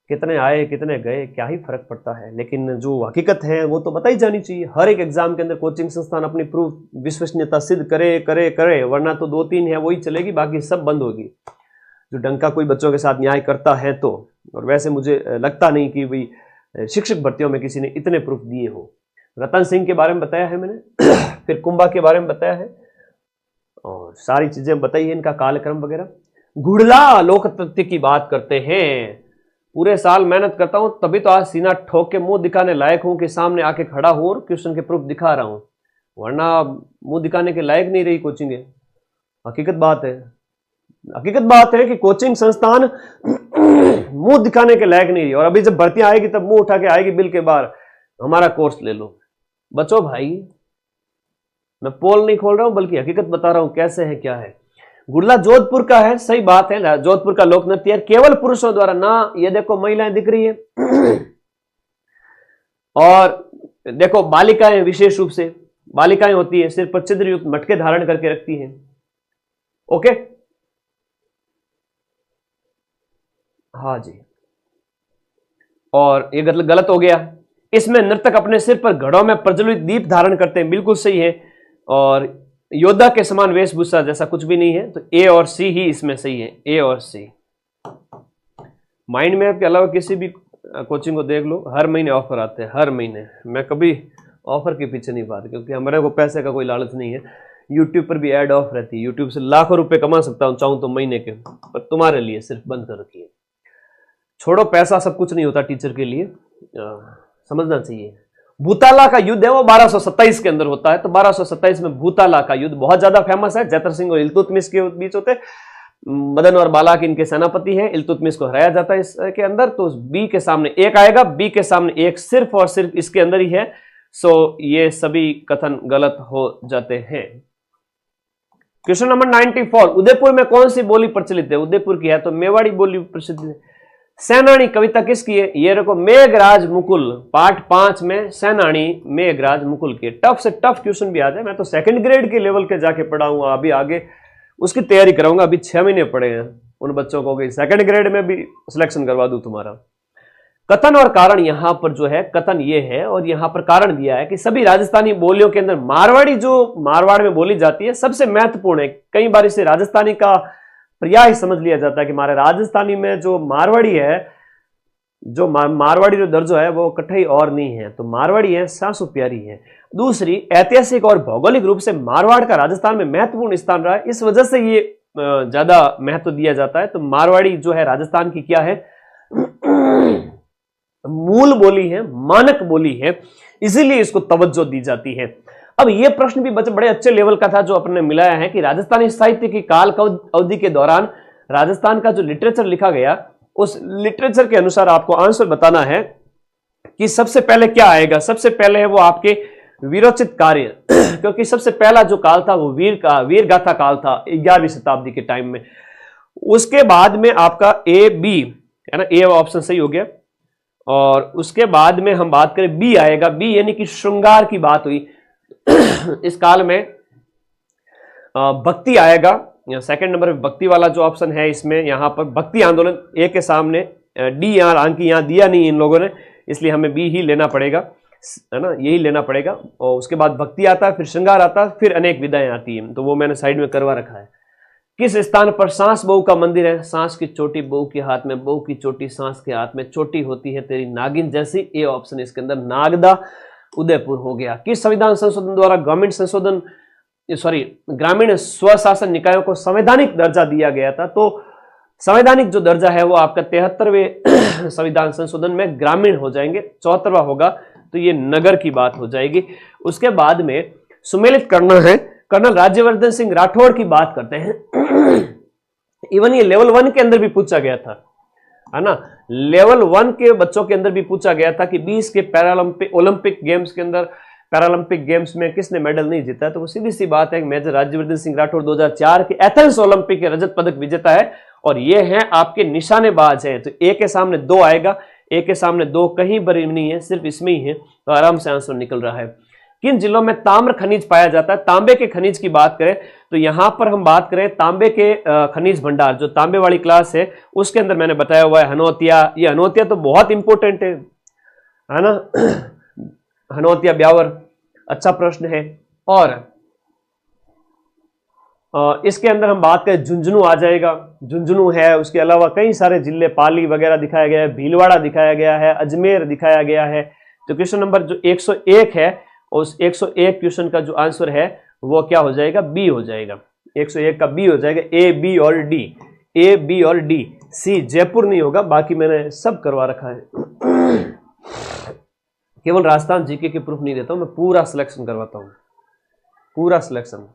S1: कितने आए कितने गए क्या ही फर्क पड़ता है, लेकिन जो हकीकत है वो तो बताई जानी चाहिए। हर एक एग्जाम के अंदर कोचिंग संस्थान अपनी प्रूफ विश्वसनीयता सिद्ध करे करे करे, वरना तो 2-3 है वही चलेगी, बाकी सब बंद होगी। जो डंका कोई बच्चों के साथ न्याय करता है तो, और वैसे मुझे लगता नहीं कि भाई शिक्षक भर्तियों में किसी ने इतने प्रूफ दिए हो। रतन सिंह के बारे में बताया है मैंने फिर कुंभा के बारे में बताया है और सारी चीजें बताई है, इनका कालक्रम वगैरह। घुड़ला लोकतत्व की बात करते हैं, पूरे साल मेहनत करता हूं तभी तो आज सीना ठोक के मुंह दिखाने लायक हूं कि सामने आके खड़ा हूं और क्वेश्चन के प्रूफ दिखा रहा हूं, वरना मुंह दिखाने के लायक नहीं रही कोचिंग। हकीकत बात है, हकीकत बात है कि कोचिंग संस्थान मुंह दिखाने के लायक नहीं रही, और अभी जब भर्ती आएगी तब मुंह उठा के आएगी बिल के बाहर, हमारा कोर्स ले लो। बचो भाई, मैं पोल नहीं खोल रहा हूं बल्कि हकीकत बता रहा हूं कैसे है क्या है। गुड़ला जोधपुर का है, सही बात है, जोधपुर का लोक नृत्य है, केवल पुरुषों द्वारा ना। ये देखो महिलाएं दिख रही है और देखो बालिकाएं, विशेष रूप से बालिकाएं होती है, सिर पर छिद्र युक्त मटके धारण करके रखती हैं। ओके, हाँ जी, और ये गलत हो गया। इसमें नर्तक अपने सिर पर घड़ों में प्रज्वलित दीप धारण करते हैं, बिल्कुल सही है। और योद्धा के समान वेशभूषा, जैसा कुछ भी नहीं है, तो ए और सी ही इसमें सही है, ए और सी। माइंड मैप के अलावा किसी भी कोचिंग को देख लो, हर महीने ऑफर आते हैं, हर महीने। मैं कभी ऑफर के पीछे नहीं भागता क्योंकि हमारे को पैसे का कोई लालच नहीं है। यूट्यूब पर भी ऐड ऑफ रहती है, यूट्यूब से लाखों रुपए कमा सकता हूं चाहूं तो महीने के, पर तुम्हारे लिए सिर्फ बंद कर रखी है। छोड़ो, पैसा सब कुछ नहीं होता टीचर के लिए, समझना चाहिए। भूताला का युद्ध है वो 1227 के अंदर होता है, तो 1227 में भूताला का युद्ध बहुत ज्यादा फेमस है। जैतर सिंह और इल्तुतमिश के बीच होते, मदन और बालाक इनके सेनापति हैं, इल्तुतमिश को हराया जाता है इसके अंदर। तो बी के सामने एक आएगा, बी के सामने एक सिर्फ और सिर्फ इसके अंदर ही है। सो ये सभी कथन गलत हो जाते हैं। क्वेश्चन नंबर 94, उदयपुर में कौन सी बोली प्रचलित है? उदयपुर की है तो मेवाड़ी बोली प्रसिद्ध है। सैनानी कविता किसकी है? ये देखो, मेघराज मुकुल, पार्ट 5 में सैनानी मेघराज मुकुल की। टफ से टफ क्वेश्चन भी आ जाए, मैं तो सेकंड ग्रेड के लेवल के जाके पढ़ाऊंगा, अभी आगे उसकी तैयारी कराऊंगा। अभी 6 महीने पड़े हैं उन बच्चों को कि सेकंड ग्रेड में भी सिलेक्शन करवा दूं तुम्हारा। कथन और कारण, यहां पर जो है कथन ये है और यहां पर कारण दिया है कि सभी राजस्थानी बोलियों के अंदर मारवाड़ी, जो मारवाड़ में बोली जाती है, सबसे महत्वपूर्ण है। कई बार इसे राजस्थानी का पर्याय समझ लिया जाता है कि हमारे राजस्थानी में जो मारवाड़ी है, जो मारवाड़ी जो दर्जो है वो कठई और नहीं है, तो मारवाड़ी है, सासु प्यारी है। दूसरी, ऐतिहासिक और भौगोलिक रूप से मारवाड़ का राजस्थान में महत्वपूर्ण स्थान रहा है, इस वजह से ये ज्यादा महत्व दिया जाता है। तो मारवाड़ी जो है राजस्थान की क्या है? मूल बोली है, मानक बोली है, इसीलिए इसको तवज्जो दी जाती है। अब यह प्रश्न भी बड़े अच्छे लेवल का था जो अपने मिलाया है कि राजस्थानी साहित्य की काल अवधि के दौरान राजस्थान का जो लिटरेचर लिखा गया, उस लिटरेचर के अनुसार आपको आंसर बताना है कि सबसे पहले क्या आएगा। सबसे पहले है वो आपके वीरोचित कार्य क्योंकि सबसे पहला जो काल था वो वीर गाथा काल था 11वीं शताब्दी के टाइम में। उसके बाद में आपका ए बी है ना, ए ऑप्शन सही हो गया। और उसके बाद में हम बात करें बी आएगा, बी यानी कि श्रृंगार की बात हुई। इस काल में भक्ति आएगा, सेकंड नंबर पे भक्ति वाला जो ऑप्शन है इसमें, यहां पर भक्ति आंदोलन ए के सामने, डी यहां आंकी यहां दिया नहीं इन लोगों ने, इसलिए हमें बी ही लेना पड़ेगा, है ना, यही लेना पड़ेगा। और उसके बाद भक्ति आता है, फिर श्रृंगार आता है, फिर अनेक विधाएं आती हैं, तो वो मैंने साइड में करवा रखा है। किस स्थान पर सांस बहू का मंदिर है? सांस की चोटी बहू के हाथ में, बहू की चोटी सांस के हाथ में, चोटी होती है तेरी नागिन जैसी। ए ऑप्शन इसके अंदर नागदा, उदयपुर हो गया। किस संविधान संशोधन द्वारा ग्रामीण स्वशासन निकायों को संवैधानिक दर्जा दिया गया था? तो संवैधानिक जो दर्जा है वो आपका 73वें संविधान संशोधन में ग्रामीण हो जाएंगे, 74वां होगा तो ये नगर की बात हो जाएगी। उसके बाद में सुमेलित करना है, कर्नल राज्यवर्धन सिंह राठौड़ की बात करते हैं। इवन ये लेवल 1 के अंदर भी पूछा गया था, है ना, लेवल 1 के बच्चों के अंदर भी पूछा गया था कि 20 के ओलंपिक गेम्स के अंदर, पैरालंपिक गेम्स में किसने मेडल नहीं जीता? तो वो सीधी सी बात है, मेजर राज्यवर्धन सिंह राठौड़ 2004 के एथेंस ओलंपिक के रजत पदक विजेता है और ये हैं आपके निशानेबाज हैं। तो ए के सामने 2 आएगा, ए के सामने 2 कहीं पर नहीं है, सिर्फ इसमें ही है, तो आराम से आंसर निकल रहा है। किन जिलों में ताम्र खनिज पाया जाता है? तांबे के खनिज की बात करें तो यहां पर हम बात करें तांबे के खनिज भंडार, जो तांबे वाली क्लास है उसके अंदर मैंने बताया हुआ है हनौतिया। ये हनौतिया तो बहुत इंपॉर्टेंट है ना, हनौतिया ब्यावर, अच्छा प्रश्न है। और इसके अंदर हम बात करें झुंझुनू आ जाएगा, झुंझुनू है। उसके अलावा कई सारे जिले, पाली वगैरह दिखाया गया है, भीलवाड़ा दिखाया गया है, अजमेर दिखाया गया है। तो क्वेश्चन नंबर जो 101 है, उस 101 क्वेश्चन का जो आंसर है वो क्या हो जाएगा? बी हो जाएगा। 101 का बी हो जाएगा, ए बी और डी, ए बी और डी। सी जयपुर नहीं होगा, बाकी मैंने सब करवा रखा है। केवल राजस्थान जीके की प्रूफ नहीं देता हूं, मैं पूरा सिलेक्शन करवाता हूं, पूरा सिलेक्शन।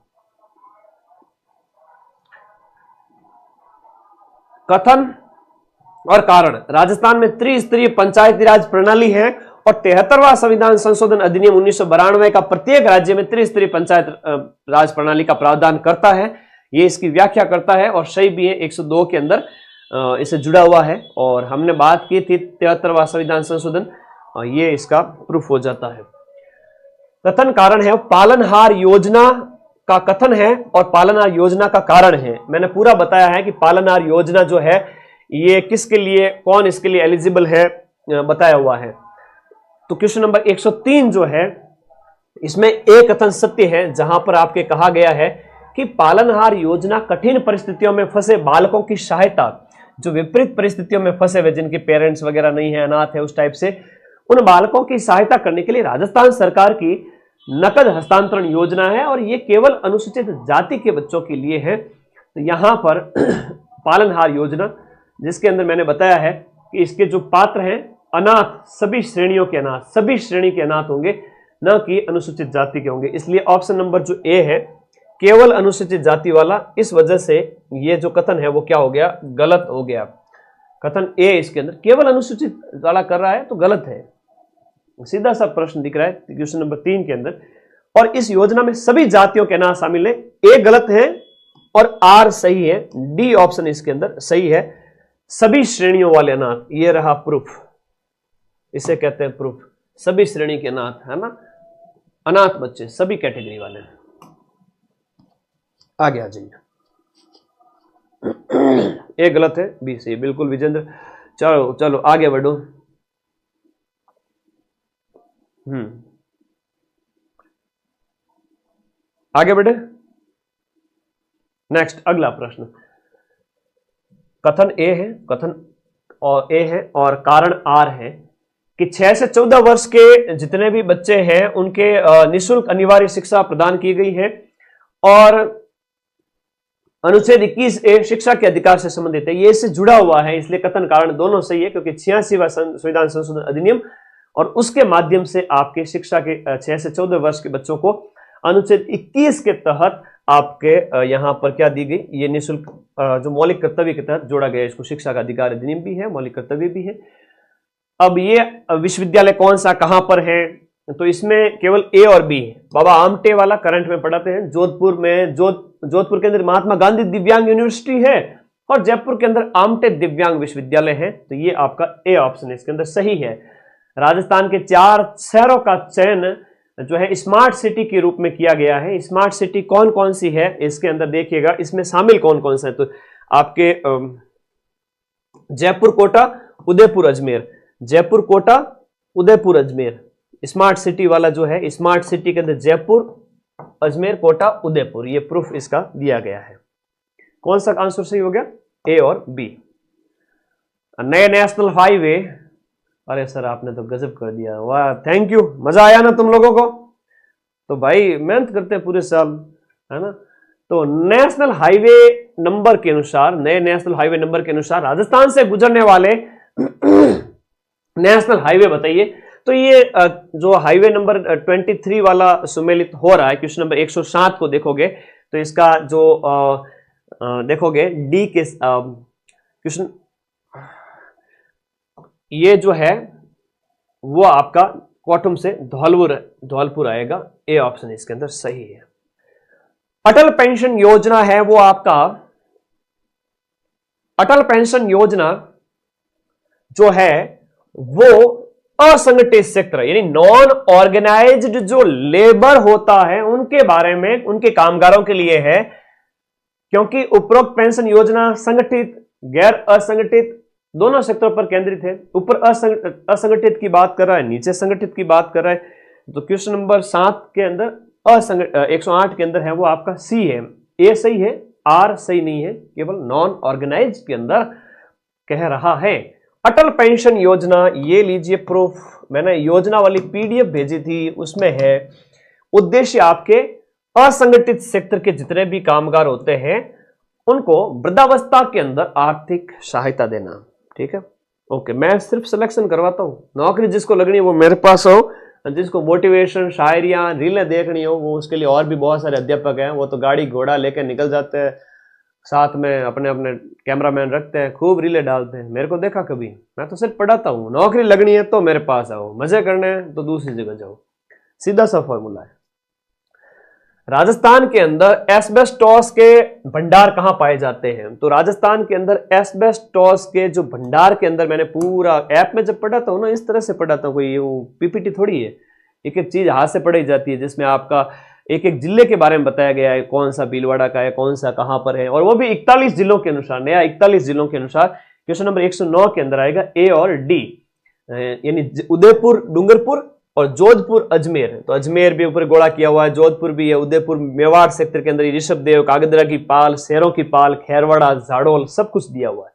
S1: कथन और कारण। राजस्थान में त्रिस्तरीय पंचायती राज प्रणाली है और 73वां संविधान संशोधन अधिनियम 1992 का प्रत्येक राज्य में त्रिस्तरीय पंचायत राज प्रणाली का प्रावधान करता है। ये इसकी व्याख्या करता है और सही भी है, 102 के अंदर इसे जुड़ा हुआ है। और हमने बात की थी 73वां संविधान संशोधन, ये इसका प्रूफ हो जाता है। कथन कारण है, पालनहार योजना का कथन है और पालनहार योजना का कारण है। मैंने पूरा बताया है कि पालनहार योजना जो है ये किसके लिए, कौन इसके लिए एलिजिबल है, बताया हुआ है। तो क्वेश्चन नंबर 103 जो है इसमें एक कथन सत्य है, जहां पर आपके कहा गया है कि पालनहार योजना कठिन परिस्थितियों में फंसे बालकों की सहायता, जो विपरीत परिस्थितियों में फंसे हुए, जिनके पेरेंट्स वगैरह नहीं है, अनाथ है, उस टाइप से, उन बालकों की सहायता करने के लिए राजस्थान सरकार की नकद हस्तांतरण योजना है और ये केवल अनुसूचित जाति के बच्चों के लिए है। तो यहां पर पालनहार योजना, जिसके अंदर मैंने बताया है कि इसके जो पात्र हैं अनाथ, सभी श्रेणियों के अनाथ, सभी श्रेणी के अनाथ होंगे, न कि अनुसूचित जाति के होंगे। इसलिए ऑप्शन नंबर जो ए है केवल अनुसूचित जाति वाला, इस वजह से ये जो कथन है वो क्या हो गया? गलत हो गया। कथन ए इसके अंदर केवल अनुसूचित वाला कर रहा है तो गलत है, सीधा सा प्रश्न दिख रहा है क्वेश्चन नंबर 3 के अंदर। और इस योजना में सभी जातियों के अनाथ शामिल है, ए गलत है और आर सही है, डी ऑप्शन इसके अंदर सही है, सभी श्रेणियों वाले अनाथ। ये रहा प्रूफ, इसे कहते हैं प्रूफ, सभी श्रेणी के अनाथ, है ना, अनाथ बच्चे सभी कैटेगरी वाले। आगे आ जाइए। ए गलत है, बी सही, बिल्कुल विजेंद्र। चलो चलो आगे बढ़ो। आगे बढ़े। नेक्स्ट अगला प्रश्न, कथन ए है, कथन और ए है और कारण आर है कि 6 से 14 वर्ष के जितने भी बच्चे हैं उनके निःशुल्क अनिवार्य शिक्षा प्रदान की गई है और अनुच्छेद 21A शिक्षा के अधिकार से संबंधित है। ये इससे जुड़ा हुआ है, इसलिए कथन कारण दोनों सही है, क्योंकि 86वां संविधान संशोधन अधिनियम और उसके माध्यम से आपके शिक्षा के 6 से 14 वर्ष के बच्चों को अनुच्छेद 21 के तहत आपके यहां पर क्या दी गई? ये निःशुल्क जो मौलिक कर्तव्य के तहत जोड़ा गया, इसको शिक्षा का अधिकार अधिनियम भी है, मौलिक कर्तव्य भी है। अब ये विश्वविद्यालय कौन सा कहां पर है? तो इसमें केवल ए और बी है। बाबा आमटे वाला करंट में पढ़ाते हैं, जोधपुर में, जोधपुर के अंदर महात्मा गांधी दिव्यांग यूनिवर्सिटी है और जयपुर के अंदर आमटे दिव्यांग विश्वविद्यालय है। तो ये आपका ए ऑप्शन इसके अंदर सही है। राजस्थान के 4 शहरों का चयन जो है स्मार्ट सिटी के रूप में किया गया है। स्मार्ट सिटी कौन कौन सी है इसके अंदर देखिएगा, इसमें शामिल कौन कौन सा है। तो आपके जयपुर, कोटा, उदयपुर, अजमेर, जयपुर, कोटा, उदयपुर, अजमेर, स्मार्ट सिटी वाला जो है, स्मार्ट सिटी के अंदर जयपुर, अजमेर, कोटा, उदयपुर, ये प्रूफ इसका दिया गया है। कौन सा आंसर सही हो गया? ए और बी। नए नेशनल हाईवे, अरे सर आपने तो गजब कर दिया, वाह, थैंक यू, मजा आया ना तुम लोगों को? तो भाई मेहनत करते हैं पूरे साल, है ना। तो नेशनल हाईवे नंबर के अनुसार, नए नेशनल हाईवे नंबर के अनुसार राजस्थान से गुजरने वाले नेशनल हाईवे बताइए। तो ये जो हाईवे नंबर 23 वाला सुमेलित हो रहा है, क्वेश्चन नंबर 107 को देखोगे तो इसका जो देखोगे डी के क्वेश्चन, ये जो है वो आपका कोटम से धौलपुर आएगा। ए ऑप्शन इसके अंदर सही है। अटल पेंशन योजना है वो आपका, अटल पेंशन योजना जो है वो असंगठित सेक्टर यानी नॉन ऑर्गेनाइज्ड जो लेबर होता है उनके बारे में, उनके कामगारों के लिए है। क्योंकि उपरोक्त पेंशन योजना संगठित गैर असंगठित दोनों सेक्टरों पर केंद्रित है। ऊपर असंगठित की बात कर रहा है, नीचे संगठित की बात कर रहा है। तो क्वेश्चन नंबर 7 के अंदर 108 के अंदर है वो आपका सी है। ए सही है, आर सही नहीं है, केवल नॉन ऑर्गेनाइज के अंदर कह रहा है। अटल पेंशन योजना, ये लीजिए प्रूफ, मैंने योजना वाली पीडीएफ भेजी थी, उसमें है उद्देश्य आपके असंगठित सेक्टर के जितने भी कामगार होते हैं उनको वृद्धावस्था के अंदर आर्थिक सहायता देना। ठीक है, ओके। मैं सिर्फ सिलेक्शन करवाता हूं, नौकरी जिसको लगनी है वो मेरे पास हो, जिसको मोटिवेशन, शायरियां, रीलें देखनी हो वो उसके लिए और भी बहुत सारे अध्यापक हैं। वो तो गाड़ी घोड़ा लेकर निकल जाते हैं, साथ में अपने अपने कैमरामैन रखते हैं, खूब रीलें डालते हैं। मेरे को देखा कभी? मैं तो सिर्फ पढ़ाता हूँ। नौकरी लगनी है तो मेरे पास आओ, मजे करने हैं तो दूसरी जगह जाओ, सीधा सा फॉर्मूला है। राजस्थान के अंदर एस्बेस्टॉस के भंडार कहां पाए जाते हैं? तो राजस्थान के अंदर एस्बेस्टॉस के जो भंडार के अंदर, मैंने पूरा ऐप में जब पढ़ाता हूं ना इस तरह से पढ़ाता हूं, कोई पीपीटी थोड़ी है, एक एक चीज हाथ से पढ़ाई जाती है जिसमें आपका एक एक जिले के बारे में बताया गया है, कौन सा भीलवाड़ा का है, कौन सा कहां पर है, और वो भी 41 जिलों के अनुसार, नया 41 जिलों के अनुसार। क्वेश्चन नंबर 109 के अंदर आएगा ए और डी, यानी उदयपुर, डूंगरपुर और जोधपुर, अजमेर। तो अजमेर भी ऊपर गोला किया हुआ है, जोधपुर भी है, उदयपुर मेवाड़ सेक्टर के अंदर ऋषभदेव, कागदरा की पाल, शेरों की पाल, खैरवाड़ा, झाड़ोल, सब कुछ दिया हुआ है।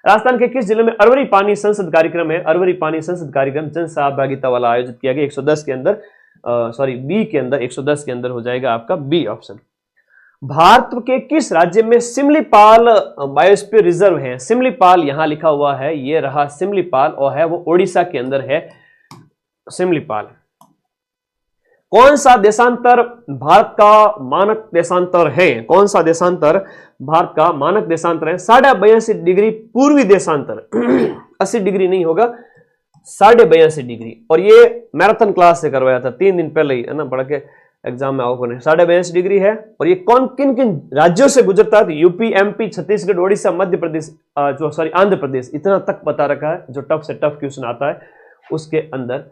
S1: राजस्थान के किस जिले में अरवरी पानी संसद कार्यक्रम है? अरवरी पानी संसद कार्यक्रम जन सहभागिता वाला आयोजित किया गया। 110 के अंदर, सॉरी बी के अंदर, 110 के अंदर हो जाएगा आपका बी ऑप्शन। भारत के किस राज्य में सिमलीपाल बायोस्फीयर रिजर्व है? सिमलीपाल यहां लिखा हुआ है, ये रहा सिमलीपाल, और है वो ओडिशा के अंदर है सिमलीपाल। कौन सा देशांतर भारत का मानक देशांतर है? कौन सा देशांतर भारत का मानक देशांतर है? 82.5 डिग्री पूर्वी देशांतर 80 डिग्री नहीं होगा, 82.5 डिग्री। और ये मैराथन क्लास से करवाया था 3 दिन पहले ही, है ना, पढ़ के एग्जाम में आओ को नहीं। 82.5 डिग्री है। और ये कौन किन किन राज्यों से गुजरता है? तो यूपी, एमपी, छत्तीसगढ़, ओडिशा, मध्य प्रदेश, जो सॉरी आंध्र प्रदेश, इतना तक बता रखा है। जो टफ से टफ क्वेश्चन आता है उसके अंदर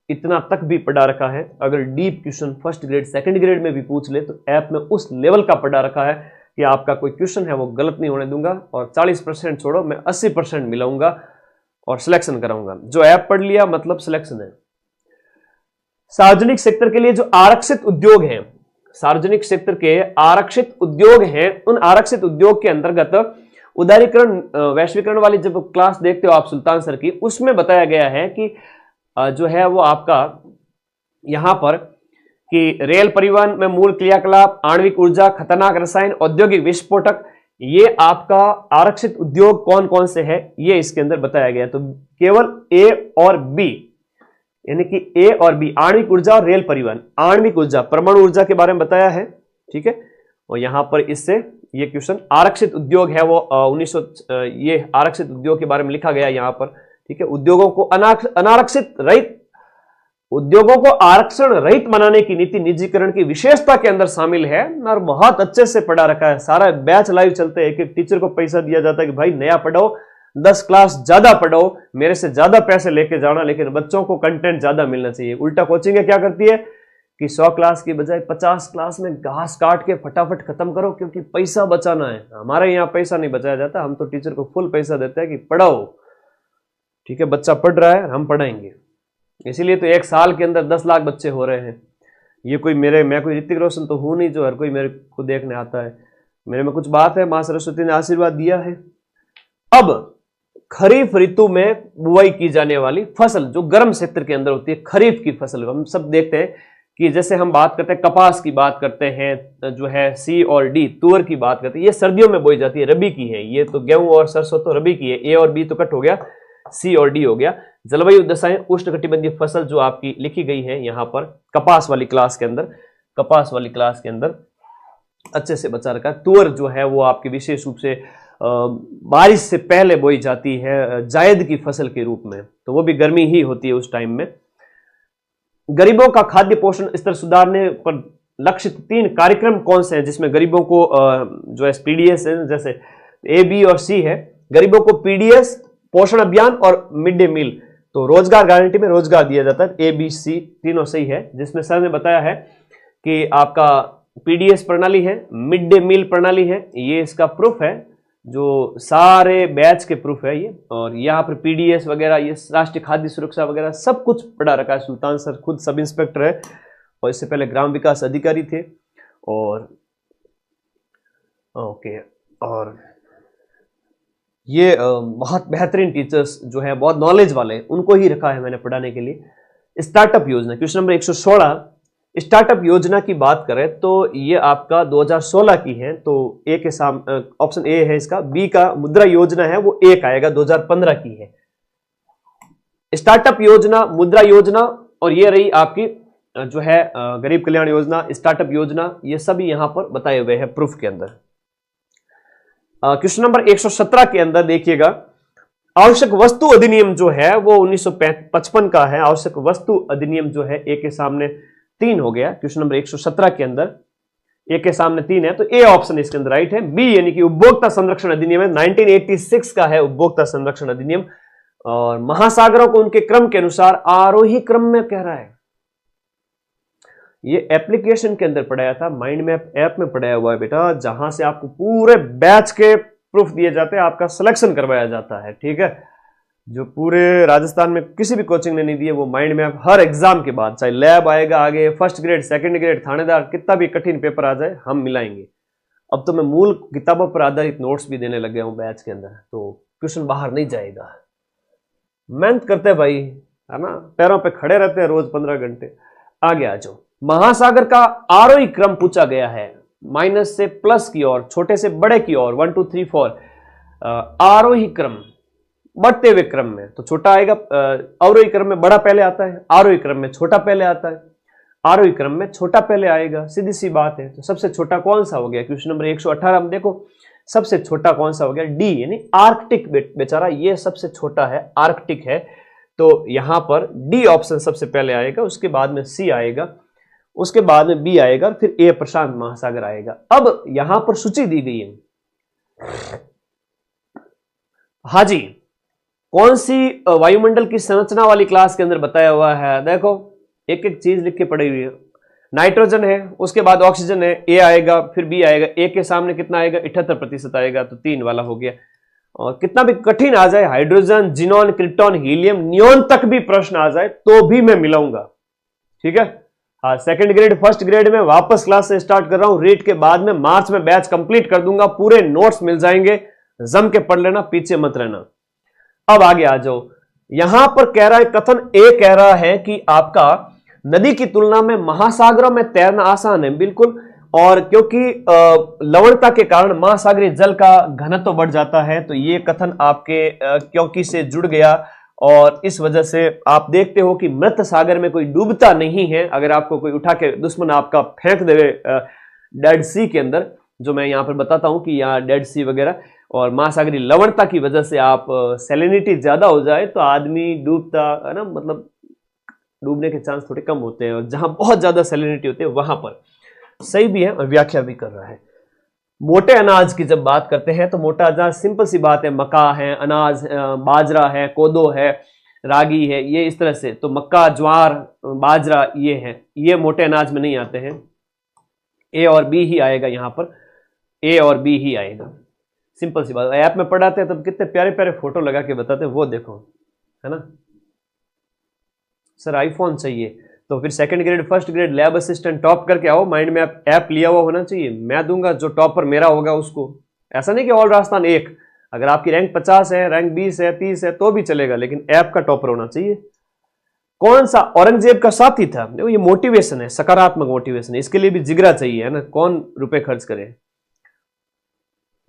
S1: इतना तक भी पढ़ा रखा है। अगर deep question first grade, second grade में भी पूछ ले तो ऐप में उस लेवल का पढ़ा रखा है कि आपका कोई क्वेश्चन है वो गलत नहीं होने दूंगा। और 40% छोड़ो, मैं 80% मिलाऊंगा और सिलेक्शन कराऊंगा। जो ऐप पढ़ लिया मतलब सिलेक्शन है। सार्वजनिक सेक्टर के लिए जो आरक्षित उद्योग हैं, सार्वजनिक सेक्टर के आरक्षित उद्योग हैं, उन आरक्षित उद्योग के अंतर्गत उदारीकरण, वैश्वीकरण वाली जब क्लास देखते हो आप सुल्तान सर की, उसमें बताया गया है कि जो है वो आपका यहां पर कि रेल परिवहन में मूल क्रियाकलाप, आणविक ऊर्जा, खतरनाक रसायन, औद्योगिक विस्फोटक, ये आपका आरक्षित उद्योग कौन कौन से है ये इसके अंदर बताया गया। तो केवल ए और बी, यानी कि ए और बी, आणविक ऊर्जा और रेल परिवहन। आणविक ऊर्जा, परमाणु ऊर्जा के बारे में बताया है, ठीक है। और यहां पर इससे ये क्वेश्चन आरक्षित उद्योग है वो 1900, ये आरक्षित उद्योग के बारे में लिखा गया यहां पर, ठीक है। उद्योगों को अनारक्षित रहित, उद्योगों को आरक्षण रहित बनाने की नीति निजीकरण की विशेषता के अंदर शामिल है। और बहुत अच्छे से पढ़ा रखा है, सारा बैच लाइव चलते हैं। एक एक टीचर को पैसा दिया जाता है कि भाई नया पढ़ाओ, 10 क्लास ज्यादा पढ़ो, मेरे से ज्यादा पैसे लेके जाना, लेकिन बच्चों को कंटेंट ज्यादा मिलना चाहिए। उल्टा कोचिंग क्या करती है कि 100 क्लास की बजाय 50 क्लास में घास काट के फटाफट खत्म करो, क्योंकि पैसा बचाना है। हमारे यहाँ पैसा नहीं बचाया जाता, हम तो टीचर को फुल पैसा देते हैं कि पढ़ाओ, ठीक है, बच्चा पढ़ रहा है हम पढ़ाएंगे। इसीलिए तो 1 साल के अंदर 10 लाख बच्चे हो रहे हैं। ये कोई मैं कोई ऋतिक रोशन तो हूं नहीं जो हर कोई मेरे को देखने आता है। मेरे में कुछ बात है, मां सरस्वती ने आशीर्वाद दिया है। अब खरीफ ऋतु में बुआई की जाने वाली फसल जो गर्म क्षेत्र के अंदर होती है, खरीफ की फसल, हम सब देखते हैं कि जैसे हम बात करते हैं कपास की बात करते हैं, जो है सी और डी, तुअर की बात करते हैं, ये सर्दियों में बोई जाती है, रबी की है। ये तो गेहूं और सरसों तो रबी की है। ए और बी तो कट हो गया, सी और डी हो गया। जलवायु दशाएं उष्णकटिबंधीय फसल जो आपकी लिखी गई है यहां पर कपास वाली क्लास के अंदर, कपास वाली क्लास के अंदर अच्छे से बचा रखा है। तुअर जो है वो आपकी विशेष रूप से बारिश से पहले बोई जाती है जायद की फसल के रूप में, तो वो भी गर्मी ही होती है उस टाइम में। गरीबों का खाद्य पोषण स्तर सुधारने पर लक्षित 3 कार्यक्रम कौन से हैं जिसमें गरीबों को जो है पीडीएस है, जैसे ए, बी और सी है। गरीबों को पीडीएस, पोषण अभियान और मिड डे मील। तो रोजगार गारंटी में रोजगार दिया जाता है, ए बी सी तीनों सही है। जिसमें सर ने बताया है कि आपका पीडीएस प्रणाली है, मिड डे मील प्रणाली है, ये इसका प्रूफ है, जो सारे बैच के प्रूफ है ये। और यहाँ पर पीडीएस वगैरह, ये राष्ट्रीय खाद्य सुरक्षा वगैरह सब कुछ पढ़ा रखा है। सुल्तान सर खुद सब इंस्पेक्टर है और इससे पहले ग्राम विकास अधिकारी थे। और ओके, और ये बहुत बेहतरीन टीचर्स जो है, बहुत नॉलेज वाले, उनको ही रखा है मैंने पढ़ाने के लिए। स्टार्टअप योजना क्वेश्चन नंबर 116, स्टार्टअप योजना की बात करें तो ये आपका 2016 की है, तो ए के सामने ऑप्शन ए है इसका। बी का मुद्रा योजना है वो एक आएगा, 2015 की है। स्टार्टअप योजना, मुद्रा योजना और ये रही आपकी जो है गरीब कल्याण योजना, स्टार्टअप योजना, ये सभी यहां पर बताए हुए हैं प्रूफ के अंदर। क्वेश्चन नंबर 117 के अंदर देखिएगा, आवश्यक वस्तु अधिनियम जो है वो 1955 का है। आवश्यक वस्तु अधिनियम जो है ए के सामने 3 हो गया क्वेश्चन नंबर 117 के अंदर, ए के सामने 3 है तो ए ऑप्शन इसके अंदर राइट है। बी यानी कि उपभोक्ता संरक्षण अधिनियम है, 1986 का है उपभोक्ता संरक्षण अधिनियम। और महासागरों को उनके क्रम के अनुसार आरोही क्रम में कह रहा है, ये एप्लीकेशन के अंदर पढ़ाया था, माइंड मैप ऐप में पढ़ाया हुआ है बेटा, जहां से आपको पूरे बैच के प्रूफ दिए जाते हैं, आपका सिलेक्शन करवाया जाता है। ठीक है, जो पूरे राजस्थान में किसी भी कोचिंग ने नहीं दिए वो माइंड मैप हर एग्जाम के बाद, चाहे लैब आएगा आगे, फर्स्ट ग्रेड सेकंड ग्रेड थानेदार, कितना भी कठिन पेपर आ जाए हम मिलाएंगे। अब तो मैं मूल किताबों पर आधारित नोट्स भी देने लग गया हूं बैच के अंदर, तो क्वेश्चन बाहर नहीं जाएगा। मेहनत करते हैं भाई, है ना, पैरों पे खड़े रहते हैं रोज 15 घंटे। आगे आ जाओ, महासागर का आरोही क्रम पूछा गया है, माइनस से प्लस की ओर, छोटे से बड़े की ओर, 1 2 3 4 आरोही क्रम, बढ़ते हुए क्रम में तो छोटा आएगा, अवरोही क्रम में बड़ा पहले आता है, आरोही क्रम में छोटा पहले आता है, आरोही क्रम में छोटा पहले आएगा, सीधी सी बात है। तो सबसे छोटा कौन सा हो गया क्वेश्चन नंबर 118 में देखो, सबसे छोटा कौन सा हो गया, डी यानी आर्कटिक बेचारा, ये सबसे छोटा है, आर्कटिक है। तो यहां पर डी ऑप्शन सबसे पहले आएगा, उसके बाद में सी आएगा, उसके बाद में बी आएगा, फिर ए प्रशांत महासागर आएगा। अब यहां पर सूची दी गई है, हाजी कौन सी वायुमंडल की संरचना वाली क्लास के अंदर बताया हुआ है। देखो एक एक चीज लिख के पड़ी हुई है, नाइट्रोजन है, उसके बाद ऑक्सीजन है, ए आएगा, फिर बी आएगा, ए के सामने कितना आएगा, 78% आएगा, तो 3 वाला हो गया। और कितना भी कठिन आ जाए, hydrogen, xenon, krypton, helium, neon तक भी प्रश्न आ जाए तो भी मैं मिलाऊंगा। ठीक है, हाँ, सेकंड ग्रेड फर्स्ट ग्रेड में वापस क्लास से स्टार्ट कर रहा हूं, रीट के बाद में मार्च में बैच कंप्लीट कर दूंगा, पूरे नोट्स मिल जाएंगे, जम के पढ़ लेना, पीछे मत रहना। अब आगे आ जाओ, यहां पर कह रहा है, कथन ए कह रहा है कि आपका नदी की तुलना में महासागरों में तैरना आसान है, बिल्कुल। और क्योंकि लवणता के कारण महासागरीय जल का घनत्व तो बढ़ जाता है, तो ये कथन आपके क्योंकि से जुड़ गया। और इस वजह से आप देखते हो कि मृत सागर में कोई डूबता नहीं है। अगर आपको कोई उठा के दुश्मन आपका फेंक देवे डेड सी के अंदर, जो मैं यहां पर बताता हूं कि यहाँ डेड सी वगैरह, और महासागरीय लवणता की वजह से आप सैलिनिटी ज्यादा हो जाए तो आदमी डूबता है ना, मतलब डूबने के चांस थोड़े कम होते हैं। और जहां बहुत ज्यादा सैलिनिटी होती है वहां पर सही भी है, और व्याख्या भी कर रहा है। मोटे अनाज की जब बात करते हैं तो मोटा अनाज सिंपल सी बात है, मक्का है, अनाज, बाजरा है, कोदो है, रागी है, ये इस तरह से। तो मक्का, ज्वार, बाजरा ये है, ये मोटे अनाज में नहीं आते हैं। ए और बी ही आएगा यहां पर, ए और बी ही आएगा, सिंपल सी बात। ऐप में पढ़ाते हैं तब कितने प्यारे प्यारे फोटो लगा के बताते हैं, वो देखो, है ना। सर आईफोन चाहिए, तो फिर second grade first grade lab assistant top करके आओ, माइंड में ऐप लिया हुआ होना चाहिए, मैं दूंगा, जो टॉपर मेरा होगा उसको। ऐसा नहीं कि ऑल राजस्थान एक, अगर आपकी रैंक 50 है, रैंक 20 है, 30 है तो भी चलेगा, लेकिन ऐप का टॉपर होना चाहिए। कौन सा औरंगजेब का साथी था, देखो ये मोटिवेशन है, सकारात्मक मोटिवेशन है, इसके लिए भी जिगरा चाहिए, है ना, कौन रुपए खर्च करे।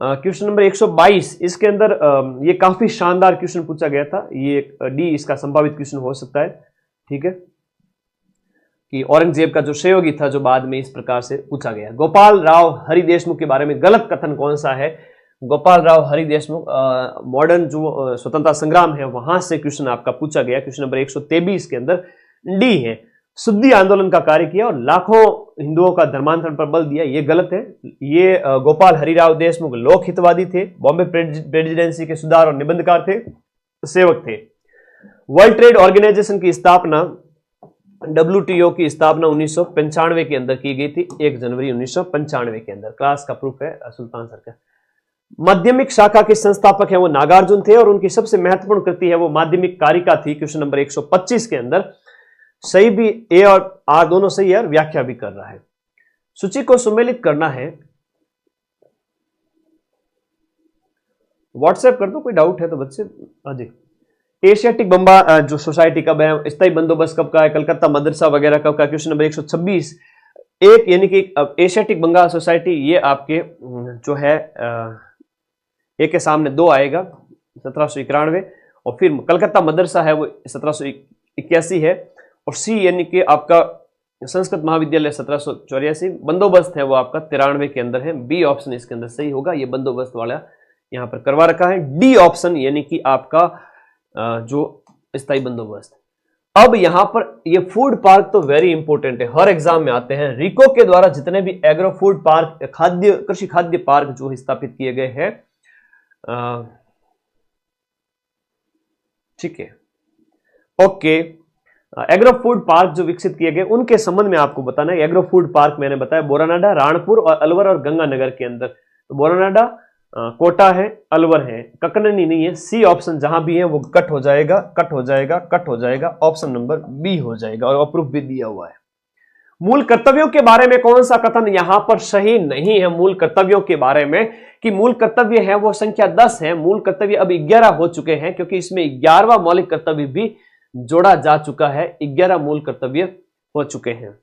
S1: क्वेश्चन नंबर 122, इसके अंदर ये काफी शानदार क्वेश्चन पूछा गया था, ये डी इसका संभावित क्वेश्चन हो सकता है। ठीक है, कि औरंगजेब का जो सहयोगी था, जो बाद में इस प्रकार से पूछा गया। गोपाल राव हरि देशमुख के बारे में गलत कथन कौन सा है। गोपाल राव हरि देशमुख मॉडर्न जो स्वतंत्रता संग्राम है वहां से क्वेश्चन आपका पूछा गया। क्वेश्चन नंबर 123 के अंदर डी है, शुद्धि आंदोलन का कार्य किया और लाखों हिंदुओं का धर्मांतरण पर बल दिया, ये गलत है। ये गोपाल हरिराव देशमुख लोक हितवादी थे, बॉम्बे प्रेसिडेंसी के सुधार और निबंधकार थे, सेवक थे। वर्ल्ड ट्रेड ऑर्गेनाइजेशन की स्थापना, WTO की स्थापना 1995 के अंदर की गई थी, 1 जनवरी 1995 के अंदर। क्लास का प्रूफ है सुल्तान सर का। माध्यमिक शाखा के संस्थापक है वो नागार्जुन थे और उनकी सबसे महत्वपूर्ण कृति है वो माध्यमिक कारिका थी, क्वेश्चन नंबर 125 के अंदर। सही भी ए और आर दोनों सही है और व्याख्या भी कर रहा है। सूची को सुमेलित करना है, व्हाट्सएप कर दो, कोई डाउट है तो बच्चे। हाँ जी, एशियाटिक बंबा जो सोसाइटी कब है, स्थायी बंदोबस्त कब का है, कलकत्ता मदरसा वगैरह कब का, क्वेश्चन नंबर 126। एक यानी कि एशियाटिक बंगाल सोसाइटी ये आपके जो है ए के सामने 2 आएगा 1791, और फिर कलकत्ता मदरसा है वो 1781 है, और सी यानी कि आपका संस्कृत महाविद्यालय 1784, बंदोबस्त है वो आपका 93 के अंदर है। बी ऑप्शन इसके अंदर सही होगा, ये बंदोबस्त वाला यहां पर करवा रखा है। डी ऑप्शन यानी कि आपका जो स्थायी बंदोबस्त। अब यहां पर ये फूड पार्क तो वेरी इंपॉर्टेंट है, हर एग्जाम में आते हैं। रिको के द्वारा जितने भी एग्रो फूड पार्क, खाद्य कृषि खाद्य पार्क जो स्थापित किए गए हैं, ठीक है, ओके, एग्रो फूड पार्क जो विकसित किए गए उनके संबंध में आपको बताना है। एग्रो फूड पार्क मैंने बताया बोरानाडा, राणपुर और अलवर और गंगानगर के अंदर। तो बोरानाडा, कोटा है, अलवर है, ककननी नहीं है। सी ऑप्शन जहां भी है वो कट हो जाएगा, कट हो जाएगा, कट हो जाएगा, ऑप्शन नंबर बी हो जाएगा, और अप्रूव भी दिया हुआ है। मूल कर्तव्यों के बारे में कौन सा कथन यहां पर सही नहीं है? मूल कर्तव्यों के बारे में कि मूल कर्तव्य है वो संख्या 10 है, मूल कर्तव्य अब 11 हो चुके हैं, क्योंकि इसमें 11वां मौलिक कर्तव्य भी जोड़ा जा चुका है। 11 मूल कर्तव्य हो चुके हैं।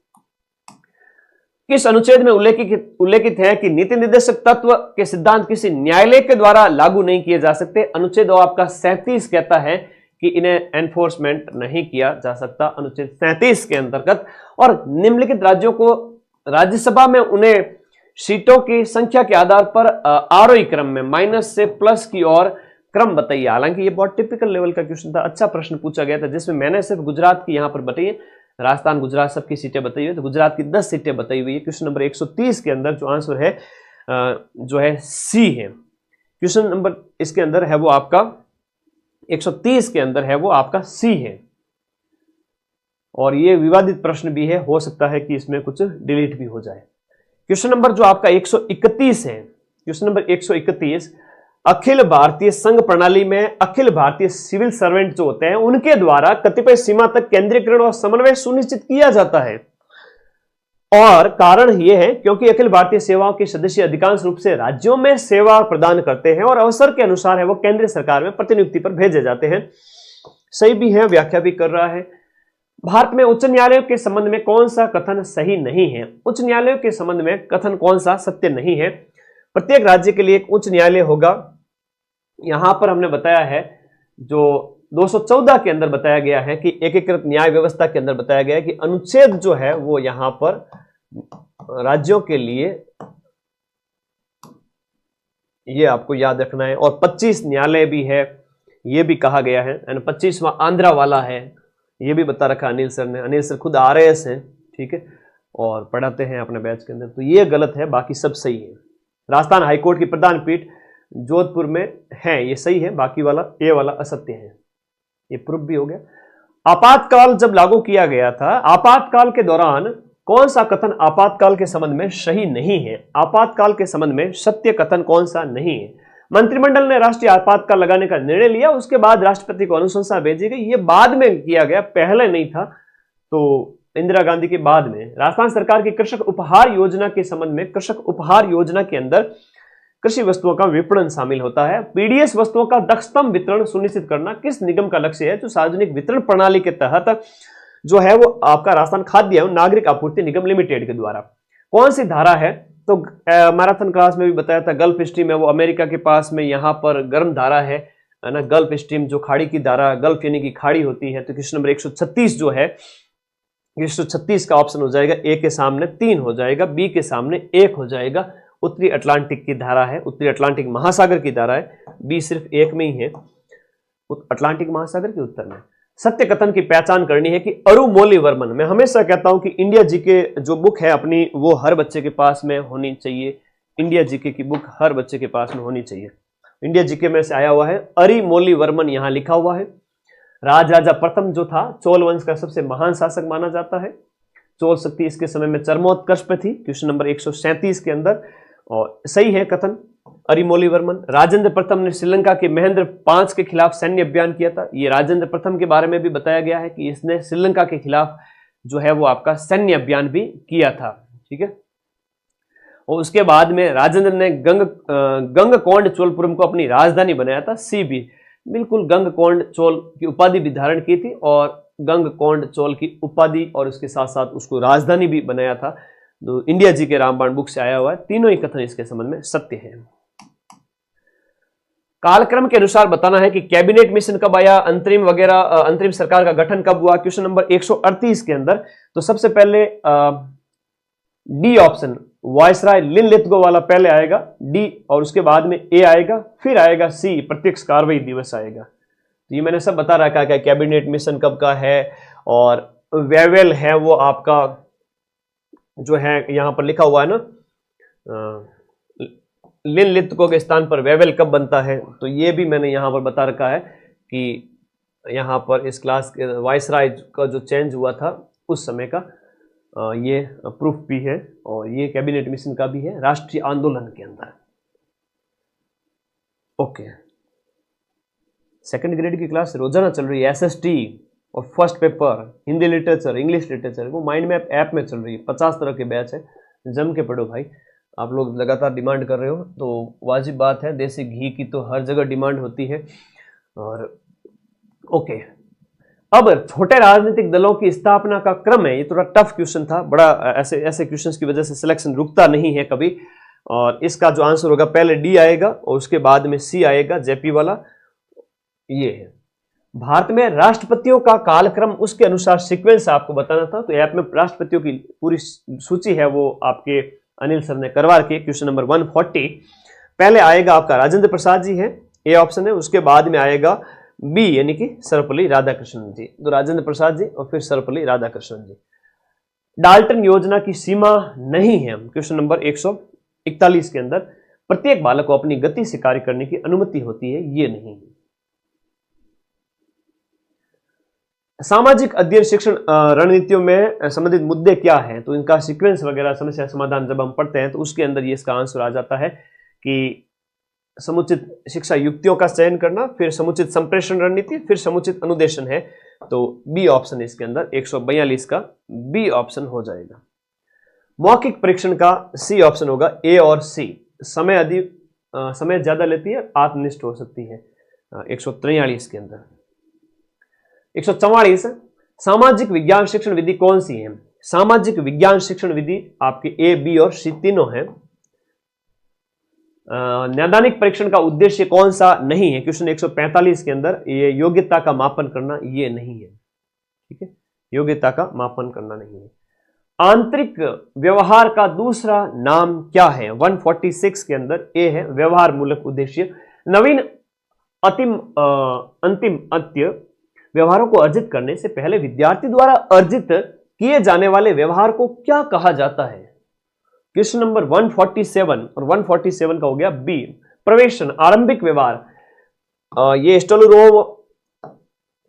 S1: किस अनुच्छेद में उल्लेखित है कि नीति निर्देशक तत्व के सिद्धांत किसी न्यायालय के द्वारा लागू नहीं किए जा सकते? अनुच्छेद आपका 37 कहता है कि इन्हें एनफोर्समेंट नहीं किया जा सकता, अनुच्छेद 37 के अंतर्गत। और निम्नलिखित राज्यों को राज्यसभा में उन्हें सीटों की संख्या के आधार पर आरोही क्रम में माइनस से प्लस की ओर क्रम बताइए। हालांकि ये बहुत टिपिकल लेवल का क्वेश्चन था, अच्छा प्रश्न पूछा गया था, जिसमें मैंने सिर्फ गुजरात की यहां पर बताई, राजस्थान गुजरात सबकी सीटें बताई हुई है, तो गुजरात की 10 सीटें बताई हुई है। क्वेश्चन नंबर 130 के अंदर जो आंसर है जो है सी है। क्वेश्चन नंबर इसके अंदर है वो आपका 130 के अंदर है वो आपका सी है, और ये विवादित प्रश्न भी है, हो सकता है कि इसमें कुछ डिलीट भी हो जाए। क्वेश्चन नंबर जो आपका 131 है, क्वेश्चन नंबर 131, अखिल भारतीय संघ प्रणाली में अखिल भारतीय सिविल सर्वेंट जो होते हैं उनके द्वारा कतिपय सीमा तक केंद्रीकरण और समन्वय सुनिश्चित किया जाता है, और कारण यह है क्योंकि अखिल भारतीय सेवाओं के सदस्य अधिकांश रूप से राज्यों में सेवा प्रदान करते हैं और अवसर के अनुसार है वो केंद्रीय सरकार में प्रतिनियुक्ति पर भेजे जाते हैं। सही भी है, व्याख्या भी कर रहा है। भारत में उच्च न्यायालयों के संबंध में कौन सा कथन सही नहीं है? उच्च न्यायालयों के संबंध में कथन कौन सा सत्य नहीं है? प्रत्येक राज्य के लिए एक उच्च न्यायालय होगा। यहां पर हमने बताया है जो 214 के अंदर बताया गया है कि एकीकृत न्याय व्यवस्था के अंदर बताया गया है कि अनुच्छेद जो है वो यहां पर राज्यों के लिए ये आपको याद रखना है, और 25 न्यायालय भी है ये भी कहा गया है, 25वां आंध्रा वाला है ये भी बता रखा अनिल सर ने। अनिल सर खुद RAS हैं, ठीक है, और पढ़ाते हैं अपने बैच के अंदर, तो ये गलत है, बाकी सब सही है। राजस्थान हाईकोर्ट की प्रधान पीठ जोधपुर में है, ये सही है, बाकी वाला ये वाला असत्य है, ये प्रूफ भी हो गया। आपातकाल जब लागू किया गया था, आपातकाल के दौरान कौन सा कथन आपातकाल के संबंध में सही नहीं है? आपातकाल के संबंध में सत्य कथन कौन सा नहीं है? मंत्रिमंडल ने राष्ट्रीय आपातकाल लगाने का निर्णय लिया, उसके बाद राष्ट्रपति को अनुशंसा भेजी गई, ये बाद में किया गया, पहले नहीं था, तो इंदिरा गांधी के बाद में। राजस्थान सरकार की कृषक उपहार योजना के संबंध में, कृषक उपहार योजना के अंदर कृषि वस्तुओं का विपणन शामिल होता है। पीडीएस वस्तुओं का दक्षतम वितरण सुनिश्चित करना किस निगम का लक्ष्य है? जो सार्वजनिक वितरण प्रणाली के तहत जो है वो आपका राजस्थान खाद्य एवं नागरिक आपूर्ति निगम लिमिटेड के द्वारा। कौन सी धारा है? तो मैराथन क्लास में भी बताया था, गल्फ स्ट्रीम है वो अमेरिका के पास में, यहां पर गर्म धारा है ना, गल्फ स्ट्रीम जो खाड़ी की धारा, गल्फ यानी कि खाड़ी होती है। तो क्वेश्चन नंबर 136 जो है 136 का ऑप्शन हो जाएगा, ए के सामने 3 हो जाएगा, बी के सामने 1 हो जाएगा। उत्तरी अटलांटिक की धारा है, उत्तरी अटलांटिक महासागर की धारा है, बी सिर्फ 1 में ही है, अटलांटिक महासागर के उत्तर में। सत्य कथन की पहचान करनी है कि अरुमोलीवर्मन, मैं हमेशा कहता हूं कि इंडिया जीके जो बुक है अपनी वो हर बच्चे के पास में होनी चाहिए, इंडिया जीके की बुक हर बच्चे के पास में होनी चाहिए। इंडिया जीके में से आया हुआ है, अरुमोलीवर्मन यहां लिखा हुआ है। राजराजा प्रथम जो था चोल वंश का सबसे महान शासक माना जाता है। चोल शक्ति इसके समय में चरमोत्कर्ष पे थी, क्वेश्चन नंबर 137 के अंदर। और सही है कथन अरिमोलीवर्मन। राजेंद्र प्रथम ने श्रीलंका के महेंद्र पांच के खिलाफ सैन्य अभियान किया था। ये राजेंद्र प्रथम के बारे में भी बताया गया है कि इसने श्रीलंका के खिलाफ जो है वो आपका सैन्य अभियान भी किया था। ठीक है। और उसके बाद में राजेंद्र ने गंगकोंड चोलपुरम को अपनी राजधानी बनाया था। सी भी बिल्कुल, गंगकोंड चोल की उपाधि भी धारण की थी और गंगकोंड चोल की उपाधि और उसके साथ साथ उसको राजधानी भी बनाया था। तो इंडिया जी के रामबाण बुक से आया हुआ है। तीनों ही कथन इसके संबंध में सत्य है। कालक्रम के अनुसार बताना है कि कैबिनेट मिशन कब आया, अंतरिम वगैरह, अंतरिम सरकार का गठन कब हुआ, क्वेश्चन नंबर 138 के अंदर। तो सबसे पहले डी ऑप्शन वायसराय लिनलिथगो वाला पहले आएगा, डी, और उसके बाद में ए आएगा, फिर आएगा सी प्रत्यक्ष कार्रवाई दिवस आएगा। तो ये मैंने सब बता रखा है कैबिनेट मिशन कब का है। और वेवेल है वो आपका जो है यहां पर लिखा हुआ है ना, लिनलिथगो के स्थान पर वेवेल कब बनता है, तो ये भी मैंने यहां पर बता रखा है कि यहां पर इस क्लास के वायसराय का जो चेंज हुआ था उस समय का ये प्रूफ भी है और ये कैबिनेट मिशन का भी है राष्ट्रीय आंदोलन के अंदर। ओके, सेकंड ग्रेड की क्लास रोजाना चल रही है। एसएसटी और first paper Hindi literature, English literature, वो माइंड मैप ऐप में चल रही है। 50 तरह के बैच है, जम के पढ़ो भाई। आप लोग लगातार डिमांड कर रहे हो तो वाजिब बात है, देसी घी की तो हर जगह डिमांड होती है। और ओके, अब छोटे राजनीतिक दलों की स्थापना का क्रम है। ये थोड़ा टफ क्वेश्चन था, बड़ा ऐसे क्वेश्चंस की वजह से सिलेक्शन रुकता नहीं है कभी। और इसका जो आंसर होगा पहले डी आएगा और उसके बाद में सी आएगा, जेपी वाला। ये है भारत में राष्ट्रपतियों का कालक्रम, उसके अनुसार सीक्वेंस आपको बताना था। तो ऐप में राष्ट्रपतियों की पूरी सूची है, वो आपके अनिल सर ने करवा के। क्वेश्चन नंबर 140 पहले आएगा आपका राजेंद्र प्रसाद जी है, ए ऑप्शन है। उसके बाद में आएगा बी यानी कि सर्वपल्ली राधाकृष्णन जी। तो राजेंद्र प्रसाद जी और फिर सर्वपल्ली राधाकृष्णन जी। डाल्टन योजना की सीमा नहीं है, क्वेश्चन नंबर 141 के अंदर। प्रत्येक बालक को अपनी गति से कार्य करने की अनुमति होती है, ये नहीं है। सामाजिक अध्ययन शिक्षण रणनीतियों में संबंधित मुद्दे क्या हैं, तो इनका सीक्वेंस वगैरह समस्या समाधान जब हम पढ़ते हैं तो उसके अंदर ये इसका आंसर आ जाता है कि समुचित शिक्षा युक्तियों का चयन करना, फिर समुचित संप्रेषण रणनीति, फिर समुचित अनुदेशन है। तो बी ऑप्शन इसके अंदर 142 का बी ऑप्शन हो जाएगा। मौखिक परीक्षण का सी ऑप्शन होगा, ए और सी। समय ज्यादा लेती है, आत्मनिष्ठ हो सकती है। 143 के अंदर। 144 सामाजिक विज्ञान शिक्षण विधि कौन सी है? सामाजिक विज्ञान शिक्षण विधि आपके ए, बी और सी तीनों है। नैदानिक परीक्षण का उद्देश्य कौन सा नहीं है? क्वेश्चन 145 के अंदर। ये योग्यता का मापन करना, ये नहीं है। ठीक है, योग्यता का मापन करना नहीं है। आंतरिक व्यवहार का दूसरा नाम क्या है? 146 के अंदर ए है व्यवहार मूलक उद्देश्य। नवीन अंतिम अत्य व्यवहारों को अर्जित करने से पहले विद्यार्थी द्वारा अर्जित किए जाने वाले व्यवहार को क्या कहा जाता है? क्वेश्चन नंबर 147 और 147 का हो गया बी, प्रवेशन आरंभिक व्यवहार। ये स्टोलरोव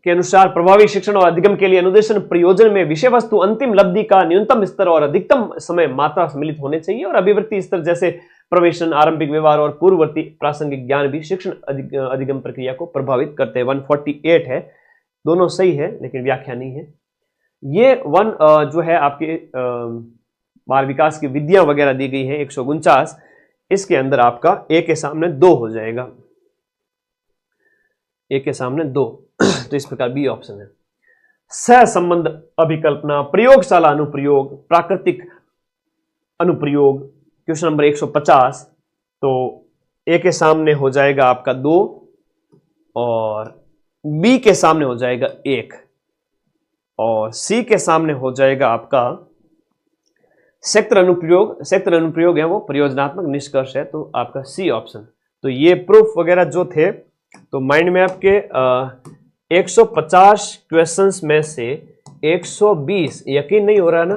S1: के अनुसार प्रभावी शिक्षण और अधिगम के लिए अनुदेशन प्रयोजन में विषय वस्तु अंतिम लब्धि का न्यूनतम स्तर और अधिकतम समय मात्रा सम्मिलित होने चाहिए। और अभिवृत्ति स्तर जैसे प्रवेशन, आरंभिक व्यवहार और पूर्ववर्ती प्रासंगिक ज्ञान भी शिक्षण अधिगम प्रक्रिया को प्रभावित करते हैं। 148 है, दोनों सही है लेकिन व्याख्या नहीं है। ये जो है आपके बाल विकास की विधियां वगैरह दी गई है 149। इसके अंदर आपका ए के सामने 2 हो जाएगा, ए के सामने 2। तो इस प्रकार बी ऑप्शन है। सहसंबंध अभिकल्पना, प्रयोगशाला अनुप्रयोग, प्राकृतिक अनुप्रयोग, क्वेश्चन नंबर 150। तो ए के सामने हो जाएगा आपका 2 और बी के सामने हो जाएगा 1 और सी के सामने हो जाएगा आपका सेक्टर अनुप्रयोग। सेक्टर अनुप्रयोग है वो प्रयोजनात्मक निष्कर्ष है, तो आपका सी ऑप्शन। तो ये प्रूफ वगैरह जो थे, तो माइंड मैप के 150 क्वेश्चंस में से 120, यकीन नहीं हो रहा है ना,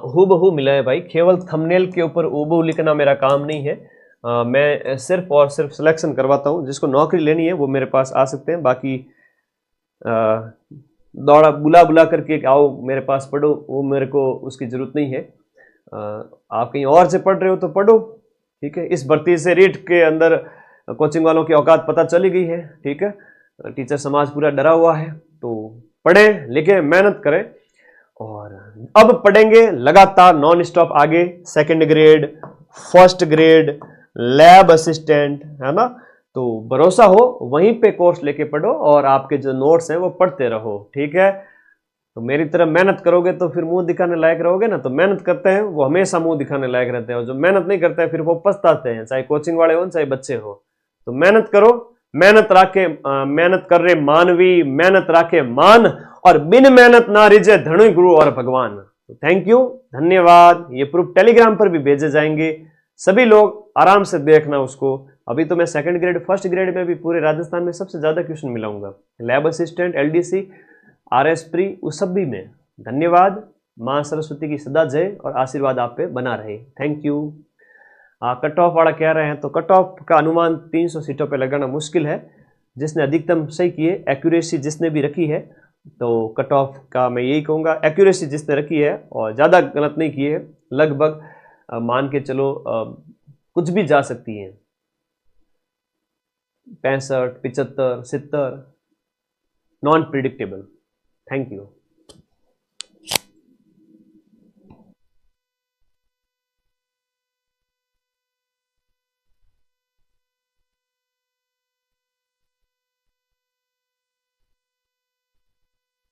S1: हूबहू मिला है भाई। केवल थंबनेल के ऊपर हूबहू लिखना मेरा काम नहीं है। मैं सिर्फ और सिर्फ सिलेक्शन करवाता हूं। जिसको नौकरी लेनी है वो मेरे पास आ सकते हैं, बाकी दौड़ा बुला बुला करके आओ मेरे पास पढ़ो, वो मेरे को उसकी ज़रूरत नहीं है। आप कहीं और से पढ़ रहे हो तो पढ़ो, ठीक है। इस भर्ती से रीट के अंदर कोचिंग वालों की औकात पता चली गई है, ठीक है। टीचर समाज पूरा डरा हुआ है, तो पढ़ें लिखें मेहनत करें। और अब पढ़ेंगे लगातार नॉन स्टॉप आगे, second grade, first grade, lab assistant, है ना। तो भरोसा हो वहीं पे कोर्स लेके पढ़ो और आपके जो नोट्स हैं वो पढ़ते रहो, ठीक है। तो मेरी तरह मेहनत करोगे तो फिर मुंह दिखाने लायक रहोगे ना। तो मेहनत करते हैं वो हमेशा मुंह दिखाने लायक रहते हैं, और जो मेहनत नहीं करते हैं फिर वो पछताते हैं, चाहे कोचिंग वाले हो चाहे बच्चे हो। तो मेहनत करो, मेहनत कर रहे मानवी मेहनत राखे मान, और बिन मेहनत ना रिजे धनु गुरु और भगवान। तो थैंक यू, धन्यवाद। ये प्रूफ टेलीग्राम पर भी भेजे जाएंगे, सभी लोग आराम से देखना उसको। अभी तो मैं सेकंड ग्रेड फर्स्ट ग्रेड में भी पूरे राजस्थान में सबसे ज्यादा क्वेश्चन मिलाऊंगा, lab assistant, LDC, RS pre, उस सब भी में। धन्यवाद। मां सरस्वती की सदा जय और आशीर्वाद आप पे बना रहे। Thank you. कट ऑफ वाला कह रहे हैं, तो कट ऑफ का अनुमान 300 सीटों पे लगाना मुश्किल है। जिसने अधिकतम सही किए, एक्यूरेसी जिसने भी रखी है, तो कट ऑफ का मैं यही कहूँगा, एक्यूरेसी जिसने रखी है और ज़्यादा गलत नहीं किए है, लगभग मान के चलो कुछ भी जा सकती है, 65, 75, 70, नॉन प्रिडिक्टेबल। Thank you.